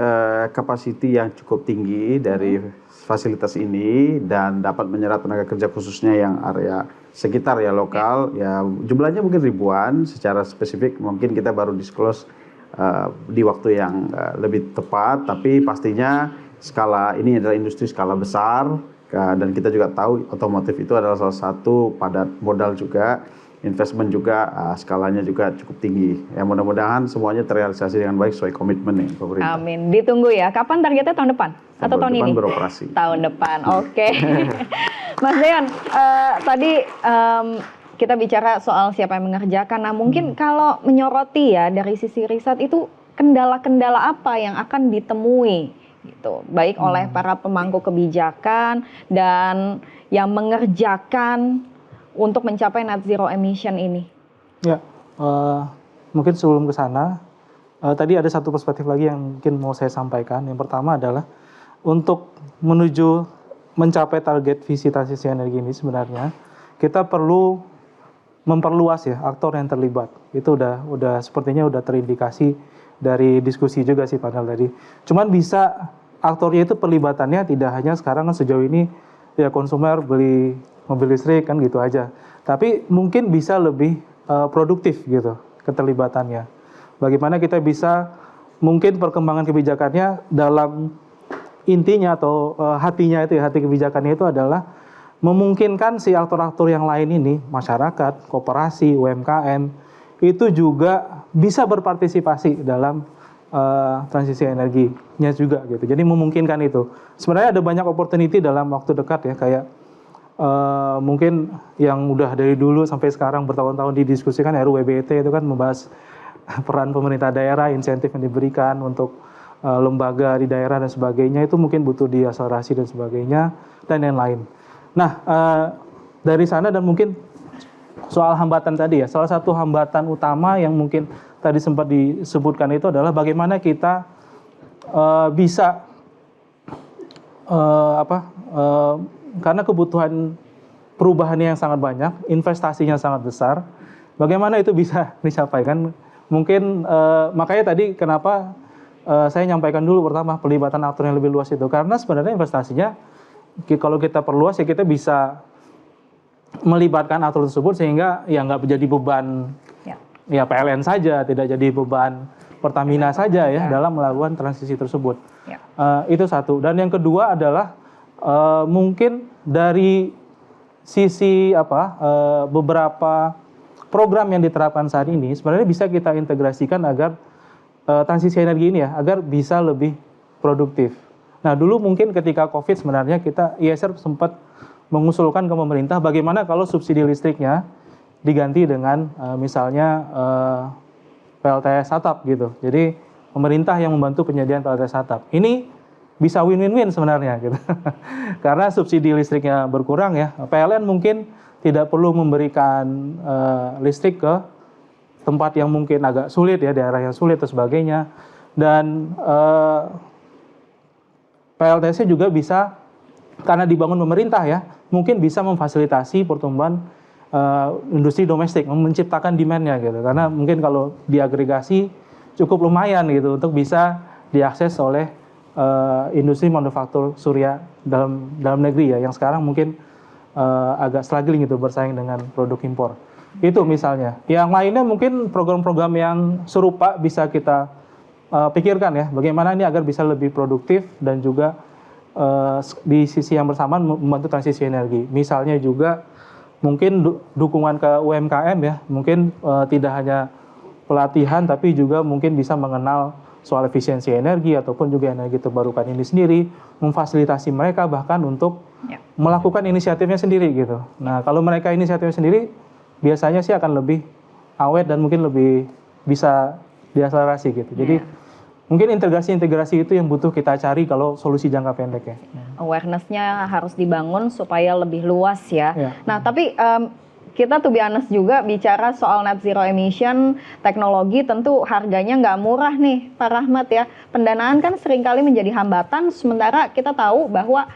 kapasiti yang cukup tinggi dari fasilitas ini dan dapat menyerap tenaga kerja khususnya yang area sekitar ya lokal. Ya, jumlahnya mungkin ribuan. Secara spesifik mungkin kita baru disclose di waktu yang lebih tepat. Tapi pastinya skala ini adalah industri skala besar dan kita juga tahu otomotif itu adalah salah satu padat modal juga. Investment juga skalanya juga cukup tinggi. Ya, mudah-mudahan semuanya terrealisasi dengan baik sesuai komitmen nih pemerintah. Amin. Ditunggu ya. Kapan targetnya, tahun depan atau tahun ini? Beroperasi. Tahun depan. Oke. Mas Deon, tadi kita bicara soal siapa yang mengerjakan. Nah, mungkin kalau menyoroti ya dari sisi riset itu kendala-kendala apa yang akan ditemui gitu, baik oleh para pemangku kebijakan dan yang mengerjakan untuk mencapai net zero emission ini? Ya, mungkin sebelum ke sana, tadi ada satu perspektif lagi yang mungkin mau saya sampaikan. Yang pertama adalah untuk menuju mencapai target visi transisi energi ini sebenarnya kita perlu memperluas ya aktor yang terlibat. Itu udah sepertinya udah terindikasi dari diskusi juga sih panel tadi. Cuman bisa aktornya itu perlibatannya tidak hanya sekarang kan sejauh ini ya konsumer beli mobil listrik kan gitu aja. Tapi mungkin bisa lebih produktif gitu keterlibatannya. Bagaimana kita bisa mungkin perkembangan kebijakannya dalam intinya atau hatinya itu ya, hati kebijakannya itu adalah memungkinkan si aktor-aktor yang lain ini, masyarakat, koperasi, UMKM, itu juga bisa berpartisipasi dalam transisi energinya juga gitu. Jadi memungkinkan itu. Sebenarnya ada banyak opportunity dalam waktu dekat ya, kayak mungkin yang udah dari dulu sampai sekarang bertahun-tahun didiskusikan RUU WBT itu kan membahas peran pemerintah daerah, insentif yang diberikan untuk lembaga di daerah dan sebagainya, itu mungkin butuh diakselerasi dan sebagainya dan lain-lain. Nah, dari sana dan mungkin soal hambatan tadi ya, salah satu hambatan utama yang mungkin tadi sempat disebutkan itu adalah bagaimana kita bisa karena kebutuhan perubahannya yang sangat banyak, investasinya sangat besar, bagaimana itu bisa dicapai kan? Mungkin makanya tadi kenapa saya nyampaikan dulu pertama pelibatan aktor yang lebih luas itu, karena sebenarnya investasinya kalau kita perluas ya kita bisa melibatkan aktor tersebut sehingga ya nggak menjadi beban ya PLN saja, tidak jadi beban Pertamina saja ya dalam melakukan transisi tersebut. Itu satu. Dan yang kedua adalah mungkin dari sisi beberapa program yang diterapkan saat ini sebenarnya bisa kita integrasikan agar transisi energi ini ya agar bisa lebih produktif. Nah, dulu mungkin ketika Covid sebenarnya ISR sempat mengusulkan ke pemerintah bagaimana kalau subsidi listriknya diganti dengan misalnya PLTS atap gitu. Jadi pemerintah yang membantu penyediaan PLTS atap. Ini bisa win-win sebenarnya gitu. Karena subsidi listriknya berkurang ya. PLN mungkin tidak perlu memberikan listrik ke tempat yang mungkin agak sulit ya, daerah yang sulit dan sebagainya. Dan PLTS-nya juga bisa karena dibangun pemerintah ya, mungkin bisa memfasilitasi pertumbuhan industri domestik, menciptakan demand-nya gitu. Karena mungkin kalau diagregasi cukup lumayan gitu untuk bisa diakses oleh industri manufaktur surya dalam negeri ya, yang sekarang mungkin agak struggling gitu bersaing dengan produk impor. Itu misalnya. Yang lainnya mungkin program-program yang serupa bisa kita pikirkan ya, bagaimana ini agar bisa lebih produktif dan juga di sisi yang bersamaan membantu transisi energi. Misalnya juga mungkin dukungan ke UMKM ya, mungkin tidak hanya pelatihan tapi juga mungkin bisa mengenal soal efisiensi energi ataupun juga energi terbarukan ini sendiri, memfasilitasi mereka bahkan untuk melakukan inisiatifnya sendiri gitu. Nah, kalau mereka inisiatifnya sendiri biasanya sih akan lebih awet dan mungkin lebih bisa diakselerasi gitu. Jadi mungkin integrasi-integrasi itu yang butuh kita cari kalau solusi jangka pendek ya. Awareness-nya harus dibangun supaya lebih luas ya. Nah, tapi kita to be honest juga bicara soal net zero emission teknologi tentu harganya nggak murah nih Pak Rahmat ya. Pendanaan kan seringkali menjadi hambatan sementara kita tahu bahwa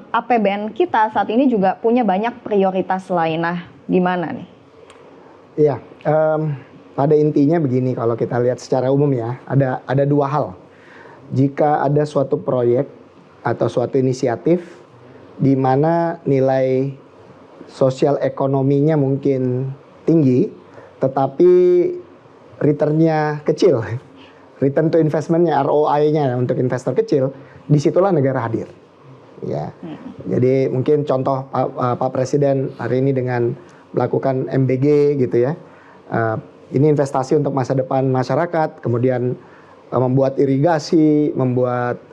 APBN kita saat ini juga punya banyak prioritas lain. Nah, gimana nih? Iya, pada intinya begini kalau kita lihat secara umum ya, ada dua hal. Jika ada suatu proyek atau suatu inisiatif di mana nilai sosial ekonominya mungkin tinggi, tetapi returnnya kecil, return to investmentnya, ROI-nya untuk investor kecil, disitulah negara hadir. Ya, jadi mungkin contoh Pak Presiden hari ini dengan melakukan MBG gitu ya. Ini investasi untuk masa depan masyarakat, kemudian membuat irigasi, membuat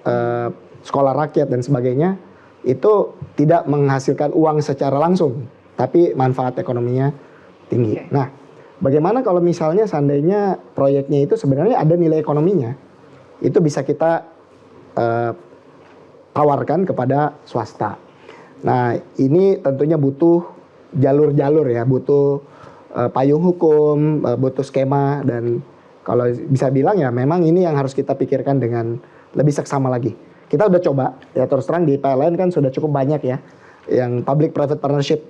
sekolah rakyat dan sebagainya, itu tidak menghasilkan uang secara langsung, tapi manfaat ekonominya tinggi. Nah, bagaimana kalau misalnya seandainya proyeknya itu sebenarnya ada nilai ekonominya, itu bisa kita tawarkan kepada swasta. Nah, ini tentunya butuh jalur-jalur ya, butuh payung hukum, butuh skema, dan kalau bisa bilang ya memang ini yang harus kita pikirkan dengan lebih seksama lagi. Kita udah coba ya, terus terang di PLN kan sudah cukup banyak ya yang public private partnership.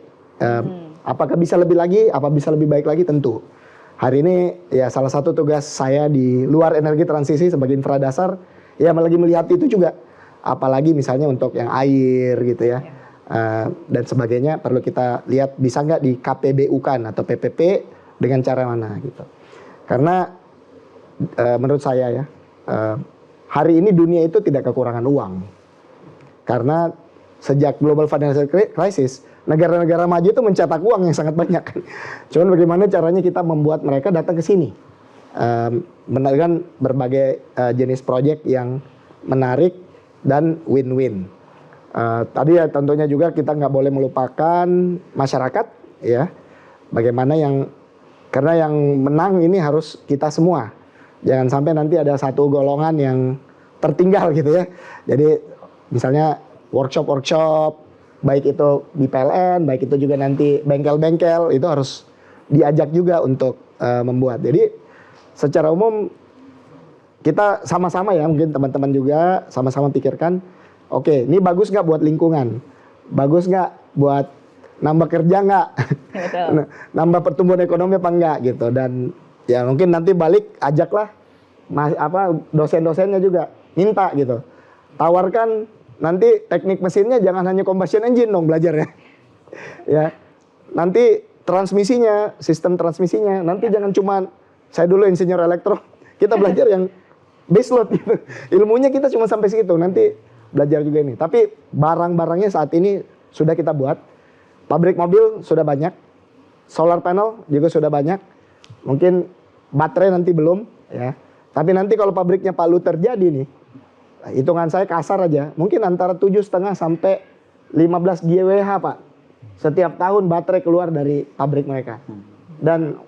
Apakah bisa lebih lagi, apa bisa lebih baik lagi, tentu. Hari ini ya salah satu tugas saya di luar energi transisi sebagai infra dasar ya lagi melihat itu juga, apalagi misalnya untuk yang air gitu ya. Dan sebagainya perlu kita lihat bisa nggak di KPBU-kan atau PPP dengan cara mana gitu. Karena menurut saya ya hari ini dunia itu tidak kekurangan uang. Karena sejak global financial crisis negara-negara maju itu mencetak uang yang sangat banyak. Cuman bagaimana caranya kita membuat mereka datang ke sini menawarkan berbagai jenis proyek yang menarik dan win-win. Tadi ya tentunya juga kita nggak boleh melupakan masyarakat ya. Bagaimana karena yang menang ini harus kita semua. Jangan sampai nanti ada satu golongan yang tertinggal gitu ya. Jadi misalnya workshop baik itu di PLN, baik itu juga nanti bengkel-bengkel itu harus diajak juga untuk membuat. Jadi secara umum kita sama-sama ya, mungkin teman-teman juga sama-sama pikirkan. Oke, ini bagus nggak buat lingkungan? Bagus nggak buat nambah kerja nggak? Nambah pertumbuhan ekonomi apa enggak gitu? Dan ya mungkin nanti balik ajaklah dosen-dosennya juga minta gitu. Tawarkan nanti teknik mesinnya jangan hanya combustion engine dong belajarnya. Ya. Nanti transmisinya, sistem transmisinya nanti jangan cuma saya dulu insinyur elektro, kita belajar yang base load gitu. Ilmunya kita cuma sampai situ. Nanti belajar juga ini. Tapi barang-barangnya saat ini sudah kita buat. Pabrik mobil sudah banyak. Solar panel juga sudah banyak. Mungkin baterai nanti belum ya. Tapi nanti kalau pabriknya Palu terjadi nih, hitungan saya kasar aja, mungkin antara 7,5 sampai 15 GWh Pak. Setiap tahun baterai keluar dari pabrik mereka. Dan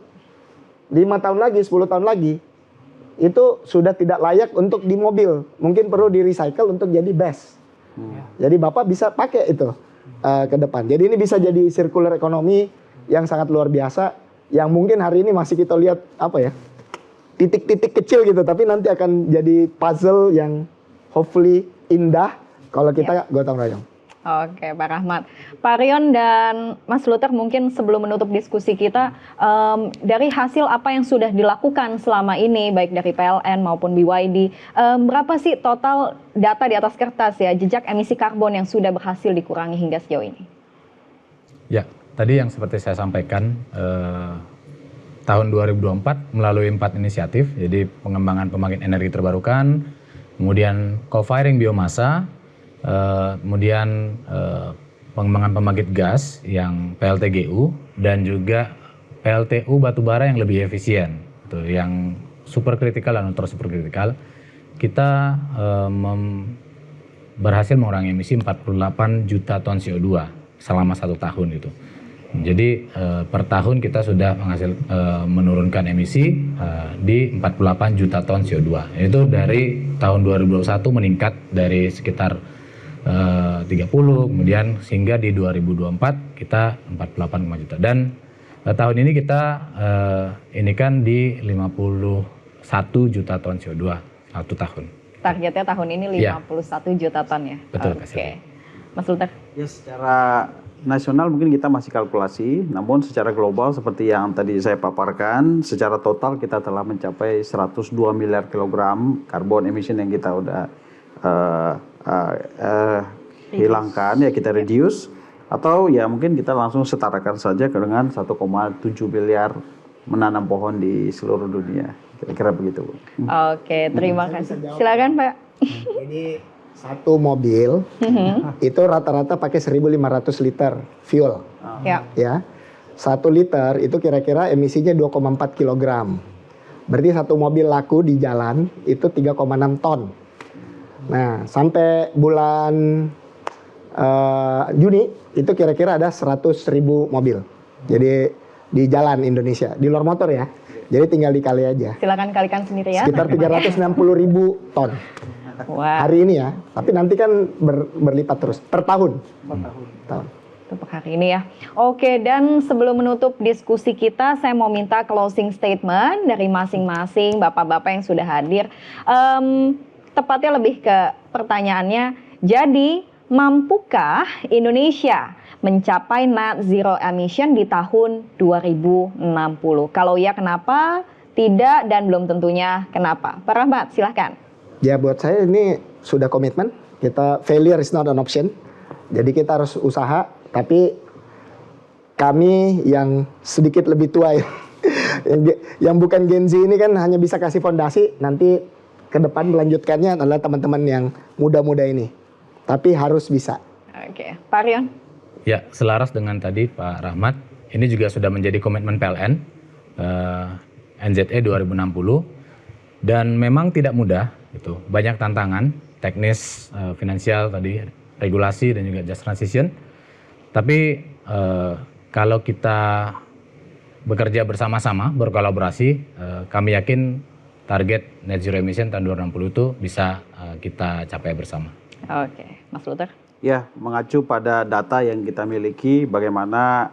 5 tahun lagi, 10 tahun lagi, itu sudah tidak layak untuk di mobil. Mungkin perlu di recycle untuk jadi BES. Jadi Bapak bisa pakai itu ke depan. Jadi ini bisa jadi circular economy yang sangat luar biasa. Yang mungkin hari ini masih kita lihat titik-titik kecil gitu. Tapi nanti akan jadi puzzle yang hopefully indah kalau kita gotong royong. Oke, Pak Rahmat. Pak Rion dan Mas Luther, mungkin sebelum menutup diskusi kita, dari hasil apa yang sudah dilakukan selama ini, baik dari PLN maupun BYD, berapa sih total data di atas kertas ya, jejak emisi karbon yang sudah berhasil dikurangi hingga sejauh ini? Ya, tadi yang seperti saya sampaikan, tahun 2024 melalui 4 inisiatif, jadi pengembangan pembangkit energi terbarukan, kemudian co-firing biomasa, kemudian pengembangan pembangkit gas yang PLTGU dan juga PLTU batubara yang lebih efisien, gitu, yang superkritikal dan ultra superkritikal. Kita berhasil mengurangi emisi 48 juta ton CO2 selama 1 tahun itu. Jadi per tahun kita sudah menurunkan emisi di 48 juta ton CO2. Itu dari tahun 2021 meningkat dari sekitar 30, kemudian sehingga di 2024 kita 48,5 juta. Dan tahun ini kita ini kan di 51 juta ton CO2 1 tahun. Targetnya tahun ini 51 juta ton ya? Betul. Oke. Mas Luther? Ya, secara nasional mungkin kita masih kalkulasi, namun secara global seperti yang tadi saya paparkan, secara total kita telah mencapai 102 miliar kilogram karbon emission yang kita udah hilangkan, ya kita reduce, atau ya mungkin kita langsung setarakan saja dengan 1,7 miliar menanam pohon di seluruh dunia, kira-kira begitu. Oke, terima kasih. Silakan Pak. Ini satu mobil itu rata-rata pakai 1.500 liter fuel. Ya. 1 liter itu kira-kira emisinya 2,4 kilogram. Berarti satu mobil laku di jalan itu 3,6 ton. Nah, sampai bulan Juni itu kira-kira ada 100.000 mobil. Jadi di jalan Indonesia, di luar motor ya. Jadi tinggal dikali aja. Silakan kalikan sendiri ya. Sekitar 360.000 ton. Wah. Hari ini ya, tapi nanti kan berlipat terus per tahun. Tahun. Untuk hari ini ya. Oke, dan sebelum menutup diskusi kita, saya mau minta closing statement dari masing-masing bapak-bapak yang sudah hadir. Tepatnya lebih ke pertanyaannya, jadi mampukah Indonesia mencapai net zero emission di tahun 2060? Kalau ya kenapa? Tidak dan belum tentunya kenapa? Pak Rahmat, silahkan. Ya buat saya ini sudah komitmen, kita failure is not an option. Jadi kita harus usaha, tapi kami yang sedikit lebih tua ya, yang bukan Gen Z ini kan hanya bisa kasih fondasi, nanti ke depan melanjutkannya adalah teman-teman yang muda-muda ini. Tapi harus bisa. Oke, Pak Rion. Ya, selaras dengan tadi Pak Rahmat, ini juga sudah menjadi komitmen PLN, NZE 2060, dan memang tidak mudah, gitu. Banyak tantangan, teknis, finansial tadi, regulasi dan juga just transition. Tapi kalau kita bekerja bersama-sama, berkolaborasi, kami yakin target net zero emission tahun 2060 itu bisa kita capai bersama. Oke, Mas Luther. Ya, mengacu pada data yang kita miliki, bagaimana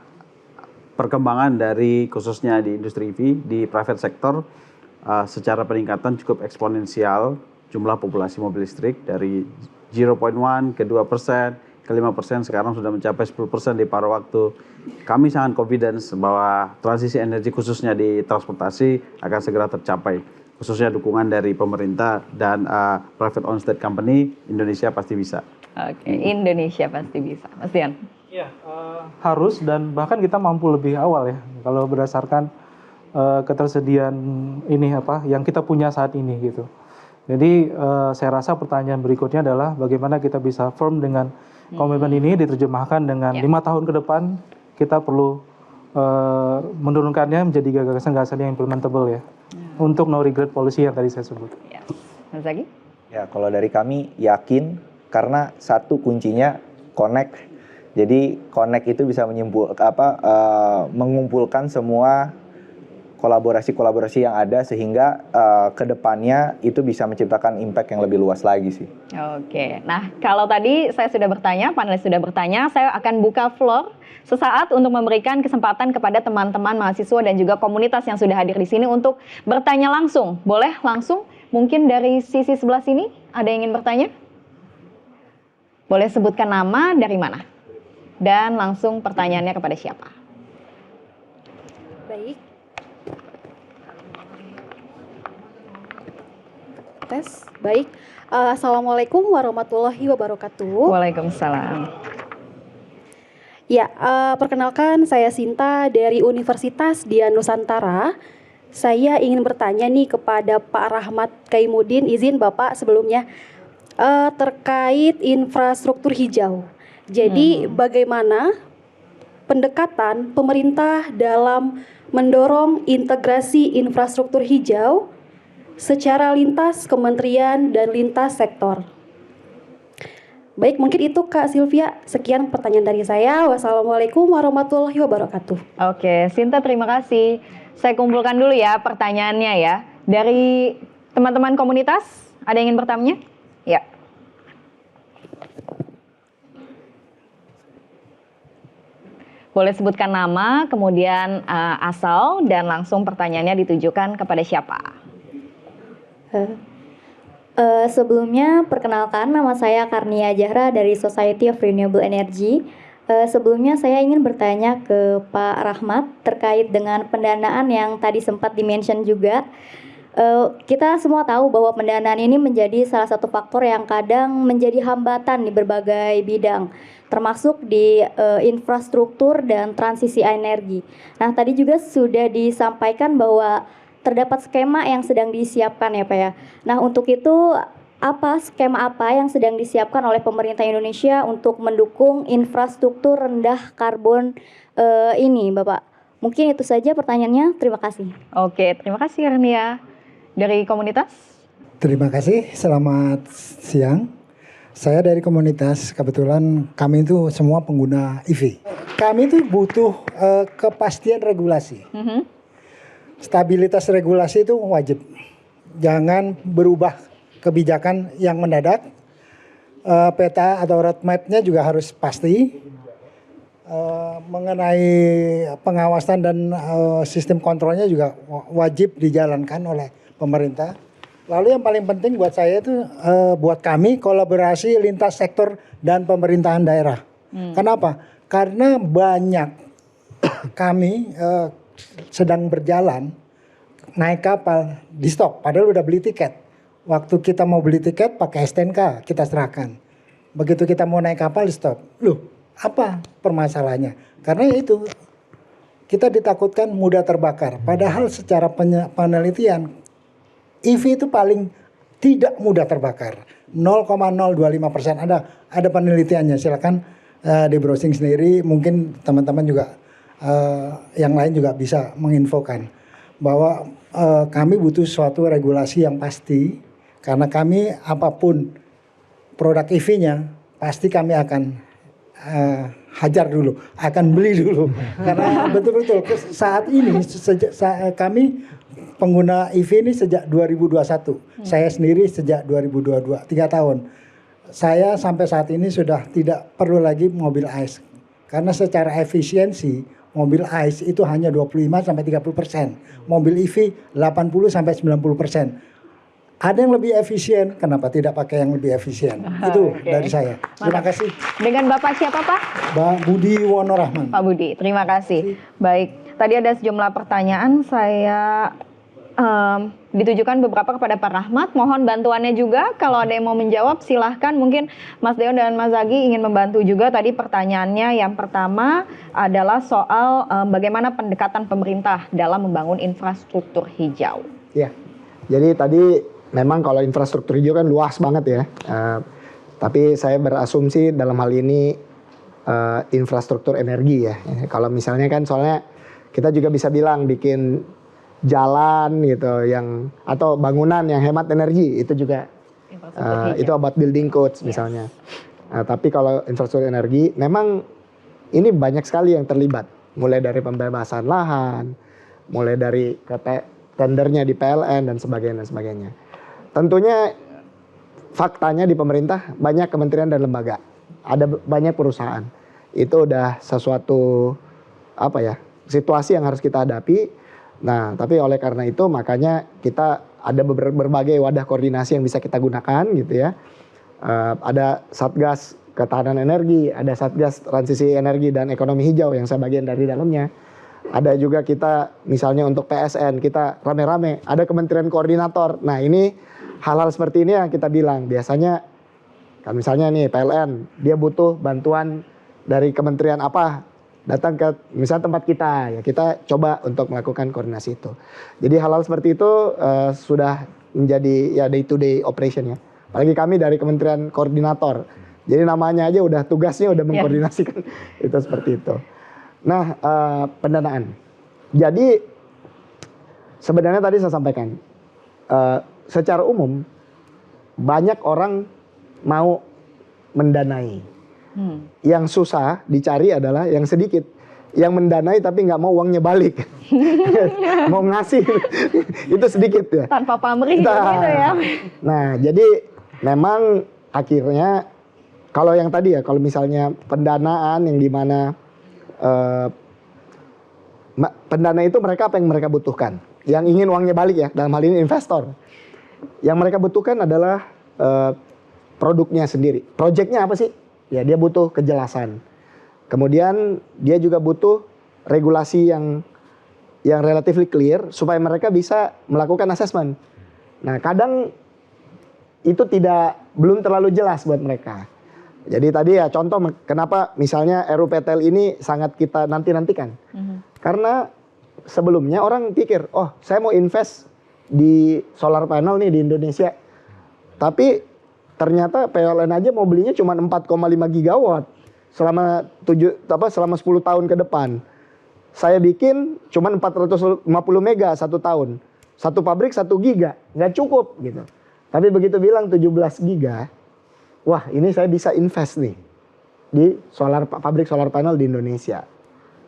perkembangan dari khususnya di industri EV, di private sector, secara peningkatan cukup eksponensial jumlah populasi mobil listrik dari 0.1 ke 2%, ke 5%, sekarang sudah mencapai 10% di paruh waktu. Kami sangat confidence bahwa transisi energi khususnya di transportasi akan segera tercapai. Khususnya dukungan dari pemerintah dan private owned state company, Indonesia pasti bisa. Oke, Indonesia pasti bisa. Mas Dian. Ya, harus dan bahkan kita mampu lebih awal ya. Kalau berdasarkan ketersediaan ini yang kita punya saat ini gitu. Jadi saya rasa pertanyaan berikutnya adalah bagaimana kita bisa firm dengan komitmen ini diterjemahkan dengan 5 tahun ke depan kita perlu menurunkannya menjadi gagasan-gagasan yang implementable ya. Untuk no regret policy yang tadi saya sebut. Ya. Mas Zaki? Ya, kalau dari kami yakin karena satu kuncinya connect. Jadi connect itu bisa mengumpulkan semua kolaborasi-kolaborasi yang ada sehingga kedepannya itu bisa menciptakan impact yang lebih luas lagi sih. Oke, nah kalau tadi saya sudah bertanya, panelis sudah bertanya, saya akan buka floor sesaat untuk memberikan kesempatan kepada teman-teman mahasiswa dan juga komunitas yang sudah hadir di sini untuk bertanya langsung. Boleh langsung? Mungkin dari sisi sebelah sini ada yang ingin bertanya? Boleh sebutkan nama, dari mana? Dan langsung pertanyaannya kepada siapa? Baik. Tes, baik. Assalamualaikum warahmatullahi wabarakatuh. Waalaikumsalam. Ya, perkenalkan saya Sinta dari Universitas Dian Nusantara. Saya ingin bertanya nih kepada Pak Rahmat Kaimuddin, izin Bapak sebelumnya. terkait infrastruktur hijau. Jadi bagaimana pendekatan pemerintah dalam mendorong integrasi infrastruktur hijau secara lintas kementerian dan lintas sektor. Baik, mungkin itu Kak Sylvia. Sekian pertanyaan dari saya. Wassalamualaikum warahmatullahi wabarakatuh. Oke, Sinta terima kasih. Saya kumpulkan dulu ya pertanyaannya ya. Dari teman-teman komunitas, ada yang ingin bertanya? Ya. Boleh sebutkan nama, kemudian asal, dan langsung pertanyaannya ditujukan kepada siapa? Sebelumnya, perkenalkan nama saya Karnia Jahra dari Society of Renewable Energy. Sebelumnya saya ingin bertanya ke Pak Rahmat terkait dengan pendanaan yang tadi sempat dimention juga. Kita semua tahu bahwa pendanaan ini menjadi salah satu faktor yang kadang menjadi hambatan di berbagai bidang, termasuk di infrastruktur dan transisi energi. Nah, tadi juga sudah disampaikan bahwa terdapat skema yang sedang disiapkan ya Pak ya. Nah, untuk itu skema apa yang sedang disiapkan oleh pemerintah Indonesia untuk mendukung infrastruktur rendah karbon ini Bapak? Mungkin itu saja pertanyaannya, terima kasih. Oke, terima kasih Karnia. Dari komunitas? Terima kasih, selamat siang. Saya dari komunitas, kebetulan kami itu semua pengguna EV. Kami itu butuh kepastian regulasi. Stabilitas regulasi itu wajib. Jangan berubah kebijakan yang mendadak. Peta atau roadmap-nya juga harus pasti. Mengenai pengawasan dan sistem kontrolnya juga wajib dijalankan oleh pemerintah. Lalu yang paling penting buat saya itu, buat kami, kolaborasi lintas sektor dan pemerintahan daerah. Kenapa? Karena banyak kami sedang berjalan naik kapal di stop, padahal udah beli tiket. Waktu kita mau beli tiket pakai STNK kita serahkan. Begitu kita mau naik kapal di stop. Loh, apa permasalahannya? Karena itu kita ditakutkan mudah terbakar. Padahal secara penelitian EV itu paling tidak mudah terbakar. 0,025%. Ada penelitiannya. Silakan di browsing sendiri. Mungkin teman-teman juga yang lain juga bisa menginfokan bahwa kami butuh suatu regulasi yang pasti, karena kami apapun produk EV-nya pasti kami akan hajar dulu, akan beli dulu, karena betul-betul saat ini kami pengguna EV ini sejak 2021, saya sendiri sejak 2022, 3 tahun. Saya sampai saat ini sudah tidak perlu lagi mobil ICE, karena secara efisiensi mobil ICE itu hanya 25-30%, mobil EV 80-90%. Ada yang lebih efisien, kenapa tidak pakai yang lebih efisien? Itu dari saya. Terima kasih. Dengan Bapak siapa Pak? Pak Budi Wonorahman. Pak Budi, terima kasih. Baik, tadi ada sejumlah pertanyaan, saya ditujukan beberapa kepada Pak Rahmat. Mohon bantuannya juga, kalau ada yang mau menjawab silahkan. Mungkin Mas Deo dan Mas Zagi ingin membantu juga. Tadi pertanyaannya yang pertama adalah soal bagaimana pendekatan pemerintah dalam membangun infrastruktur hijau. Ya, jadi tadi memang kalau infrastruktur hijau kan luas banget ya. Tapi saya berasumsi dalam hal ini infrastruktur energi ya. Kalau misalnya kan soalnya kita juga bisa bilang bikin jalan gitu yang atau bangunan yang hemat energi itu juga itu about building codes misalnya. Tapi kalau infrastruktur energi memang ini banyak sekali yang terlibat, mulai dari pembebasan lahan, mulai dari tendernya di PLN dan sebagainya. Tentunya faktanya di pemerintah banyak kementerian dan lembaga, ada banyak perusahaan. Itu udah sesuatu situasi yang harus kita hadapi. Nah, tapi oleh karena itu makanya kita ada berbagai wadah koordinasi yang bisa kita gunakan gitu ya. Ada Satgas Ketahanan Energi, ada Satgas Transisi Energi dan Ekonomi Hijau yang saya bagian dari dalamnya. Ada juga kita misalnya untuk PSN, kita rame-rame, ada Kementerian Koordinator. Nah, ini hal-hal seperti ini yang kita bilang. Biasanya kan misalnya nih PLN, dia butuh bantuan dari kementerian apa, datang ke misalnya tempat kita, ya kita coba untuk melakukan koordinasi itu. Jadi hal-hal seperti itu sudah menjadi ya day to day operation ya Apalagi kami dari Kementerian Koordinator. Jadi namanya aja udah tugasnya udah mengkoordinasikan itu seperti itu. Nah, pendanaan. Jadi sebenarnya tadi saya sampaikan, secara umum banyak orang mau mendanai. Yang susah dicari adalah yang sedikit. Yang mendanai tapi nggak mau uangnya balik. Mau ngasih. Itu sedikit ya. Tanpa pamrih gitu ya. Nah, jadi memang akhirnya kalau yang tadi ya, kalau misalnya pendanaan yang dimana pendana itu mereka apa yang mereka butuhkan. Yang ingin uangnya balik ya, dalam hal ini investor. Yang mereka butuhkan adalah produknya sendiri. Projectnya apa sih? Ya dia butuh kejelasan. Kemudian dia juga butuh regulasi yang relatively clear supaya mereka bisa melakukan assessment. Nah, kadang itu belum terlalu jelas buat mereka. Jadi tadi ya contoh kenapa misalnya RUPTL ini sangat kita nantikan. Karena sebelumnya orang pikir, oh saya mau invest di solar panel nih di Indonesia. Tapi ternyata PLN aja mau belinya cuma 4,5 gigawatt selama 10 tahun ke depan. Saya bikin cuma 450 mega 1 tahun. Satu pabrik 1 giga, nggak cukup gitu. Tapi begitu bilang 17 giga, wah ini saya bisa invest nih di pabrik solar panel di Indonesia.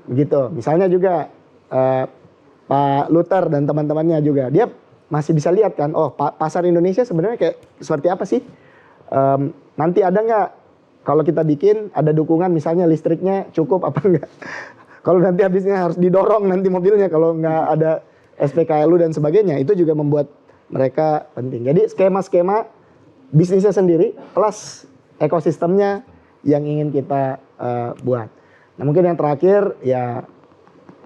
Begitu. Misalnya juga Pak Luther dan teman-temannya juga, dia masih bisa lihat kan, oh pasar Indonesia sebenarnya kayak seperti apa sih? Nanti ada nggak kalau kita bikin ada dukungan misalnya listriknya cukup apa enggak? Kalau nanti habisnya harus didorong nanti mobilnya kalau nggak ada SPKLU dan sebagainya, itu juga membuat mereka penting. Jadi skema-skema bisnisnya sendiri plus ekosistemnya yang ingin kita buat. Nah mungkin yang terakhir ya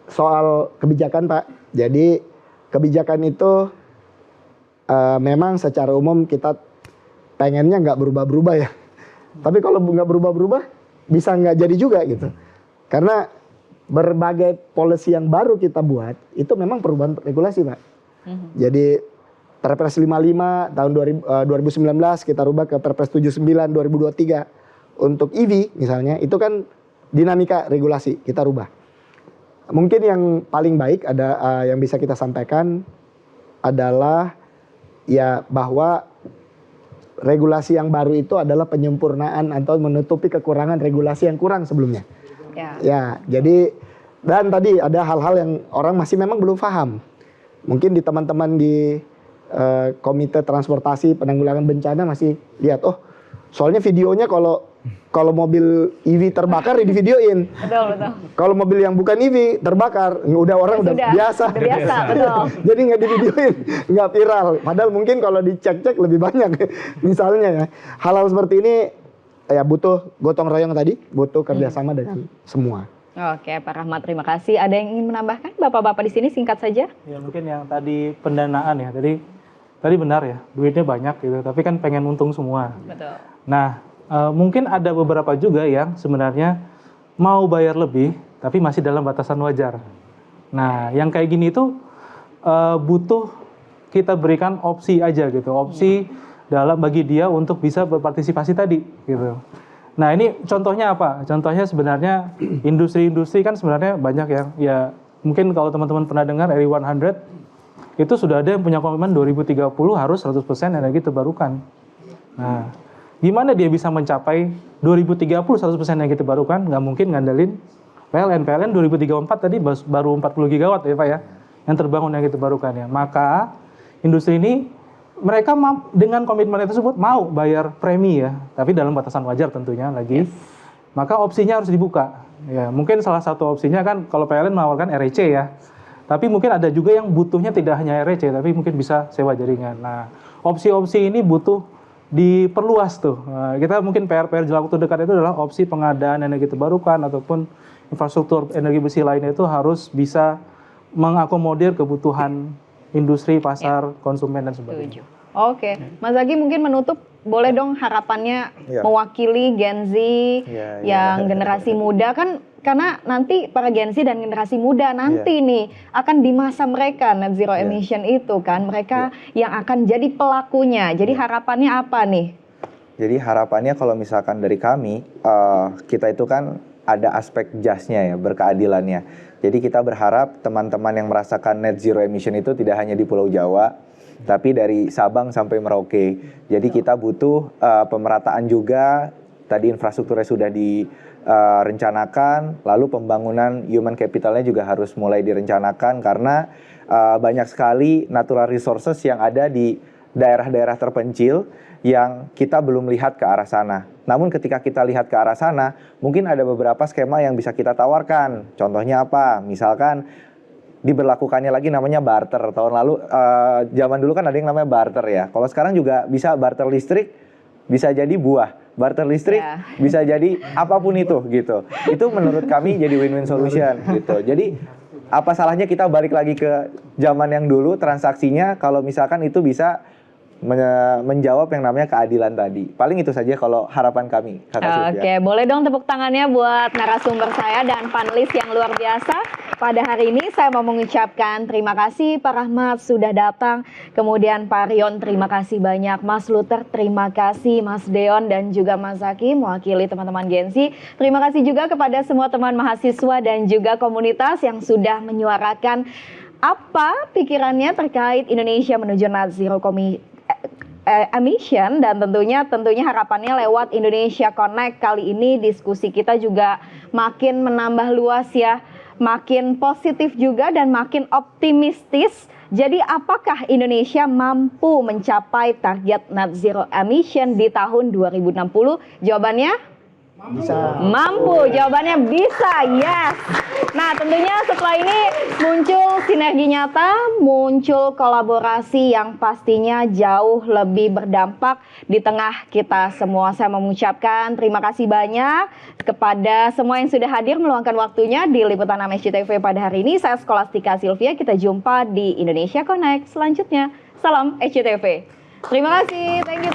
soal kebijakan Pak. Jadi kebijakan itu memang secara umum kita pengennya nggak berubah-berubah ya. Tapi kalau nggak berubah-berubah bisa nggak jadi juga gitu. Karena berbagai policy yang baru kita buat itu memang perubahan regulasi Pak. Jadi Perpres 55 tahun 2019 kita rubah ke Perpres 79 2023 untuk EV misalnya, itu kan dinamika regulasi kita rubah. Mungkin yang paling baik ada yang bisa kita sampaikan adalah ya bahwa regulasi yang baru itu adalah penyempurnaan atau menutupi kekurangan regulasi yang kurang sebelumnya. Ya, jadi dan tadi ada hal-hal yang orang masih memang belum paham. Mungkin di teman-teman di Komite Transportasi Penanggulangan Bencana masih lihat, oh soalnya videonya kalau mobil EV terbakar ya divideoin. Betul. Kalau mobil yang bukan EV terbakar, udah orang udah biasa. Betul. Jadi nggak divideoin, nggak viral. Padahal mungkin kalau dicek-cek lebih banyak. Misalnya ya, hal-hal seperti ini ya butuh gotong royong tadi, butuh kerjasama dengan semua. Oke, Pak Rahmat, terima kasih. Ada yang ingin menambahkan, Bapak-bapak di sini singkat saja? Ya mungkin yang tadi pendanaan ya, tadi benar ya, duitnya banyak gitu, tapi kan pengen untung semua. Betul. Nah, mungkin ada beberapa juga yang sebenarnya mau bayar lebih, tapi masih dalam batasan wajar. Nah, yang kayak gini itu butuh kita berikan opsi aja gitu, opsi dalam bagi dia untuk bisa berpartisipasi tadi gitu. Nah, ini contohnya apa? Contohnya sebenarnya industri-industri kan sebenarnya banyak yang ya mungkin kalau teman-teman pernah dengar RE100 itu sudah ada yang punya komitmen 2030 harus 100% energi terbarukan. Nah, gimana dia bisa mencapai 2030 100% energi terbarukan? Nggak mungkin ngandelin PLN. PLN 2034 tadi baru 40 gigawatt ya Pak ya, yang terbangun energi terbarukan ya. Maka industri ini mereka dengan komitmen tersebut mau bayar premi ya, tapi dalam batasan wajar tentunya lagi. Maka opsinya harus dibuka. Ya, mungkin salah satu opsinya kan kalau PLN menawarkan REC ya. Tapi mungkin ada juga yang butuhnya tidak hanya REC, tapi mungkin bisa sewa jaringan. Nah, opsi-opsi ini butuh diperluas tuh. Nah, kita mungkin PR dalam waktu dekat itu adalah opsi pengadaan energi terbarukan ataupun infrastruktur energi bersih lainnya itu harus bisa mengakomodir kebutuhan industri, pasar, konsumen dan sebagainya. Oke, Mas Zaki mungkin menutup, boleh dong harapannya mewakili Gen Z yang generasi muda kan, karena nanti para Gen Z dan generasi muda nanti nih akan di masa mereka net zero emission itu kan, mereka yang akan jadi pelakunya. Jadi harapannya apa nih? Jadi harapannya kalau misalkan dari kami, kita itu kan ada aspek just-nya ya, berkeadilannya. Jadi kita berharap teman-teman yang merasakan net zero emission itu tidak hanya di Pulau Jawa, tapi dari Sabang sampai Merauke. Jadi kita butuh pemerataan juga, tadi infrastrukturnya sudah direncanakan, lalu pembangunan human capitalnya juga harus mulai direncanakan, karena banyak sekali natural resources yang ada di daerah-daerah terpencil yang kita belum lihat ke arah sana. Namun ketika kita lihat ke arah sana, mungkin ada beberapa skema yang bisa kita tawarkan. Contohnya apa? Misalkan diberlakukannya lagi namanya barter. Tahun lalu, zaman dulu kan ada yang namanya barter ya. Kalau sekarang juga bisa barter listrik, bisa jadi buah. Barter listrik bisa jadi apapun itu gitu. Itu menurut kami jadi win-win solution gitu. Jadi apa salahnya kita balik lagi ke zaman yang dulu transaksinya, kalau misalkan itu bisa menjawab yang namanya keadilan tadi. Paling itu saja kalau harapan kami, Kakak Sylvia. Oke, boleh dong tepuk tangannya buat narasumber saya dan panelis yang luar biasa. Pada hari ini saya mau mengucapkan terima kasih Pak Rahmat sudah datang. Kemudian Pak Rion, terima kasih banyak. Mas Luther, terima kasih. Mas Deon dan juga Mas Zaki mewakili teman-teman Gen Z. Terima kasih juga kepada semua teman mahasiswa dan juga komunitas yang sudah menyuarakan apa pikirannya terkait Indonesia menuju net zero emission, dan tentunya harapannya lewat Indonesia Connect kali ini diskusi kita juga makin menambah luas ya, makin positif juga dan makin optimistis. Jadi apakah Indonesia mampu mencapai target net zero emission di tahun 2060? Jawabannya Bisa. mampu, jawabannya bisa, yes. Nah tentunya setelah ini muncul sinergi nyata, muncul kolaborasi yang pastinya jauh lebih berdampak di tengah kita semua. Saya mengucapkan terima kasih banyak kepada semua yang sudah hadir meluangkan waktunya di Liputan 6 SCTV pada hari ini. Saya Skolastika Sylvia, kita jumpa di Indonesia Connect selanjutnya. Salam SCTV. Terima kasih, thank you.